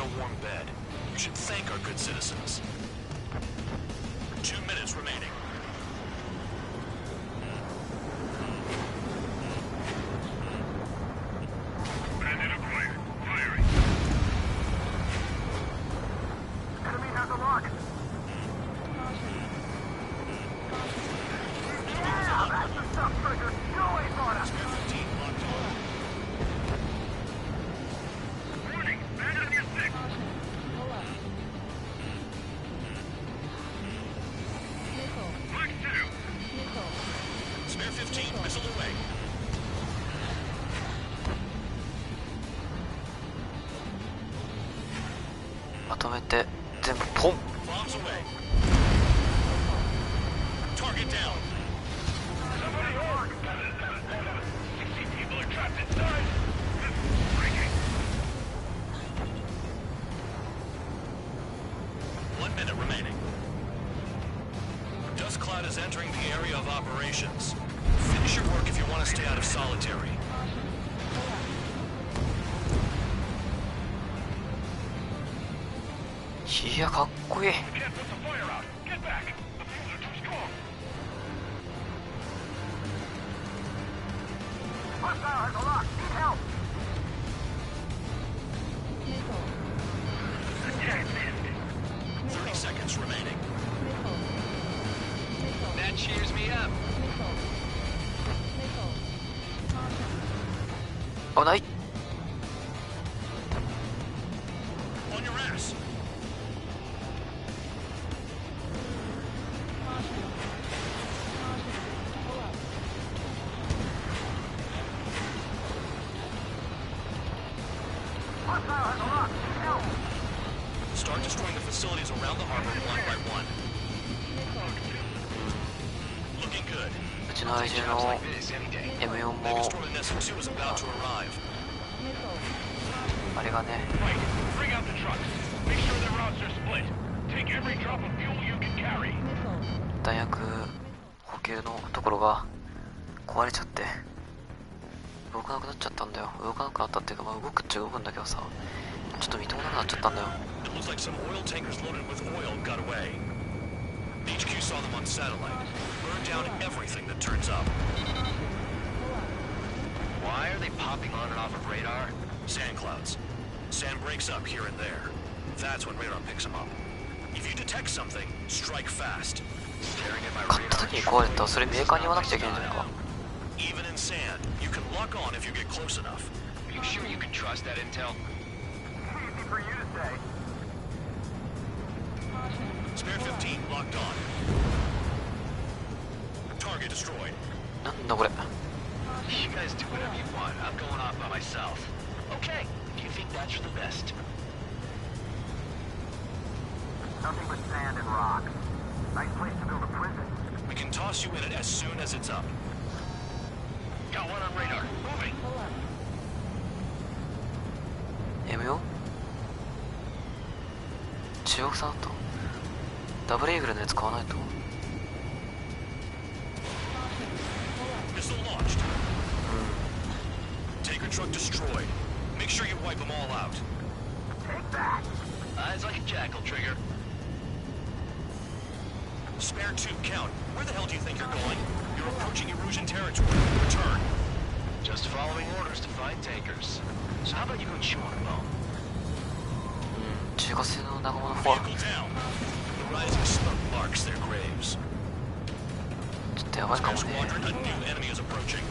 15, missile away. まとめて全部ポン。 Bombs away. Target down. Somebody orc! 60 people are trapped inside. Breaking. 1 minute remaining. Dust cloud is entering the area of operations. Finish your work if you want to stay out of solitary. いや、かっこいい。 Can't put the fire out. Get back. The fumes are too strong. Hostile has a lock. Need help. Again, missed. 30 seconds remaining. That cheers me up. 危ない。 On your ass. Hostile has a lock. Need help. Start destroying the facilities around the harbor one by one. Looking good. うちの愛人の M4 も Megastorm in S2 is about to arrive. あれがね Right. Bring out the trucks. Make sure their routes are split. Take every drop of fuel you can carry. 弾薬補給のところが壊れちゃって動かなくなっちゃったんだよ。動かなくなったっていうか、まあ、動くっちゃ動くんだけどさ、ちょっと見ともなくなっちゃったんだよ。 It looks like some oil tankers loaded with oil got away. HQ saw them on satellite. Burn down everything that turns up. Why are they popping on and off of radar? Sand clouds. Sand breaks up here and there. That's when radar picks them up. If you detect something, strike fast. Staring at my 買った時に壊れたらそれメーカーに言わなくちゃいけないんじゃないか。 Even in sand, you can lock on if you get close enough. Are you sure you can trust that intel? Easy for you to say. Spare 15 locked on. Target destroyed. なんだこれ。 You guys do whatever you want. I'm going off by myself. Okay, if you think that's for the best. Nothing but sand and rock. Nice place to build a prison. We can toss you in it as soon as it's up. Got one on radar. Moving. M4 中国産だった。ダブルイーグルのやつ買わないと。 Missile launched. Tanker truck destroyed. Make sure you wipe them all out. Take that. Eyes like a jackal, Trigger. Spare 2 count. Where the hell do you think you're going? You're approaching Erusian territory. Return. Just following orders to find tankers. So how about you go chew on a bone? 中華製の仲間のフォア Vehicle down. The rising smoke marks their graves. ちょっとやばいかもね。 Squadron, a new enemy is approaching.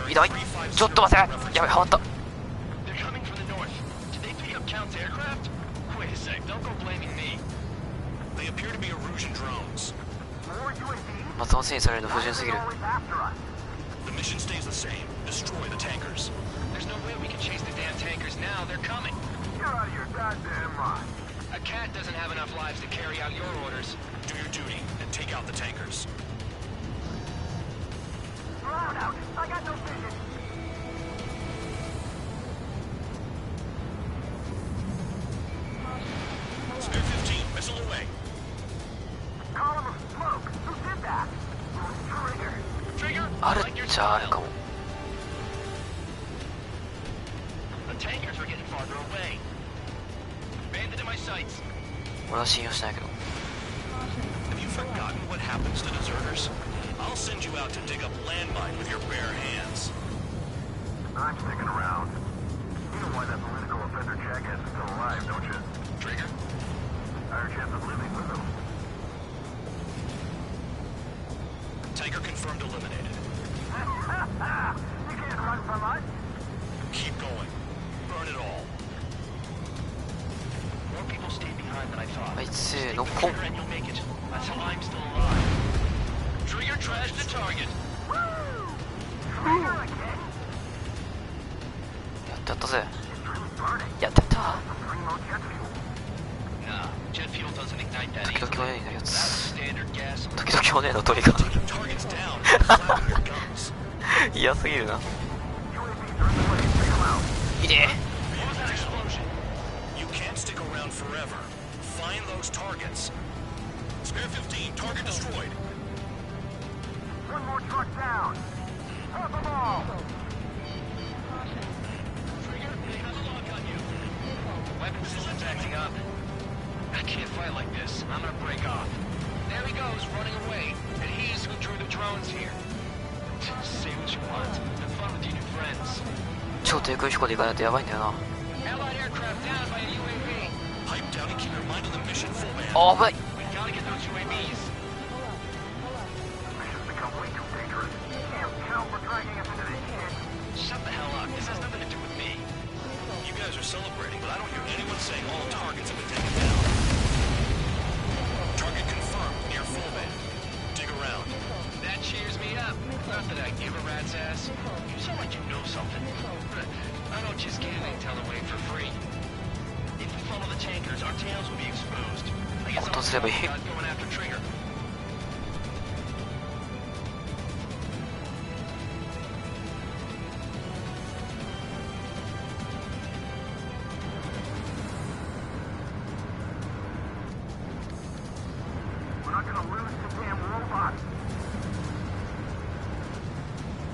ひどい。ちょっと待て。やばい、ハマった。 They're coming from the north. Did they pick up Count's aircraft? Wait a sec, don't go blaming me. They appear to be Erusian drones. More UAVs? 松本選手されるの不純すぎる。 Always after us. The mission stays the same. Destroy the tankers. There's no way we can chase the damn tankers now. They're coming. You're out of your goddamn mind. A cat doesn't have enough lives to carry out your orders. Do your duty and take out the tankers. Drown out. I got no vision. Spare 15, missile away. Column of smoke. Who did that? Trigger. Trigger, ある like your っちゃある style. かも。 The tankers are getting farther away. Bandit in my sights. 俺は信用しないけど。 Have you forgotten what happens to deserters? I'll send you out to dig up landmine with your bare hands. I'm sticking around. You know why that political offender jackass is still alive, don't you? Trigger? Higher chance of living with him. Tanker confirmed eliminated. You can't run from us. Keep going. Burn it all. More people stayed behind than I thought. はい、せーの、 Stay ポン。 together and you'll make it. That's how I'm still alive. Trigger trashed the target. やったぜ。やったった。時々おねえになるやつ。時々おねえのトリガー。嫌すぎるな。いねえ。Find those targets. Spare 15, target destroyed. One more truck down. Pop them all. Weapon systems acting up. I can't fight like this. I'm gonna break off. There he goes, running away. And he's who drew the drones here. Say what you want. Have fun with your new friends. 超低空飛行で行かないとやばいんだよな。Allied aircraft down by a UAV. Pipe down and keep your mind on the mission, full man. あばい。 We gotta get those UAVs. Mission's become way too dangerous. Can't count for dragging us into this shit. Shut the hell up. This has nothing to do with me. You guys are celebrating, but I don't hear anyone saying all targets have been taken down. Target confirmed near full man. Dig around. That cheers me up. Not that I give a rat's ass. You sound like you know something. I don't just give intel away for free. If we follow the tankers, our tails will be exposed. I guess I'll start going after Trigger. We're not gonna lose the damn robot.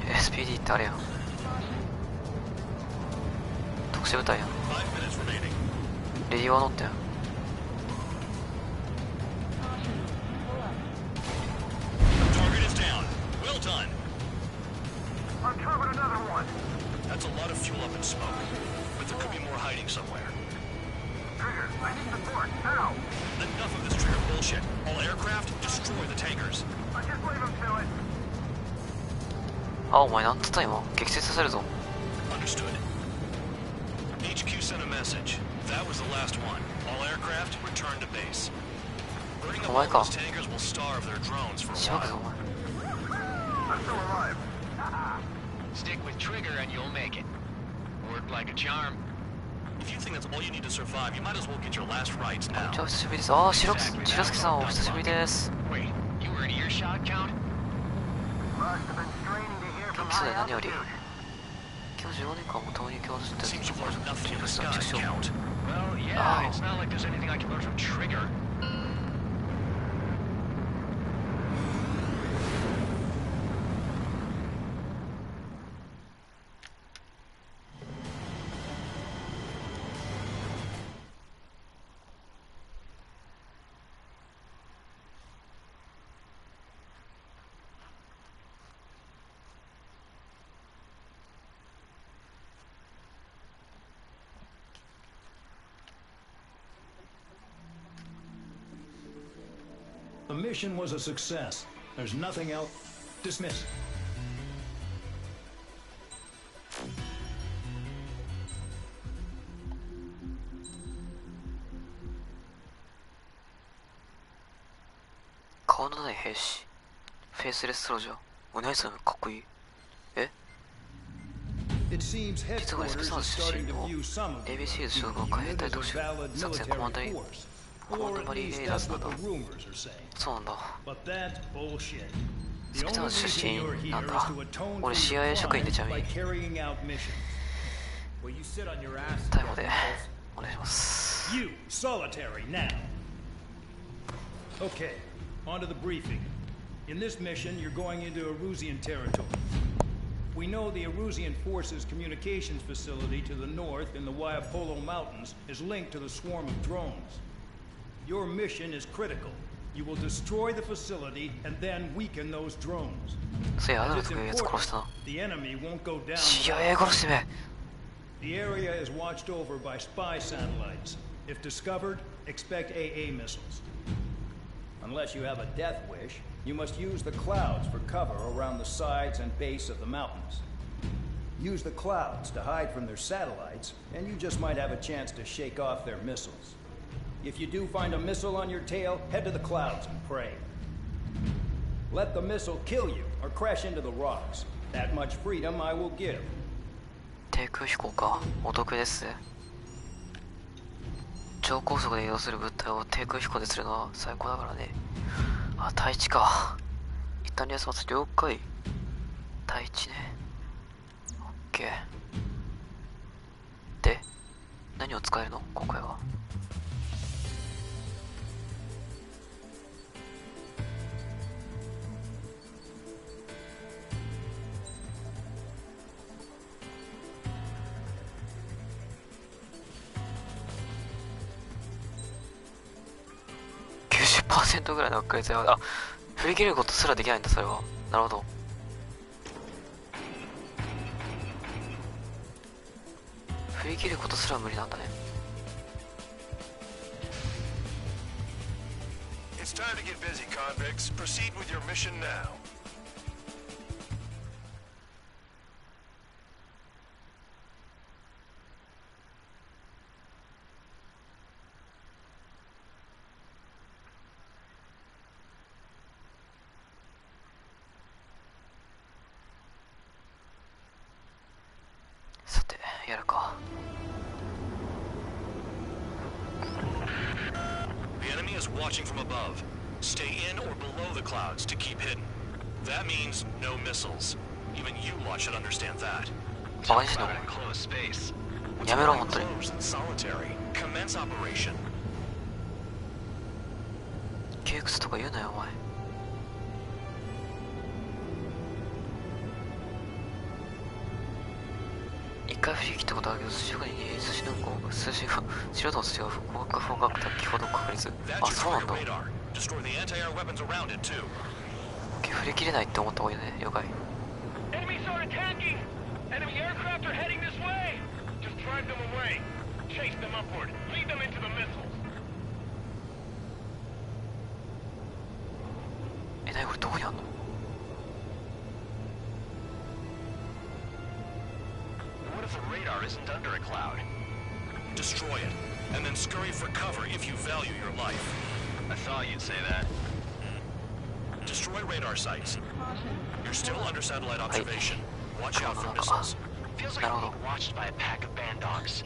SPD ってあれやん。特殊部隊やん。レディーは乗ったやん。Target is down. Well done. Uncovered another one. That's a lot of fuel up in smoke, but there could be more hiding somewhere. Trigger, I need support. Now. Enough of this Trigger bullshit. All aircraft, destroy the tankers. I just leave him to it. あ、お前なんつった今。撃墜させるぞ。 Understood. HQ sent a message. That was the last one. All aircraft return to base. Burning up all those tankers will starve their drones for a while. I'm still alive. Stick with Trigger and you'll make it. Worked like a charm. If you think that's all you need to survive, you might as well get your last rites now. じゃあ久しぶりです。ああ、白助さんお久しぶりです。 Wait, you were in earshot, Count? Must have been straining to hear from 元気そう high で何より。 altitude. 今日15年間も共に共同してる。 Well, yeah, it's not like there's anything I can learn from Trigger. The mission was a success. There's nothing else. Dismiss. 顔のない兵士。フェイスレスソルジャー。お姉さんかっこいい。え？ It seems 実はレスペサーズ出身の ABC 所属の海兵隊特殊作戦コマンドマリーレイダーズなんだ。そうなんだ。スペサーズ出身なんだ。俺 CIA 職員でちなみに逮捕でお願いします。 You solitary now. Okay, on to the briefing. In this mission, you're going into Erusian territory. We know the Erusian Forces communications facility to the north in the Waiapolo Mountains is linked to the swarm of drones. Your mission is critical. You will destroy the facility and then weaken those drones. As it's important, the enemy won't go down. CIA 殺してめ。 The area is watched over by spy satellites. If discovered, expect AA missiles. Unless you have a death wish, you must use the clouds for cover around the sides and base of the mountains. Use the clouds to hide from their satellites, and you just might have a chance to shake off their missiles. If you do find a missile on your tail, head to the clouds and pray. Let the missile kill you or crash into the rocks. That much freedom I will give. 低空飛行か。お得です。超高速で移動する物体を低空飛行でするのは最高だからね。あ、対地か。一旦リアスマス了解。対地ね。オッケー。で、何を使えるの今回は。90% ぐらいの確率は、あ、振り切ることすらできないんだ、それは。なるほど。振り切ることすら無理なんだね。It's time to get busy, convicts. Proceed with your mission now. Watching from above. Stay in or below the clouds to keep hidden. That means no missiles. Even you lot should understand that. Talk about enclosed space. What's more enclosed than solitary? Commence operation. 窮屈とか言うなよお前。一回振り切ったことあるけど、寿司に寿司の向こう寿司が素人の寿司が不合格不合格先ほど確率。あ、そうなんだ。振り切れないって思った方がいいよね。了解。え、なにこれどこにあんの？What if the radar isn't under a cloud? Destroy it, and then scurry for cover if you value your life. I thought you'd say that. Destroy radar sites. You're still under satellite observation. Watch out for missiles. Feels like being watched by a pack of band dogs.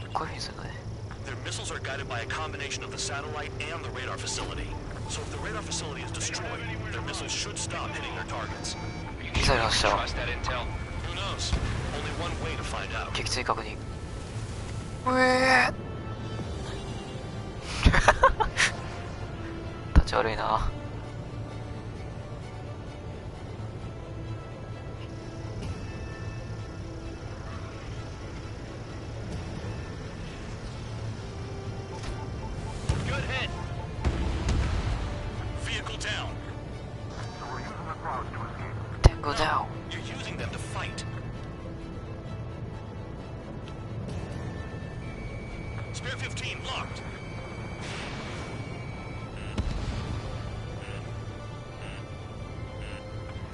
Their missiles are guided by a combination of the satellite and the radar facility. So if the radar facility is destroyed, their missiles should stop hitting their targets. You trust that intel? Who knows? Only one way to find out. 撃墜確認。立ち悪いな。Good hit. Vehicle down. So we're using the clouds to escape. Tango down. You're using them to fight. Spare 15 locked.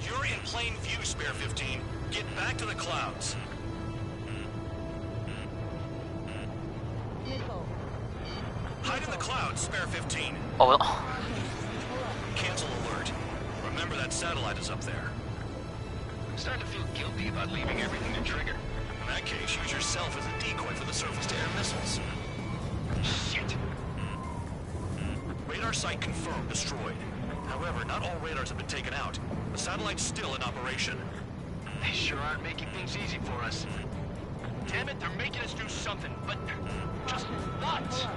You're in plain view, Spare 15. Get back to the clouds. Hide in the clouds, Spare 15. Oh, Cancel alert. Remember that satellite is up there. I'm starting to feel guilty about leaving everything to Trigger. In that case, use yourself as a decoy for the surface-to-air missiles. Shit. Radar site confirmed destroyed. However, not all radars have been taken out. The satellite's still in operation. They sure aren't making things easy for us. Damn it, they're making us do something, but just what?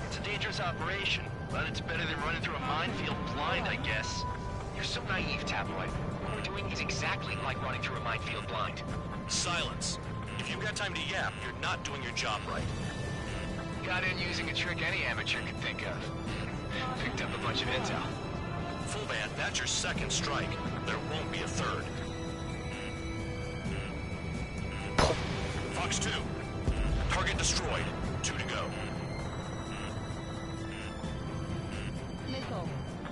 It's a dangerous operation, but it's better than running through a minefield blind, I guess. You're so naive, Tabloid. What we're doing is exactly like running through a minefield blind. Silence. If you've got time to yap, you're not doing your job right. Got in using a trick any amateur could think of. Picked up a bunch of intel. Full band, that's your second strike. There won't be a third. Fox 2. Target destroyed. 2 to go.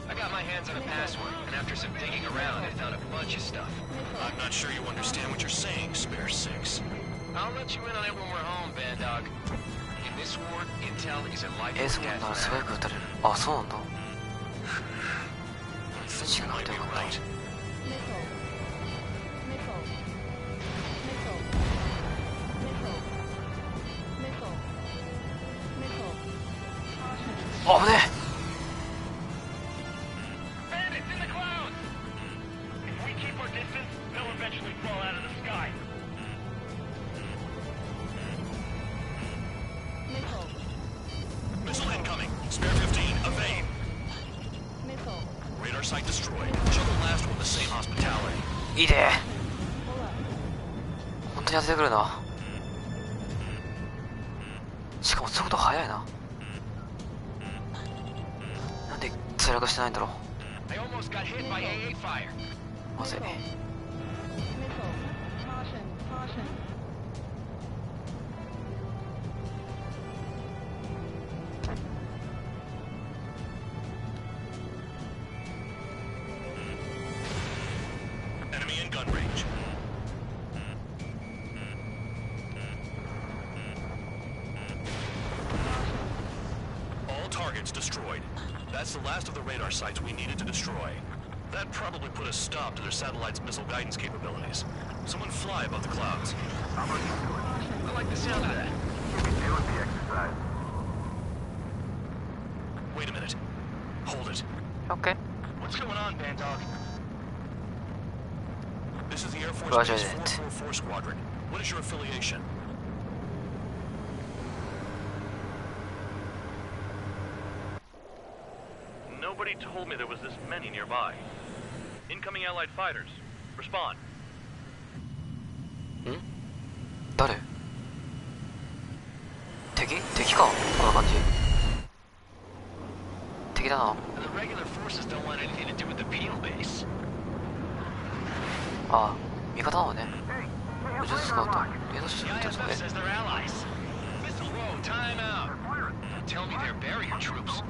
I got my hands on a password, and after some digging around, I found a bunch of stuff. I'm not sure you understand what you're saying, Spare 6. I'll let you in on it when we're home, Band Dog. In this war, intel is a life or death matter. 素早く撃たれる。あ、そうなんだ。 You might be right. 危ねえ。Missile incoming. Spare 15, evade. Radar site destroyed. Show the last one the same hospitality. いいね。本当に当ててくるな。しかも速度速いな。なんで墜落してないんだろう。まずい。Enemy in gun range. All targets destroyed. That's the last of the radar sites we needed to destroy. That probably put a stop to their satellite's missile guidance capabilities. Someone fly above the clouds. I like the sound of that. Doing the exercise. Wait a minute. Hold it. Okay. What's going on, Bandog? This is the Air Force Roger Base that. 444 Squadron. What is your affiliation? Nobody told me there was this many nearby. Incoming Allied fighters. Respond. ん？誰？敵か？こんな感じ。敵だな。The regular forces don't want anything to do with the Peel base. ああ、味方なのね。宇宙スカウト。レーダーシステムですかね。 says they're allies. Whoa, time out. Tell me they're barrier troops.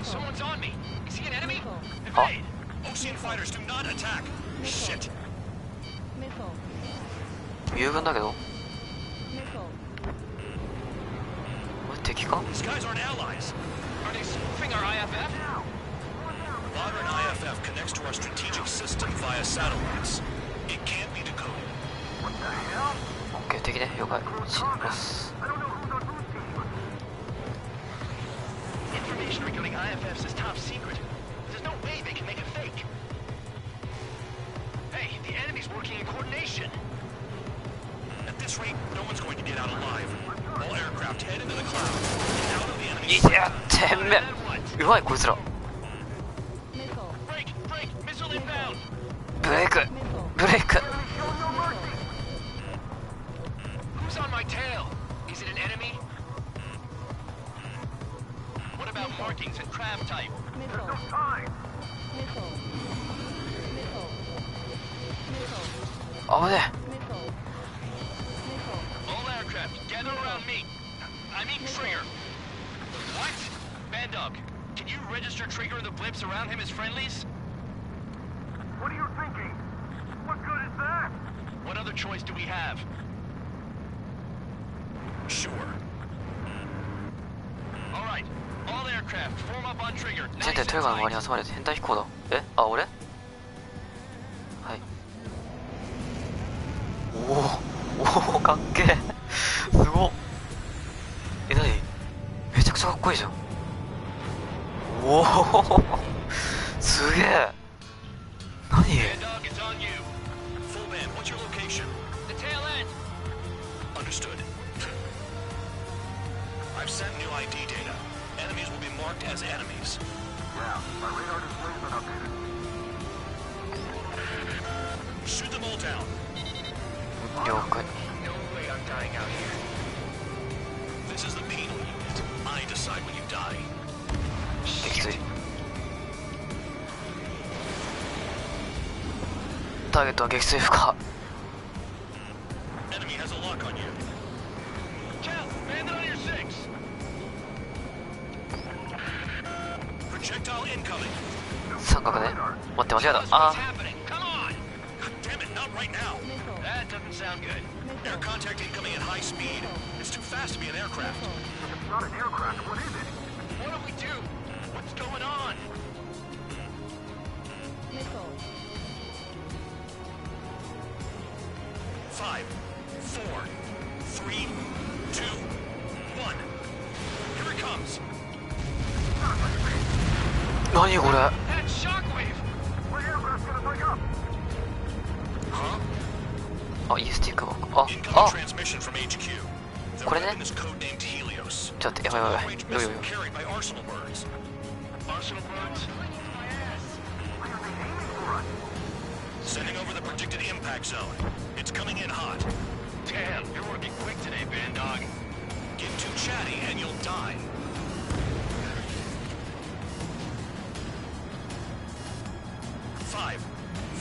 Someone's on me. Is he an enemy? Evade. Ocean fighters do not attack. Shit. 友軍だけど。これ敵か？ These guys aren't allies. Are they spoofing our IFF? Modern IFF connects to our strategic system via satellites. It can't be decoded. What the hell? オッケー、敵ね。了解。死にます。 I don't know who's on whose team. Information regarding IFFs is top secret. There's no way they can make it fake. Hey, the enemy's working in coordination. At this rate, no one's going to get out alive. All aircraft head into the clouds. Get out of the enemy. いや、てめえ。うまい、こいつら。 Break, missile inbound. ブレイク。ブレイク。 Who's on my tail? Is it an enemy? What about markings and craft type? There's no time. 危ね All aircraft, gather around me. I mean Trigger. What? Bandog, can you register Trigger and the blips around him as friendlies? What are you thinking? What good is that? What other choice do we have? Sure. All right, all aircraft, form up on Trigger. え。全体トヨガの周りに集まれて変態飛行だ。え？あ、俺？はい。おお、かっけえ。すごっ。え、なに？めちゃくちゃかっこいいじゃん。おお、すげえ。何？ Bandog, it's on you. Full man, what's your location? The tail end. Understood. I've sent new ID data. Enemies will be marked as enemies. Yeah, my radar display's been updated. Shoot them all down. 了解。 No way I'm dying out here. This is the penal unit. I decide when you die. 撃墜。ターゲットは撃墜不可。 Enemy has a lock on you. Cal, bandit on your six. Projectile incoming. 三角ね。待って、間違えた。あ What's happening? Come on. God damn it, not right now. That doesn't sound good. Air contact incoming at high speed. It's too fast to be an aircraft. It's not an aircraft. What is it? What do we do? What's going on? Five, four, three, two, one. 何これ。あ、イースティックバック。あ、これね。ちょっと待って、やばいやばい。よいよいよ。Sending over the predicted impact zone. It's coming in hot. Damn, you're working quick today, Bandog. Get too chatty and you'll die. Five,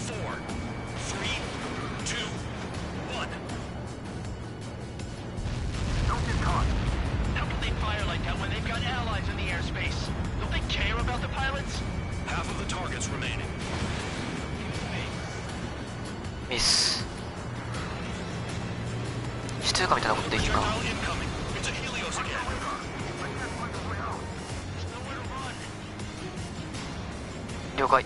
4, 3, 2, 1. Don't get caught. How can they fire like that when they've got allies in the airspace? Don't they care about the pilots? Half of the targets remaining. ミス。してるかみたいなことできるか。了解。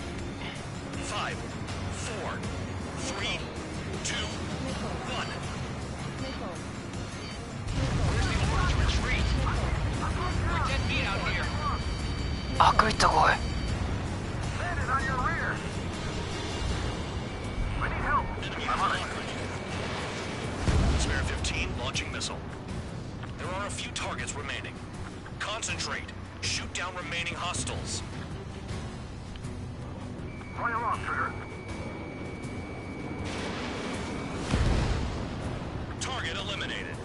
あ、来いったこい。Spare 15 launching missile. There are a few targets remaining. Concentrate. Shoot down remaining hostiles. Fire off, Trigger. Target eliminated.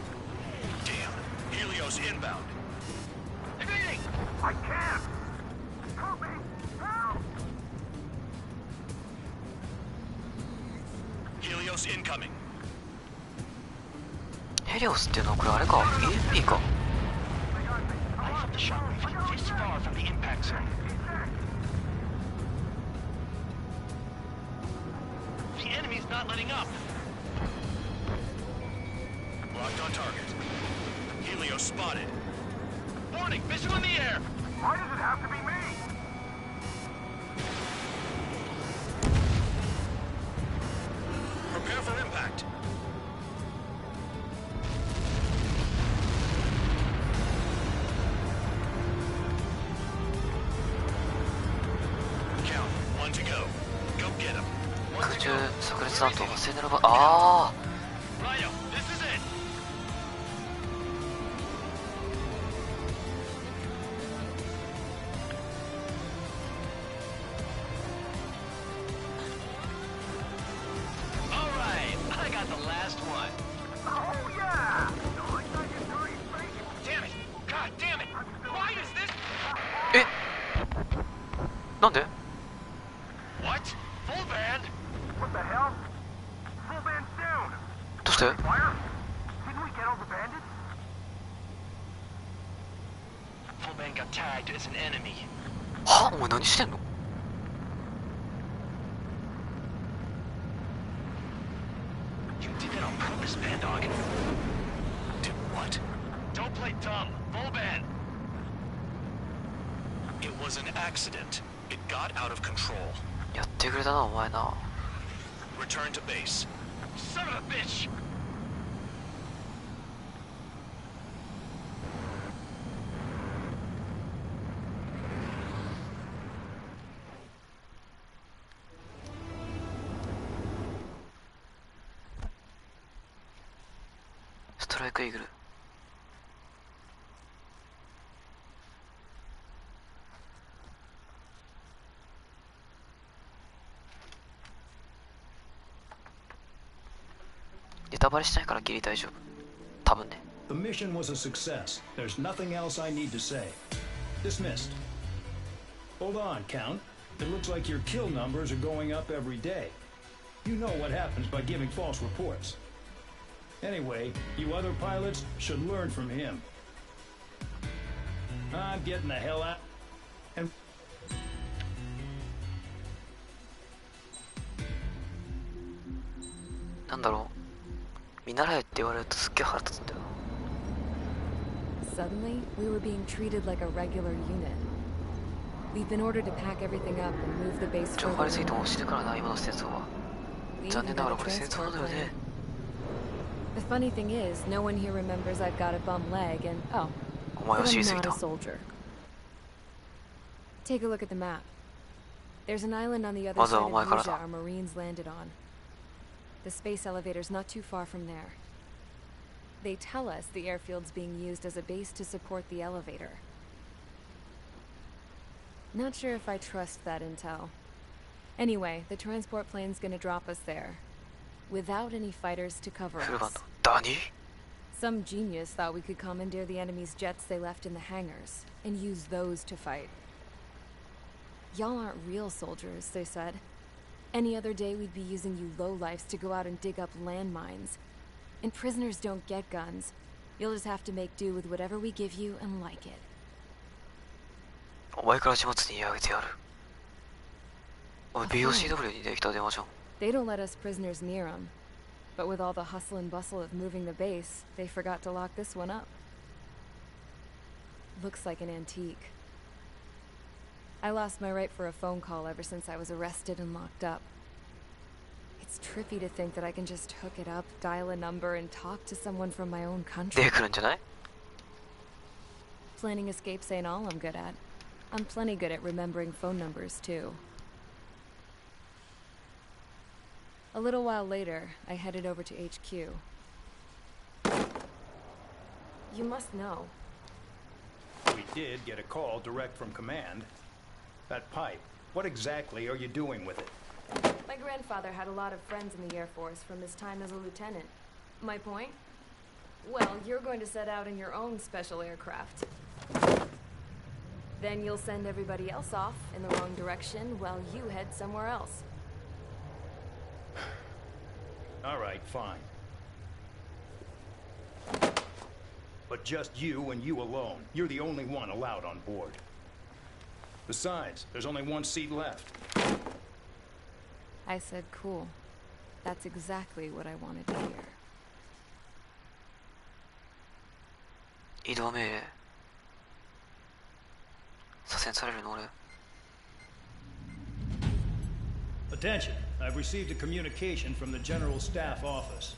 Damn. Helios inbound. Evading! I can't! Help me! Help! Helios incoming. ヘリオスっていうのはこれあれか EMP か。 I thought the shockwave hit this far from the impact zone. The enemy's not letting up. Locked on target. Helios spotted. Warning, missile in the air. Why does it have to be me? Prepare for impact. Count. 1 to go. Go get him. 空中炸裂弾頭が聖なる場。ああ。 Rhino, this is it. All right, I got the last one. Oh, yeah! No, I got your dirty face. Damn it! God damn it! Why is this? え、なんで？ What? Full band? What the hell? Full band's down! どうして？ Fire? Didn't we get all the bandits? Full band got tagged as an enemy. は？お前何してんの？ You did that on purpose, Bandog. Did what? Don't play dumb. Full band. It was an accident. It got out of control. やってくれたなお前な。 Return to base. Son of a bitch! ストライクイーグル。ネタバレしないからギリ大丈夫。多分ね。 The mission was a success. There's nothing else I need to say. Dismissed. Hold on, Count. It looks like your kill numbers are going up every day. You know what happens by giving false reports. Anyway, you other pilots should learn from him. I'm getting the hell out. And... なんだろう。見習えって言われるとすっげえ腹立つんだよな。 Suddenly, we were being treated like a regular unit. We've been ordered to pack everything up and move the base 情報あり further すぎても north. 死ぬからな今の戦争は。 We 残 even 念なが got ら a これ戦争なん transport だよ plan. ね。 The funny thing is, no one here remembers I've got a bum leg and oh, お前は but 知り I'm すぎ not た a。soldier. Take a look at the map. There's an island on the other side of Asia our Marines landed on. The space elevator's not too far from there. They tell us the airfield's being used as a base to support the elevator. Not sure if I trust that intel. Anyway, the transport plane's gonna drop us there, without any fighters to cover us. Some genius thought we could commandeer the enemy's jets they left in the hangars, and use those to fight. Y'all aren't real soldiers, they said. Any other day we'd be using you lowlifes to go out and dig up landmines. And prisoners don't get guns. You'll just have to make do with whatever we give you and like it. お前から始末にあげてやる。おい、BOCW にできた電話じゃん。They don't let us prisoners near them. But with all the hustle and bustle of moving the base, they forgot to lock this one up. Looks like an antique. I lost my right for a phone call ever since I was arrested and locked up. It's trippy to think that I can just hook it up, dial a number, and talk to someone from my own country. Planning escapes ain't all I'm good at. I'm plenty good at remembering phone numbers, too. A little while later, I headed over to HQ. You must know. We did get a call direct from command. That pipe, what exactly are you doing with it? My grandfather had a lot of friends in the Air Force from his time as a lieutenant. My point? Well, you're going to set out in your own special aircraft. Then you'll send everybody else off in the wrong direction while you head somewhere else. All right, fine. But just you and you alone. You're the only one allowed on board. Besides, there's only one seat left. I said cool. That's exactly what I wanted to hear. 移動命令左遷されるの俺。 Attention, I've received a communication from the General Staff Office.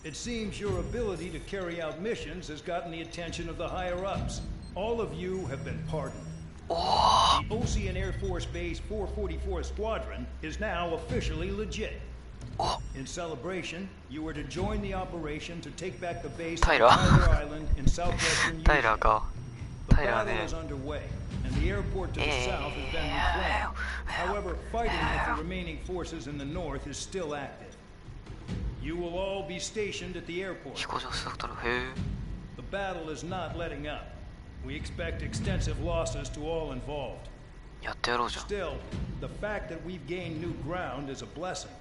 It seems your ability to carry out missions has gotten the attention of the higher-ups. All of you have been pardoned. The Ocean Air Force Base 444 Squadron is now officially legit. In celebration, you were to join the operation to take back the base on Tyler Island in southwestern Utah. The battle is underway, and the airport to the south has been reclaimed. However, fighting with the remaining forces in the north is still active. You will all be stationed at the airport. The battle is not letting up. We expect extensive losses to all involved. Still, the fact that we've gained new ground is a blessing.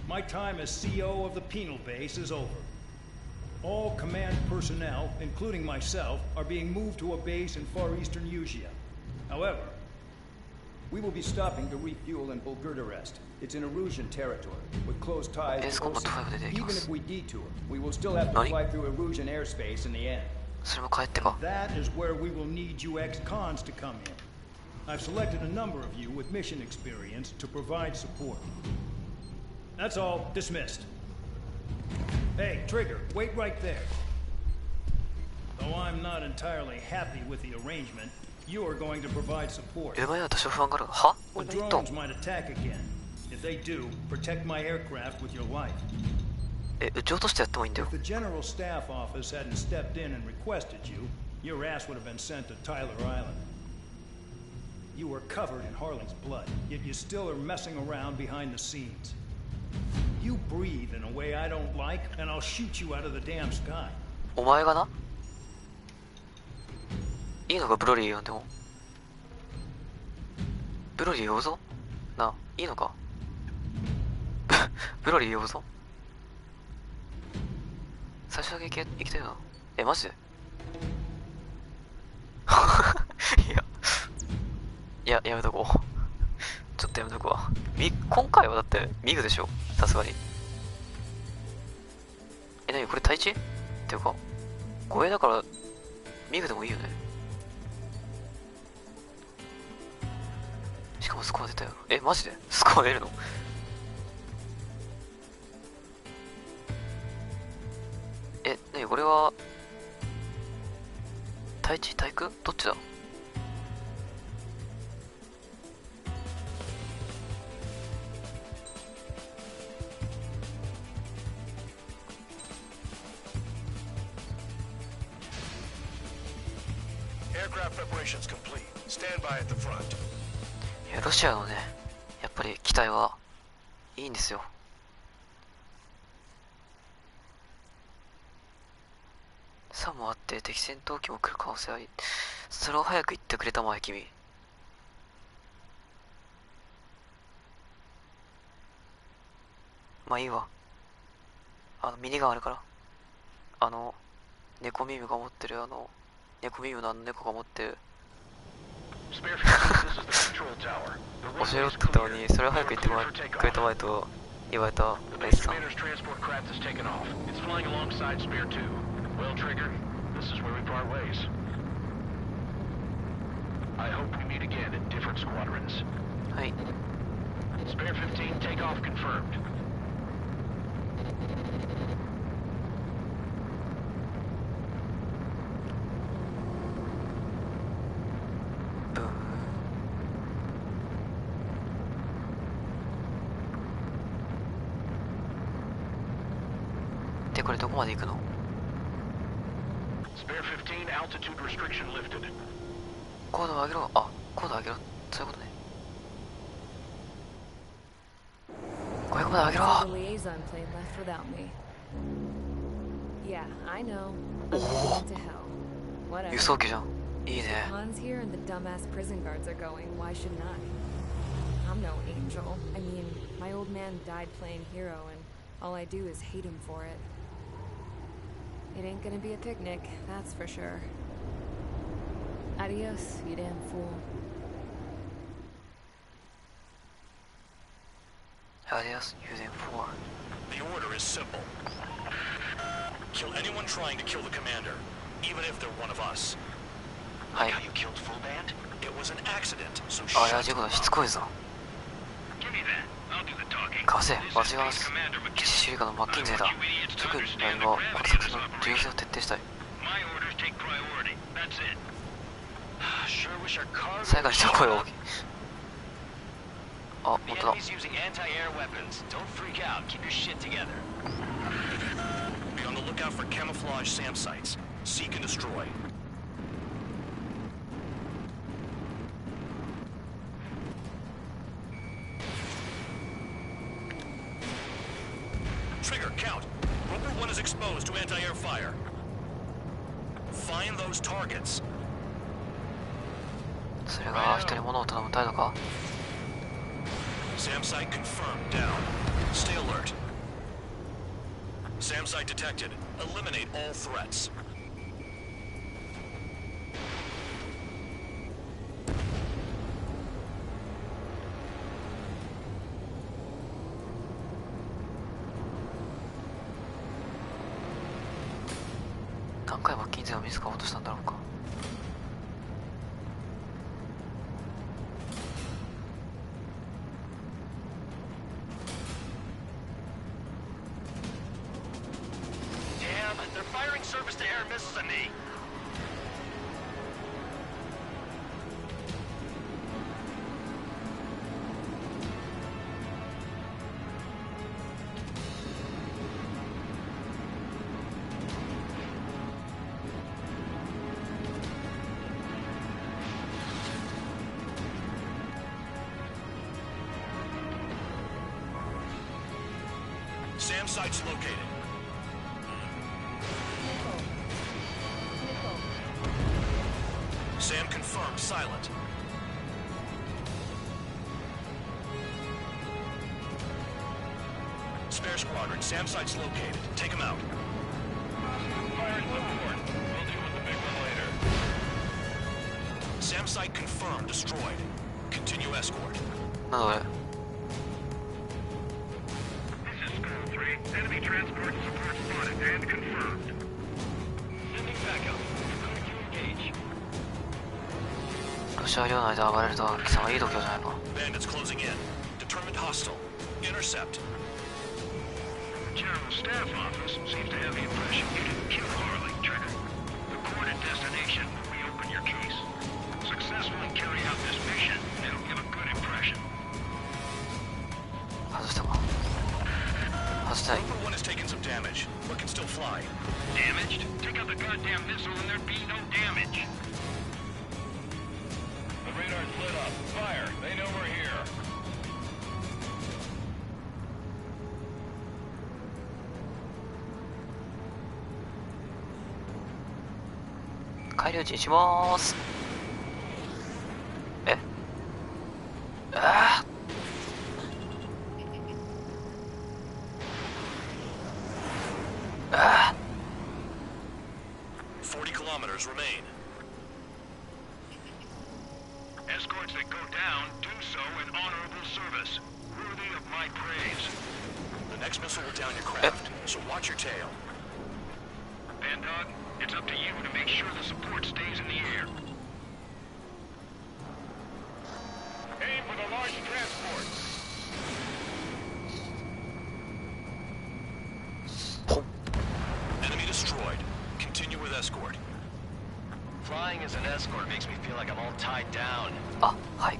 My time as CO of the penal base is over. All command personnel, including myself, are being moved to a base in far eastern Usea. However, we will be stopping to refuel in Bulgurdarest. It's in Erusian territory, with close ties to Ocean. Even if we detour, we will still have to fly through Erusian airspace in the end. And that is where we will need you ex-cons to come in. I've selected a number of you with mission experience to provide support. That's all. Dismissed. Hey, Trigger, wait right there. Though I'm not entirely happy with the arrangement, you are going to provide support. The drones might attack again. If they do, protect my aircraft with your life. If the General Staff Office hadn't stepped in and requested you, your ass would have been sent to Tyler Island. You were covered in Harling's blood, yet you still are messing around behind the scenes. You breathe in a way I don't like, and I'll shoot you out of the damn sky. お前がな。いいのかブロリー呼んでも。ブロリー呼ぶぞ。なあ、いいのか。ブロリー呼ぶぞ。最初だけ行きたいな。え、マジでいや、やめとこう。ちょっとやめとくわ。今回はだってミグでしょ、さすがに。え、なにこれ対地っていうか、護衛だからミグでもいいよね。しかもスコア出たよ。え、マジでスコア出るの？え、なにこれは対地対空どっちだ？ Aircraft preparations complete. Stand by at the front. いや、ロシアのね、やっぱり機体はいいんですよ。さもあって敵戦闘機も来る可能性あり。それを早く言ってくれたまえ君。まあいいわ。ミニガンあるから。猫ミームが持ってる猫ミームの猫が持ってる教えろって言ったのに、それを早く言ってくれたまえと言われたレイスさん。Well, Trigger, this is where we part ways. I hope we meet again in different squadrons. はい。Spare 15, takeoff confirmed. Boom. で、これどこまで行くの？Spare 15, altitude restriction lifted. 高度を上げろ。あ、高度上げろ。そういうことね。500まで上げろ。おお。輸送機じゃん。いいね。I'm no angel. I mean, my old man died playing hero, and all I do is hate him for it. It ain't gonna be a picnic, that's for sure. Adios, you damn fool. Adios, you damn fool. The order is simple. Kill anyone trying to kill the commander, even if they're one of us. Like how you killed Full Band? It was an accident, so あ、いや、事故だ。しつこいぞ。かわせ、私が基地司令官のマッキンゼーだ。特にラインはこの作戦の重要性を徹底したい。最後にした声を大きい。あ、本当だ。Be on the lookout for camouflage SAM sites. Seek and destroy. Trigger, count. Rover 1 is exposed to anti-air fire. Find those targets. それが人に物を頼む態度か？ SAM site confirmed. Down. Stay alert. SAM site detected. Eliminate all threats.「何回マッキンゼーを自ら落としたんだろうか」SAM site's located. SAM confirmed. Silent. Spare squadron. SAM site's located. Take him out. Firing support. We'll deal with the big one later. SAM site confirmed. Destroyed. Continue escort. なんだこれ。Enemy transport support spotted and confirmed. Sending backup. Ready to engage. ロシア領内で暴れるとは貴様いい度胸じゃないか。 Bandits closing in. Determined hostile. Intercept. General Staff Office seems to have the impression you didn't kill Harley, Trigger. The coordinate destination will reopen your case. Successfully carry out this mission, and it'll give a good impression. 外したか。外したい。 Rover 1 has taken some damage, but can still fly. Damaged? Take out the goddamn missile and there'd be no damage. 返り討ちにしまーす。えああ40 kilometers remain. Escorts that go down do so in honorable service, worthy of my praise. The next missile will down your craft, so watch your tail. Bandog, it's up to you to make sure the support stays in the air. Aim for the large transport. Enemy destroyed. Continue with escort. Flying as an escort makes me feel like I'm all tied down. Ah, hi.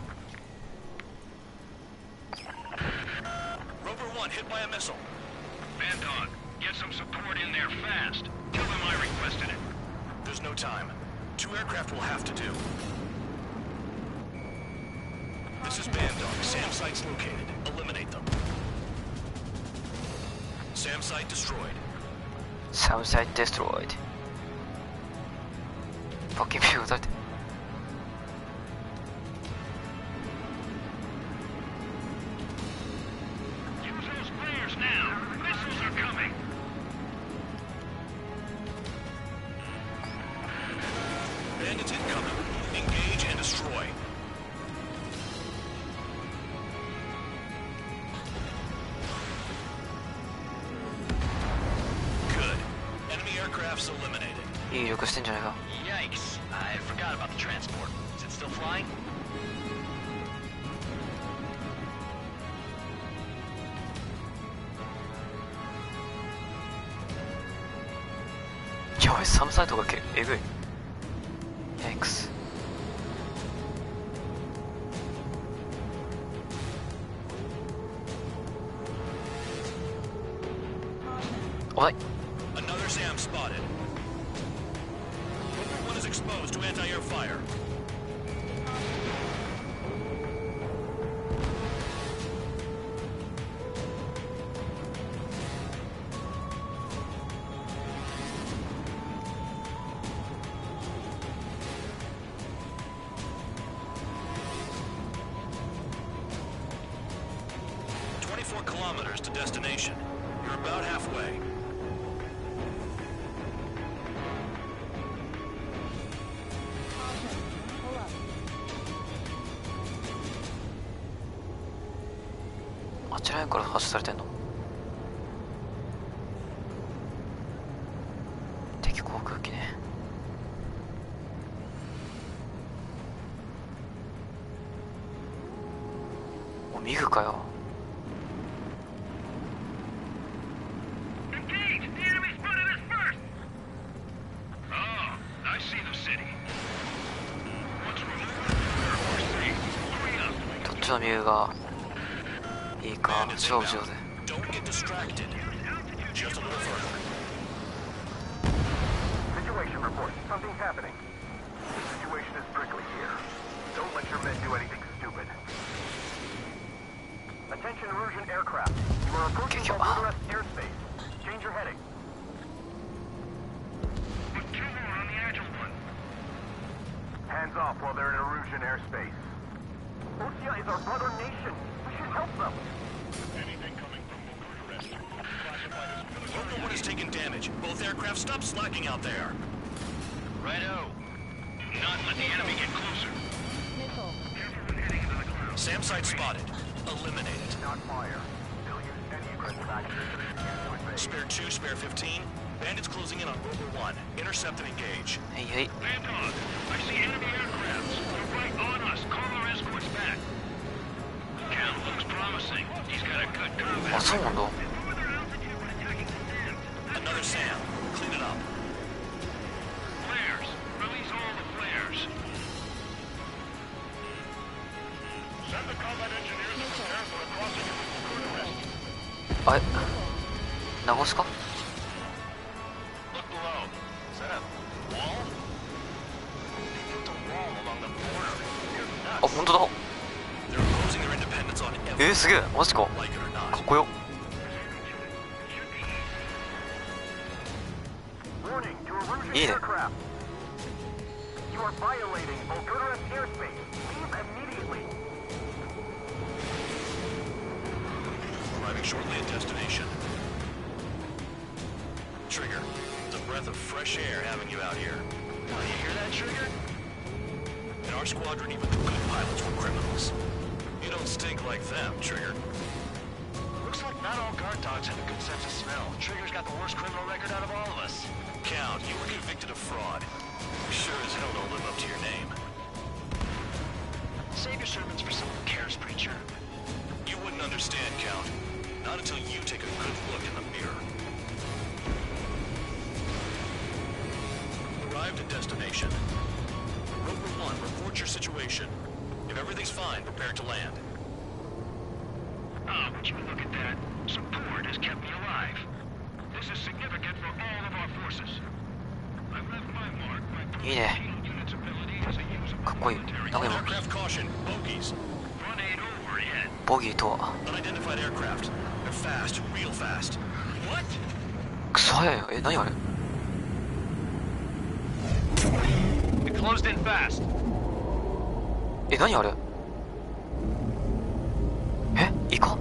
Rover 1 hit by a missile. Bandog, get some support in there fast. Tell them I requested it. There's no time. 2 aircraft will have to do. This is Bandog. SAM site's located. Eliminate them. SAM site destroyed. SAM site destroyed. ポケビューだって。Use those flares now. Missiles are coming. Bandits incoming. Engage and destroy. Good. Enemy aircraft's eliminated. いい力してんじゃないか。 Yikes. I forgot about the transport. Is it still flying? やばい、サムサイトがえぐい。Yikes。おい。 Another SAM spotted. Rover 1 is exposed to anti-air fire. Kilometers to destination. You're about halfway. What? あちらへんから発射されてんの？敵航空機ね。お、ミグかよ。どっちのミグがいいか勝負しようぜ。Don't get distracted. Just a little further. Situation report. Something's happening. The situation is prickly here. Don't let your men do anything stupid. Attention Erusian aircraft. You are approaching Barbados airspace. Change your heading. Put 2 more on the Agile one. Hands off while they're in Erusian airspace. Osea is our brother nation. We should help them. Anything coming from Bucharest. Classified as military. Rover 1 has taken damage. Both aircraft stop slacking out there. Righto. Not let the enemy get closer. Heading into the clouds. SAM site spotted. Eliminated. Not fire. Still use any aggressive action to Spare 2, spare 15. Bandits closing in on Rover 1. Intercept and engage. Hey, hey. Bandog, I see enemy aircrafts. They're right on us. Call our escorts back. Count looks promising. He's got a good combat. あ、そうなんだ。 Another SAM. Clean it up. Flares. Release all the flares. Send the combat engineers to prepare for a crossing into Bucharest. あれ名護市か？ Look below. Is that a wall? They built a wall along the border. You're nuts. あ、本当だ。 They're imposing their independence on everyone. すげえ、マジか。 Like it or not. かっこよ。 Warning to Erusian いいね。 aircraft. are violating Volcurus airspace. Leave immediately. Arriving shortly at destination. Trigger, it's a breath of fresh air having you out here. Oh, you hear that, Trigger? In our squadron, even the good pilots were criminals. You don't stink like them, Trigger. Looks like not all guard dogs have a good sense of smell. Trigger's got the worst criminal record out of all of us. Count, you were convicted of fraud. You sure as hell don't live up to your name. Save your sermons for someone who cares, preacher. You wouldn't understand, Count. Not until you take a good look in the mirror. Arrived at destination. Rover 1, report your situation. If everything's fine, prepare to land. Oh, would you look at that? Support has kept me alive. This is significant for all of our forces. I left my mark by proving unit's ability as a user of military. Aircraft caution, bogies. Grenade overhead. ボギーとは Unidentified aircraft. They're fast, real fast. What? クソ早いよ。何あれ It closed in fast. 何あれイカ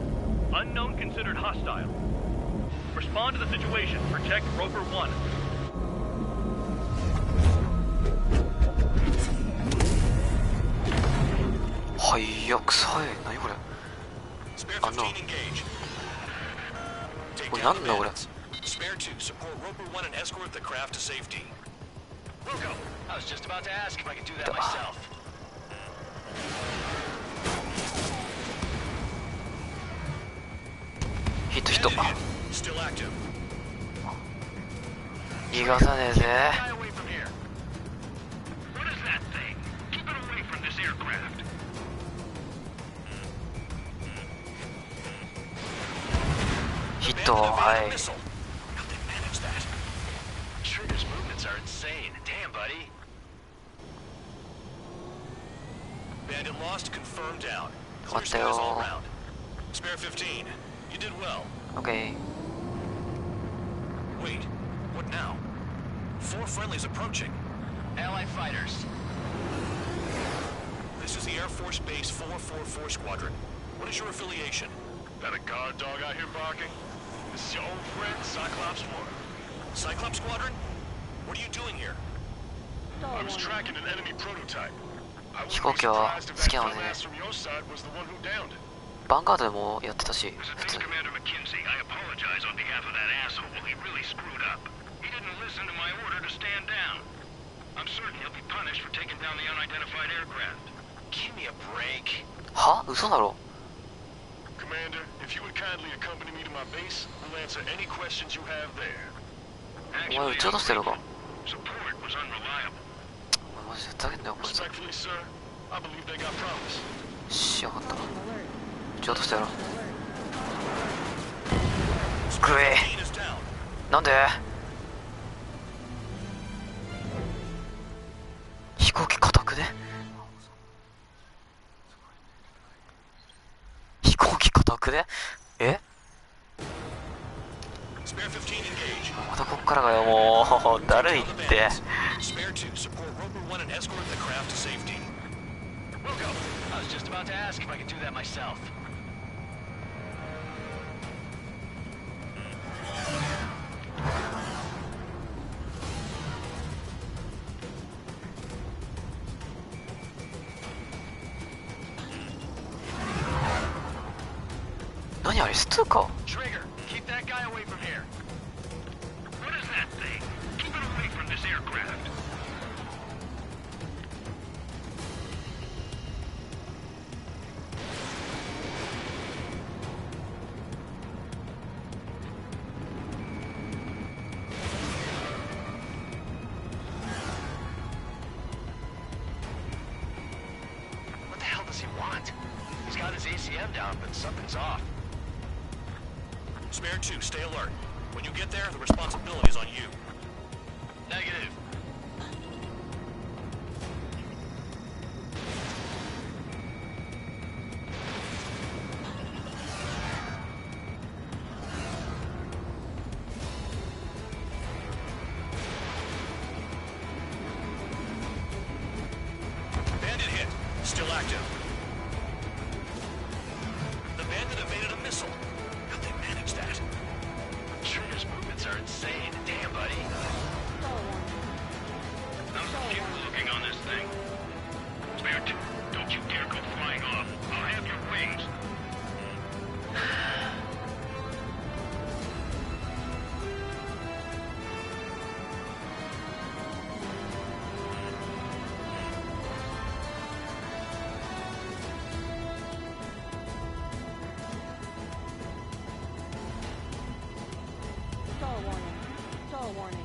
Unknown considered hostile. Respond to the situation. Protect Rover 1. はいや、クソ早い。何これあんなこれなんだこれ Spare 2, support Rover 1 and escort the craft to safety. Wilco, I was just about to ask if I could do that myself. ヒットヒット Still active. 逃がさねえぜ Guy away from here. What is that thing? Keep it away from this aircraft. ヒットはい Missile. How'd they manage that? Trigger's movements are insane. Damn, buddy. Bandit lost, confirmed down. Clear 待った skies all よ around. Spare 15. You did well. OK Wait, what now? 4 friendlies approaching. Allied fighters. This is the Air Force Base 444 Squadron. What is your affiliation? That a guard dog out here barking? This is your old friend, Cyclops 4. Cyclops Squadron? What are you doing here? I was tracking an enemy prototype. I 飛 wouldn't 行 be 機は surprised if 好き that なので dumbass from your side was the one who downed it. ヴァンガードでもやってたし This is 普通 Base Commander McKinsey. I apologize on behalf of that asshole. He really screwed up. He didn't listen to my order to stand down. I'm certain he'll be punished for taking down the unidentified aircraft. Give me a break. は嘘だろ Commander, if you would kindly accompany me to my base, we'll answer any questions you have there. お前撃ち落としてるのか Support was unreliable. お前マジでふざけんなよこいつ Respectfully, sir, I believe they got promise. しやがった撃ち落としてやろう食えなんで飛行機固くね飛行機固くねえまたこっからがよもうだるいって Spare 2, support Rover 1 and escort the craft to safety. Wilco, I was just about to ask if I could do that myself.何あれス2か Trigger, keep that guy away from here. What is that thing? Keep it away from this aircraft. What the hell does he want? He's got his ACM down, but something's off. Spare 2, stay alert. When you get there, the responsibility is on you. Negative. Final warning.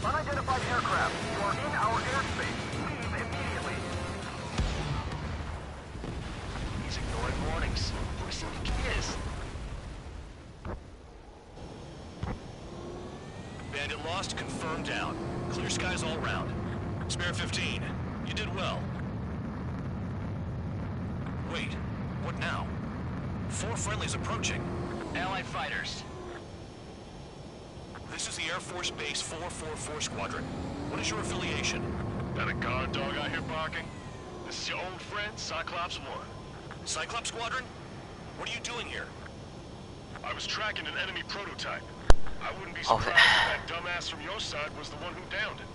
Unidentified aircraft. You are in our airspace. Leave immediately. He's ignoring warnings. Who does he think he is? Bandit lost, confirmed down. Clear skies all round. Spare 15. You did well. Wait, what now? 4 friendlies approaching. Allied fighters. This is the Air Force Base 444 Squadron. What is your affiliation? Got a guard dog out here barking? This is your old friend, Cyclops 1. Cyclops Squadron? What are you doing here? I was tracking an enemy prototype. I wouldn't be surprised if that dumbass from your side was the one who downed it.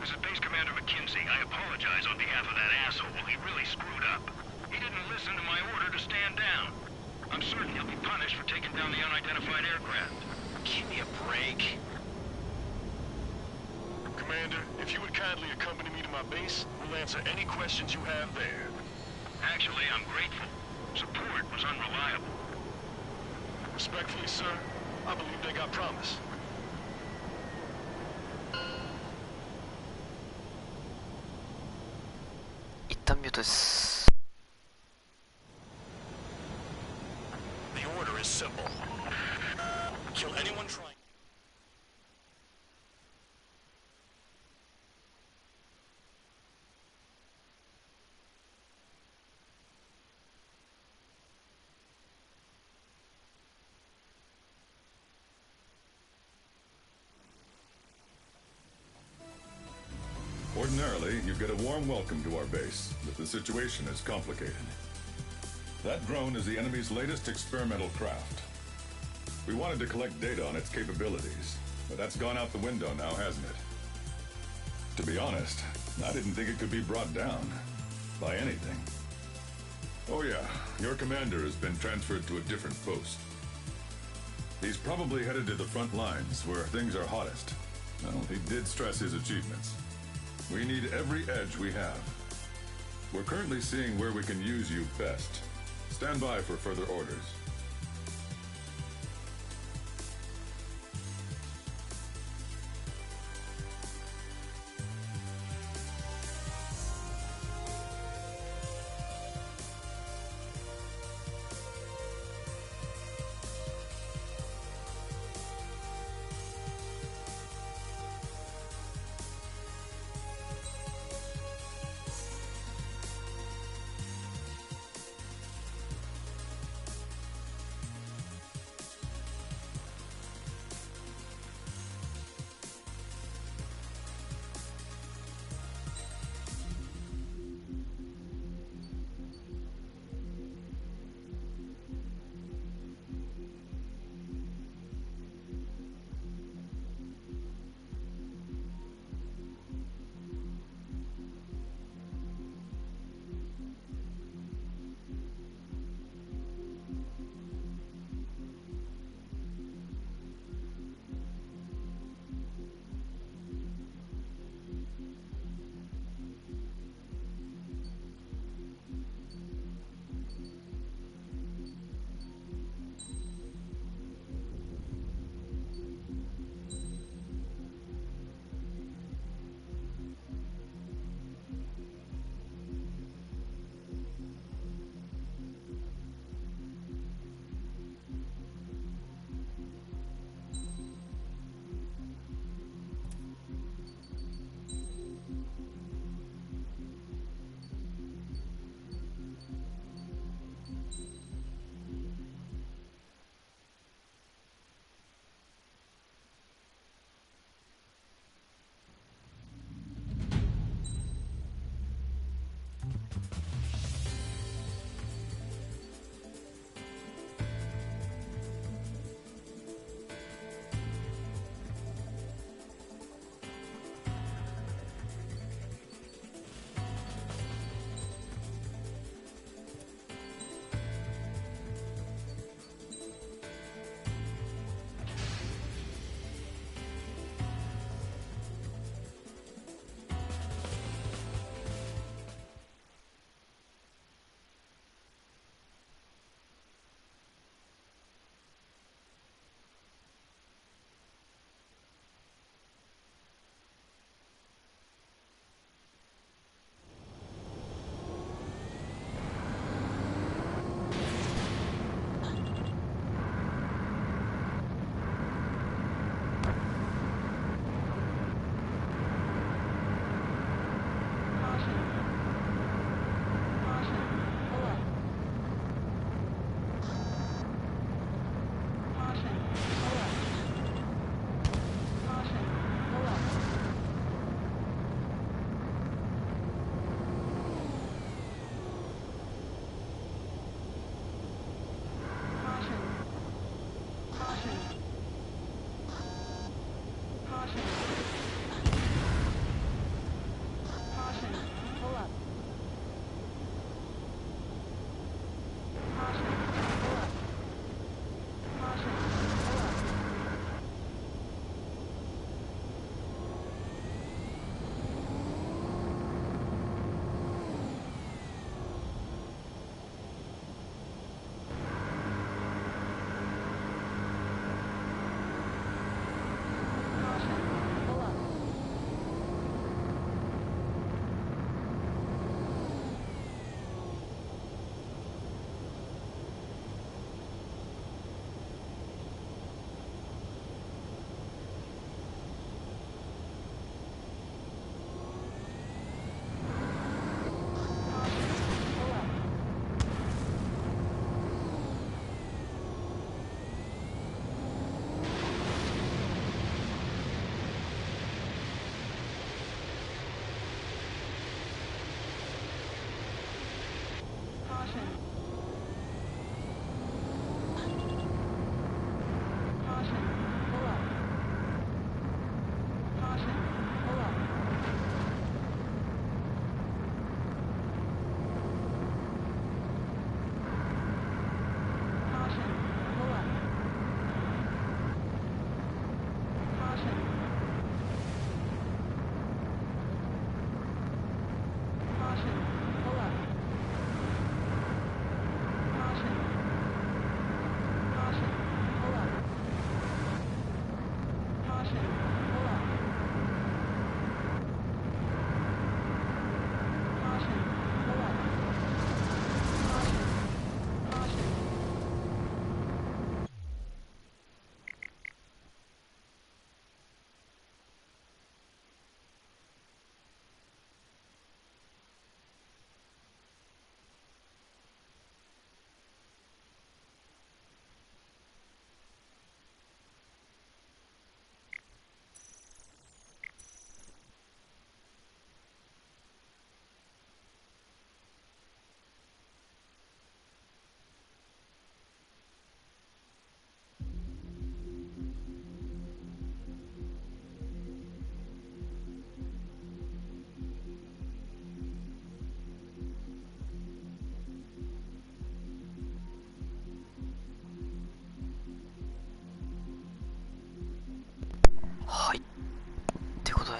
This is Base Commander McKinsey. I apologize on behalf of that asshole. He really screwed up. He didn't listen to my order to stand down. I'm certain he'll be punished for taking down the unidentified aircraft. Give me a break. Commander, if you would kindly accompany me to my base, we'll answer any questions you have there. Actually, I'm grateful. Support was unreliable. Respectfully, sir, I believe they got promise. 일단 뮤트です. The order is simple. Kill anyone trying. Ordinarily, you get a warm welcome to our base, but the situation is complicated. That drone is the enemy's latest experimental craft. We wanted to collect data on its capabilities, but that's gone out the window now, hasn't it? To be honest, I didn't think it could be brought down by anything. Oh yeah, your commander has been transferred to a different post. He's probably headed to the front lines, where things are hottest. Well, he did stress his achievements. We need every edge we have. We're currently seeing where we can use you best. Stand by for further orders.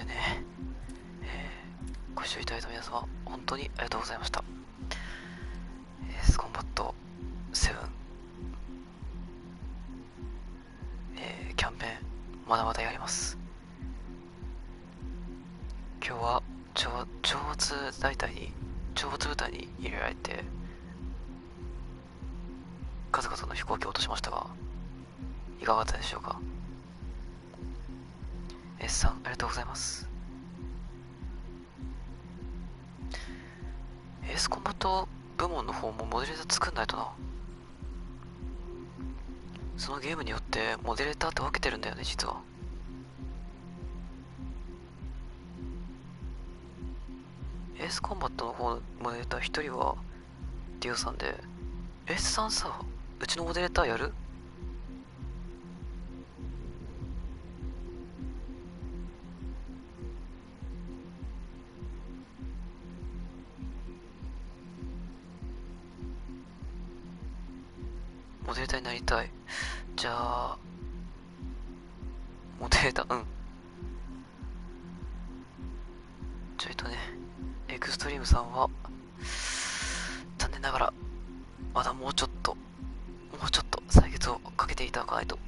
でね、ご視聴いただいた皆様、本当にありがとうございました。コンバット7、キャンペーン、まだまだやります。今日は懲罰部隊に入れられて、数々の飛行機を落としましたが、いかがだったでしょうか。S さん、ありがとうございます。S コンバット部門の方もモデレーター作んないとな。そのゲームによってモデレーターって分けてるんだよね、実は。S コンバットの方のモデレーター1人はディオさんで、 S さんさ、うちのモデレーターやる？モデレーターになりたい。じゃあモデレーター、ちょいとね、エクストリームさんは残念ながらまだもうちょっと採血をかけていただかないと。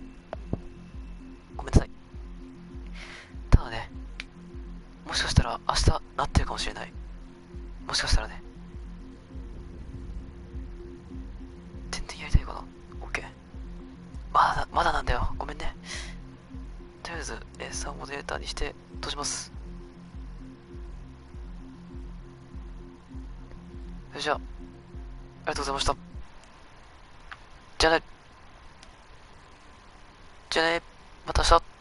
ごめんなさい。ただね、もしかしたら明日なってるかもしれない。もしかしたらね、全然やりたいかな。 OK、 まだなんだよ、ごめんね。とりあえず3モデレーターにして閉じます。それじゃあ、ありがとうございました。じゃあね、また明日。